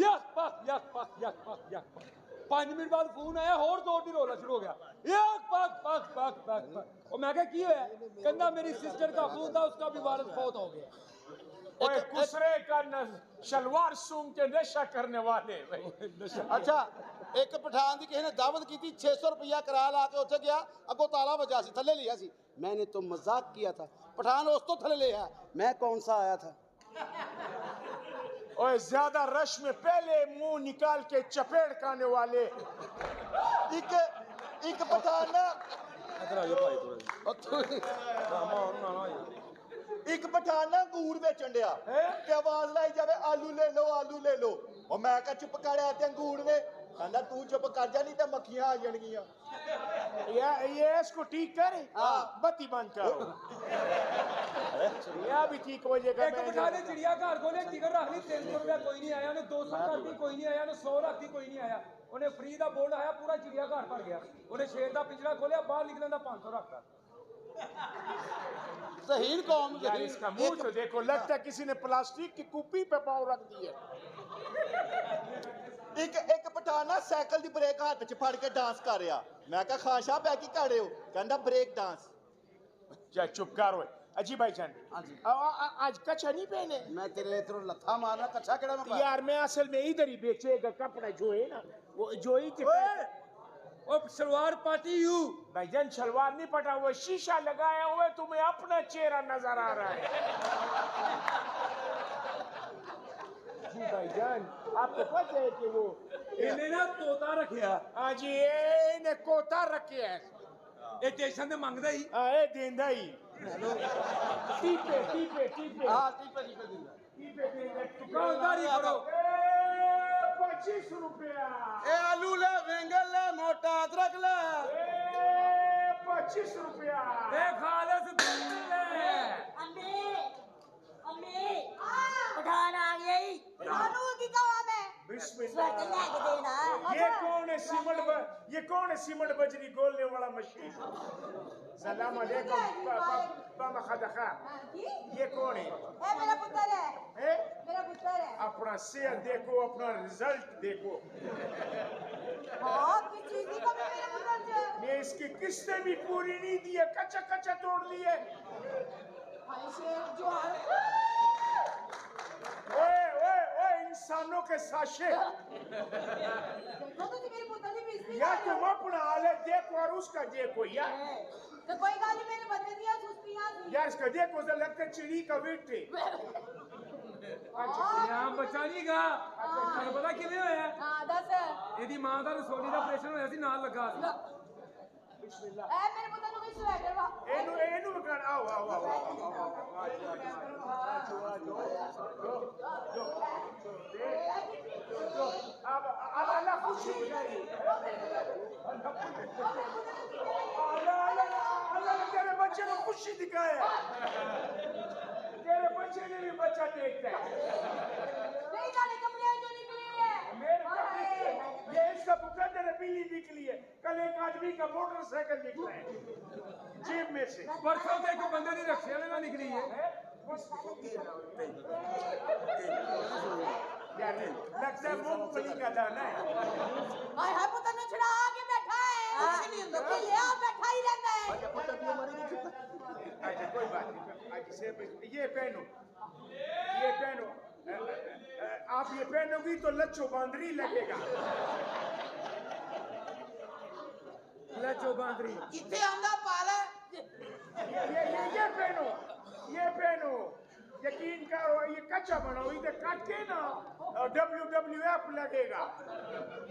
यक पक यक पक यक पक यक पक 5 मिनट बाद फोन आया और जोर दी रोना शुरू हो गया यक पक पक पक पक पक और मैं क्या की होया कहंदा मेरी सिस्टर का फोन था उसका भी वालिद फौत हो गया ओए कुसरे का शलवार सूंघ के नशा करने वाले अच्छा एक पठान दी किसी ने दावत की थी 600 रुपया किराया ला के उठे गया अगो ताला बजा सी थले लिया सी मैंने तो मजाक किया था पठान उस तो थले लिया मैं कौन सा आया था ओए ज्यादा रश में पहले मुंह निकाल के चपेट खाने वाले एक पठान ना एक पठान ना अंगूर बेचन दिया ते आवाज लाई जावे आलू ले लो और मैं कहा चुप कर ते अंगूर ने कहंदा तू चुप कर जा नहीं ते मक्खियां आ जाणगियां ये इसको ठीक कर बत्ती बंद करो या भी ठीक हो जाएगा एक पठाने चिड़िया घर खोले टिकट रख ली 300 रुपया कोई नहीं आया ने 200 कर दी कोई नहीं आया ने 100 रख दी कोई नहीं आया उन्हें फ्री दा बोर्ड आया पूरा चिड़िया घर भर गया उन्हें शेर दा पिंजरा खोलिया बाहर निकलने दा 500 रखता सहीन कौम यार इसका मुंह तो देखो लगता है किसी ने प्लास्टिक की कुप्पी पे पाँव रख दिए एक पठान ना साइकिल दी ब्रेक हाथ च फड़ के डांस कर रहा मैं कहा खाशा पै की कर रहे हो कहंदा ब्रेक डांस जा चुप कर ओए अजी भाईजान आज कच्छा नहीं पहने मैं तेरे इधर लथा मारना कच्छा केड़ा में यार मैं असल में इधर ही बेचेगा कपड़ा जो है ना वो जो ही के और शलवार पाटी यू भाईजान शलवार नहीं पटा हुआ शीशा लगाया हुआ है तुम्हें अपना चेहरा नजर आ रहा है जी भाईजान आपको पता है कि वो इन्हें ना तोता रखिया हाँ जी इन्हें कोता रखे है ये स्टेशन से मंगदा ही ए देंदा ही टीपे हां टीपे देंदा दुकानदारी करो 25 रुपया ए आलू ले वेंगल ले मोटा अदरक ले 25 रुपया ए खालिस दिल्ले अम्मी पठान आ गई पठानों की कौन है बिस्मिल्लाह लेके देना ये कौन है सीमेंट बजरी गोलने वाला मशीन सलाम अलैकुम पामा खदखा ये कौन है ए मेरा पुत्र है मेरा पुत्र है अपना सेहत देखो अपना रिजल्ट देखो हां किस चीज की कमी मेरे पुत्र से ये इसकी किस्तें भी पूरी नहीं दी है कच्चा तोड़ लिए भाई शेर जो ओए इंसानों के साशे देखो तो मेरे पुत्र की बेइज्जती या तुम अपना हालत देखो और उसका देखो यार तो कोई गाल नहीं मेरे बंदे दिया सुस्तियां यार इसका देखो तो लगता है चिड़ी का बेटे यहाँ बचा नहीं गा ਤੁਹਾਨੂੰ ਪਤਾ ਕਿਵੇਂ ਹੋਇਆ हां दस ਇਹਦੀ ਮਾਂ ਦਾ ਰਸੋਲੀ ਦਾ ਆਪਰੇਸ਼ਨ ਹੋਇਆ ਸੀ ਨਾਲ ਲੱਗਾ ਸੀ बिस्मिल्लाह ए मेरे पुत्र को कोई स्वेटर वा ਇਹਨੂੰ ਮਕਾਨ ਆਓ अब तेरे बच्चे को खुशी दिखाए, तेरे बच्चे ने भी बच्चा देखता है। नहीं जाने कपड़े जो निकली है मेरे कपड़े, ये इसका मुकद्दर है, बिल्ली निकली है, कल एक आदमी का मोटरसाइकिल निकला है जेब में से, परसों ते को बंदे दी रक्षा में ना निकली है। यार लगता है मूंगफली का दाना है। हाय हाय पुत्र ने छड़ा आगे बैठा है कुछ नहीं अंदर के लिया बैठा ही रहता है अच्छा कोई बात नहीं, अच्छा से ये पहनो, ये पहनो, आप ये पहनोगी तो लच्छो बांदरी लगेगा। लच्छो बांदरी किथे आंदा पाला ये पहनो, ये पहनो, यकीन करो ये कच्चा बनाओ, इधर काट के ना WWF लगेगा।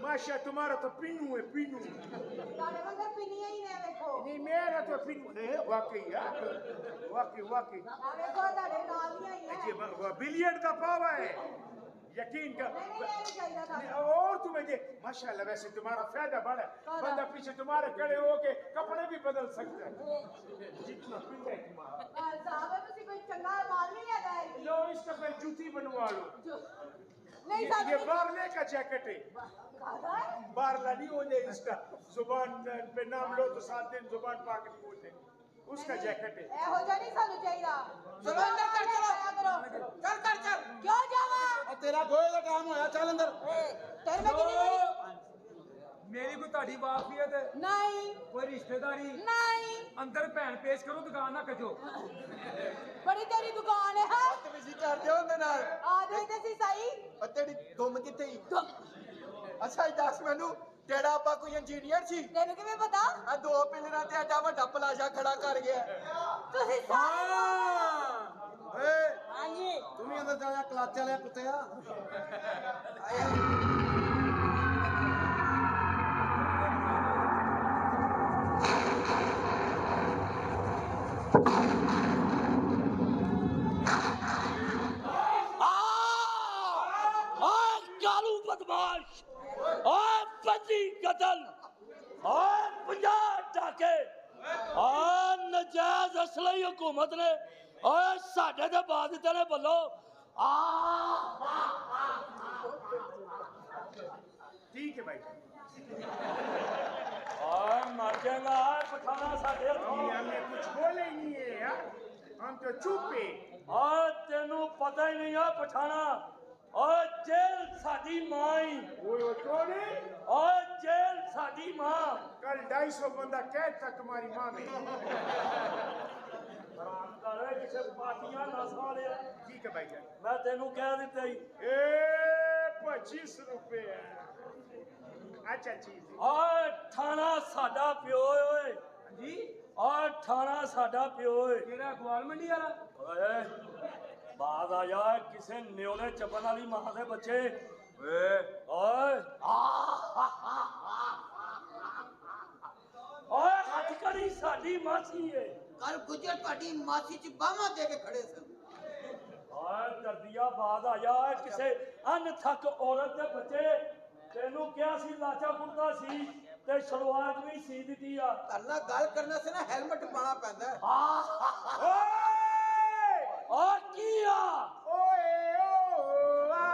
माशा तुम्हारा तो पिनू है, पिनू सारे बंदे पिनिया ही नहीं देखो नहीं, मेरा तो पिनू है वाकई यार, वाकई वाकई देखो तारे नालियां ही है बिलियन का पावा है, यकीन कर। और तुम्हें दे माशाल्लाह, वैसे तुम्हारा फायदा बड़ा है, बंदा पीछे तुम्हारे खड़े होके कपड़े भी बदल सकता है जितना पिंडा है तुम्हारा। साहब तुसी कोई चंगा माल नहीं लेता है लो इसका फिर जूती बनवा लो। नहीं ये साहब बारले का जैकेट है, बारला नहीं होने इसका, जुबान पे नाम लो तो 7 दिन जुबान पाक नहीं बोलते, उसका जैकेट है। ए हो जानी सानू चाहिदा चलो अंदर कर, चलो चल कर चल क्यों जावा तेरा गोए का काम होया, चल अंदर। तेरे में कितनी बड़ी मेरी कोई ताड़ी वाकफियत है नहीं कोई रिश्तेदारी नहीं अंदर भैन पेश करो, दुकान ना कजो। बड़ी तेरी दुकान है हाँ ਤੁਸੀਂ ਕਰਦੇ ਹੋ ਉਹਦੇ ਨਾਲ आ जाइए सी सही ਉਹ ਤੇਰੀ ਦੁਮ ਕਿੱਥੇ ਹੀ ਅੱਛਾ ਇਹ ਦੱਸ ਮੈਨੂੰ ਤੇਰਾ ਆਪਾ ਕੋਈ ਇੰਜੀਨੀਅਰ ਸੀ तेनू किਵੇਂ पता ਆ 2 ਪਿਲਰਾਂ ਤੇ ਐਡਾ ਵੱਡਾ ਪਲਾਜ਼ਾ ਖੜਾ ਕਰ ਗਿਆ तुसी ਏ हां जी ਤੂੰ ਵੀ ਅੰਦਰ ਜਾ, ਕਲਾਚ ਵਾਲਿਆ ਕੁੱਤਿਆ। कालू बदमाश और बंदी कतल और 50 टाके और नजायज असली हुकूमत ने और साडे दे बाद तेरे बल्लो ठीक है भाई, और मर जाएगा पठाना साडे हमने कुछ बोले ही नहीं है यार, हम तो चुप है। और तेनू पता ही नहीं है पठाना और जेल साडी मां वो कौन है? और जेल साडी मां कल 250 बंदा कैद था तुम्हारी माँ में। किसे पार्टियां ना साले ठीक है भाई जान, मैं तेनू कह दिता ही 25 रुपए है। अच्छा चीज है। और थाना साडा प्यो ओए जी और थाना साडा प्यो ओए केड़ा ग्वाल मंडी वाला ओए बात आ जा किसे न्योले चपन वाली मां दे बच्चे ओए ओए हथकड़ी साडी मासी है कल गुजर पार्टी मासी च बामा दे के खड़े सन और दर्दिया बात आ जा किसे अनथक औरत दे बच्चे तेनू क्या सी लाचा कुर्ता सी ते सलवार भी सी दिती आ करना गल करना से ना हेलमेट पाना पैंदा है और किया ओए ओ आ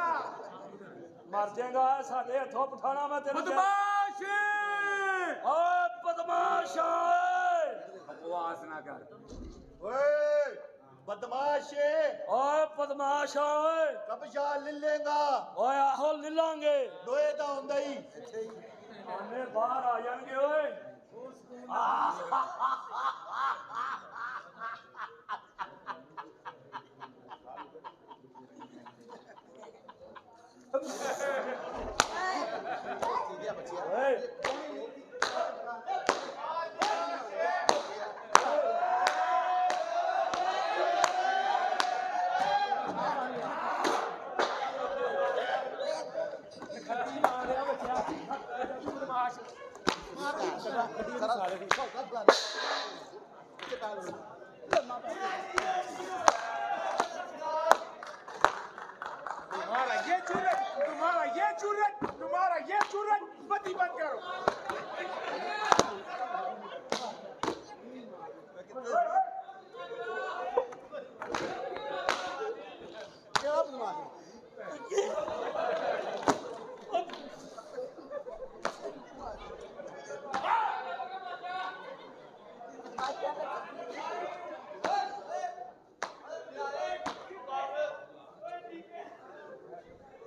मर जाएगा साडे हथों पठाना मैं तेरे बदमाश ओए बदमाश बकवास ना कर ओए बदमाश ओए बदमाश ओए कब्जा ले लेगा ओए आहो ले लांगे लोहे दा ਹੁੰਦਾ ਹੀ आने बाहर आ जाएंगे ओए तुम्हारा ये जुर्रत सूरज बत्ती बंद करो। क्या बदमाश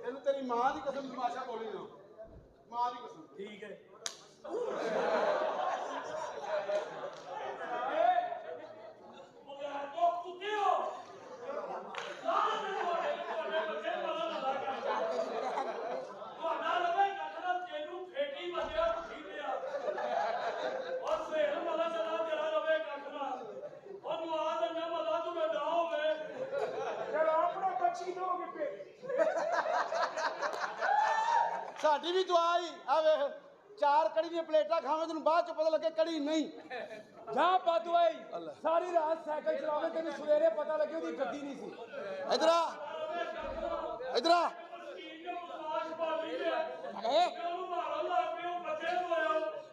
ਇਹਨੂੰ ਤੇਰੀ ਮਾਂ ਦੀ ਕਸਮ ਤਮਾਸ਼ਾ ਬੋਲੀ ਨਾ ਮਾਂ ਦੀ ਕਸਮ ਠੀਕ ਹੈ ਸਾਡੀ ਵੀ ਦੁਆ ਹੀ ਆ ਵੇਖ 4 ਕੜੀ ਦੀਆਂ ਪਲੇਟਾਂ ਖਾਵੇਂ ਤੈਨੂੰ ਬਾਅਦ ਚ ਪਤਾ ਲੱਗੇ ਕੜੀ ਨਹੀਂ ਜਾ ਪਾਦੂਆਈ ਸਾਰੀ ਰਾਤ ਸਾਈਕਲ ਚਲਾਵੇ ਤੈਨੂੰ ਸਵੇਰੇ ਪਤਾ ਲੱਗੇ ਉਹਦੀ ਗੱਡੀ ਨਹੀਂ ਸੀ ਇਧਰ ਆ ਇਧਰ ਆ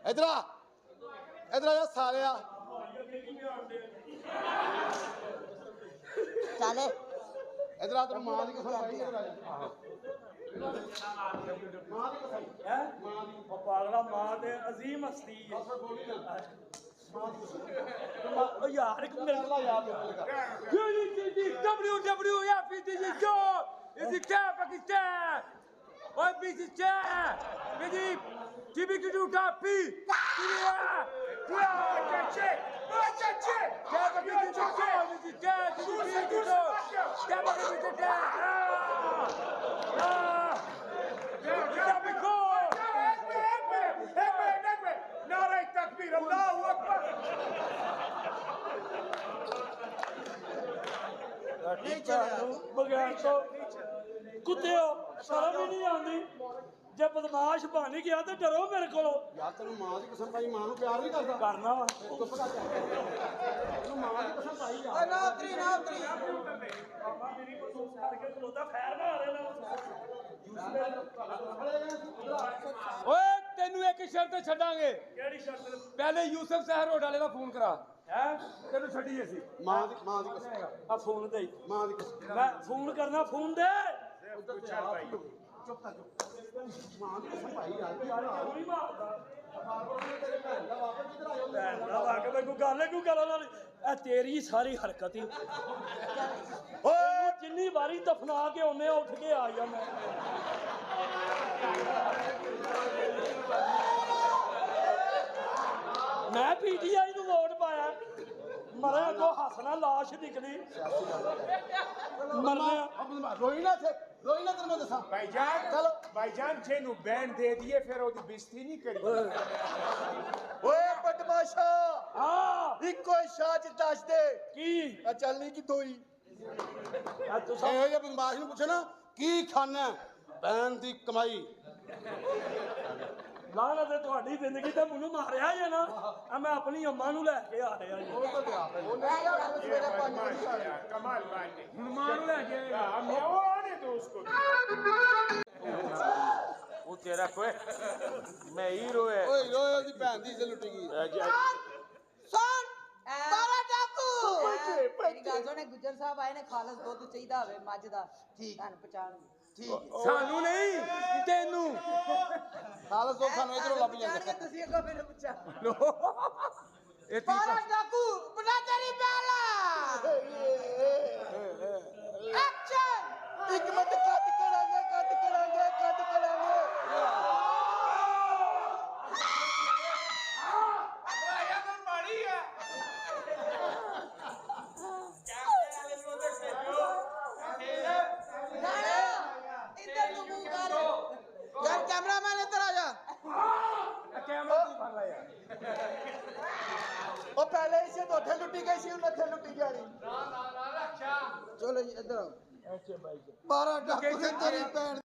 ਇਧਰ ਆ ਇਧਰ ਆ ਸਾਲਿਆ ਚੱਲ ਇਧਰ ਆ ਤੈਨੂੰ ਮਾਂ ਦੀ ਕਸਮ ਪਾਈ ਇਧਰ ਆ ਮਾਂ ਦੀ ਕਸਮ ਹੈ ਉਹ ਪਾਗਲਾ ਮਾਂ ਤੇ ਅਜ਼ੀਮ ਹਸਤੀ ਹੈ ਉਹ ਯਾਰ ਇੱਕ minute WWF is a job. Is it Pakistan? Or Pakistan? Ready? TV to do top. ਬਗੈਰ ਤੋਂ ਕੁੱਤਿਓ ਸ਼ਰਮ ਹੀ ਨਹੀਂ ਆਉਂਦੀ ਜੇ ਬਦਮਾਸ਼ ਬਣ ਹੀ ਗਿਆ ਤੇ ਡਰੋ ਮੇਰੇ ਕੋਲੋਂ ਯਾਰ ਤੈਨੂੰ ਮਾਂ ਦੀ ਕਸਮ ਪਾਈ ਮਾਂ ਨੂੰ ਪਿਆਰ ਨਹੀਂ ਕਰਦਾ ਕਰਨਾ ਵਾ ਚੁੱਪ ਕਰ ਤੈਨੂੰ ਮਾਂ ਦੀ ਕਸਮ ਪਾਈ ਯਾਰ ਓਏ ਨਾ ਉਤਰੀ ਮਾਮਾ ਮੇਰੀ ਬਸੂਸ ਕਰਕੇ ਖਲੋਤਾ ਫੈਰ ਮਾਰੇ ਨਾ ਓਏ ਤੈਨੂੰ ਇੱਕ ਸ਼ਰਤ ਛੱਡਾਂਗੇ ਕਿਹੜੀ ਸ਼ਰਤ ਪਹਿਲੇ ਯੂਸਫ ਸਹਿਰ ਰੋਡ ਵਾਲੇ ਦਾ ਫੋਨ ਕਰਾ ਹੈ ਤੈਨੂੰ ਛੱਡੀਏ ਸੀ ਮਾਂ ਦੀ ਕਸਮ ਆ ਫੋਨ ਦੇ ਮਾਂ ਦੀ ਕਸਮ ਮੈਂ ਫੋਨ ਕਰਨਾ ਫੋਨ ਦੇ ਚੁੱਪ ਕਰ ਮਾਂ ਦੀ ਕਸਮ ਪਾਈ ਯਾਰ ਨਹੀਂ ਮਾਰਦਾ ਤੇਰੇ ਭੈਣ ਦਾ ਵਾਪਸ ਕਿੱਧਰ ਆਇਆ ਭੈਣ ਦਾ ਵਾ ਕੇ ਕੋਈ ਗੱਲ ਕੋਈ ਕਰਨ ਵਾਲੀ ਇਹ ਤੇਰੀ ਸਾਰੀ ਹਰਕਤ ਹੀ ਓਏ ਜਿੰਨੀ ਵਾਰੀ ਦਫਨਾ ਕੇ ਉਹਨੇ ਉੱਠ ਕੇ ਆ ਜਾਂਦਾ ਮੈਂ ਪੀਟੀਆਈ ਨੂੰ ਵੋਟ ਪਾਇਆ ਮਰਿਆ ਕੋ ਹੱਸਣਾ ਲਾਸ਼ ਨਿਕਲੀ ਮਰਨਾ ਰੋਈ ਨਾ ਤੈਨੂੰ ਮੈਂ ਦੱਸਾਂ भाईजान जेनू बैन दे दिए फिर ओदी बेइज्जती नहीं करी ਓਏ ਬਦਮਾਸ਼ਾ ਹਾਂ ਇੱਕੋ ਸ਼ਾਚ ਦੱਸ ਦੇ ਕੀ ਆ ਚੱਲਣੀ ਕਿ ਦੋਈ ਆ ਤੁਸੀਂ ਇਹੋ ਜਿਹੇ ਬਦਮਾਸ਼ ਨੂੰ ਪੁੱਛੋ ਨਾ ਕੀ ਖਾਣਾ ਬੈਨ ਦੀ ਕਮਾਈ ਲਾਣਾ ਤੇ ਤੁਹਾਡੀ ਜ਼ਿੰਦਗੀ ਤੇ ਮੈਨੂੰ ਮਾਰਿਆ ਹੀ ਹੈ ਨਾ ਆ ਮੈਂ ਆਪਣੀ ਅੰਮਾ ਨੂੰ ਲੈ ਕੇ ਆ ਰਿਹਾ ਜੀ कमाल बात है हनुमान लगे मैं वो आने दो उसको वो तेरा कोई मैं हीरो है ਓਏ ਰੋਏ ਉਹਦੀ ਭੈਣ ਦੀ ਇੱਜ਼ਤ ਲੁੱਟੀ ਗਈ ਸੁਣ ਬਾਰਾ ਡਾਕੂ ਮੇਰੀ ਗੱਲ ਸੁਣ ਗੁੱਜਰ ਸਾਹਿਬ ਆਏ ਨੇ ਖਾਲਸ ਦੁੱਧ ਚਾਹੀਦਾ ਹੋਵੇ ਮੱਝ ਦਾ ਠੀਕ ਹਨ ਪਛਾਣਗੇ ਸਾਨੂੰ ਨਹੀਂ ਤੈਨੂੰ ਖਾਲਸ ਤੋਂ ਸਾਨੂੰ ਇਧਰੋਂ ਲੱਭ ਜਾਂਦੇ ਤੁਸੀਂ ਅੱਗੋਂ ਮੈਨੂੰ ਪੁੱਛਾ ਇਹ ਬਾਰਾ ਡਾਕੂ ਬਣਾ ਤੇਰੀ ਪਹਿਲਾ ਐਕਸ਼ਨ ਇੱਕ ਮਿੰਟ ਕੱਟ ਕਰਾਂਗੇ ਇੱਧਰ ਨੂੰ ਮੂੰਹ ਕਰ ਯਾਰ ਕੈਮਰਾਮੈਨ ਇੱਧਰ ਆ ਜਾ ਕੈਮਰਾ ਤੂੰ ਫੜ ਲੈ ਯਾਰ ਉਹ ਪਹਿਲੇ ਇਸੇ ਤੋਂ ਉੱਥੇ ਲੁੱਟੀ ਗਈ ਸੀ ਹੁਣ ਇੱਥੇ ਲੁੱਟੀ ਜਾ ਰਹੀ ਚਲੋ ਜੀ ਇੱਧਰ ਆਓ ਬਾਰਾ ਡਾਕੂ ਤੇਰੀ ਭੈਣ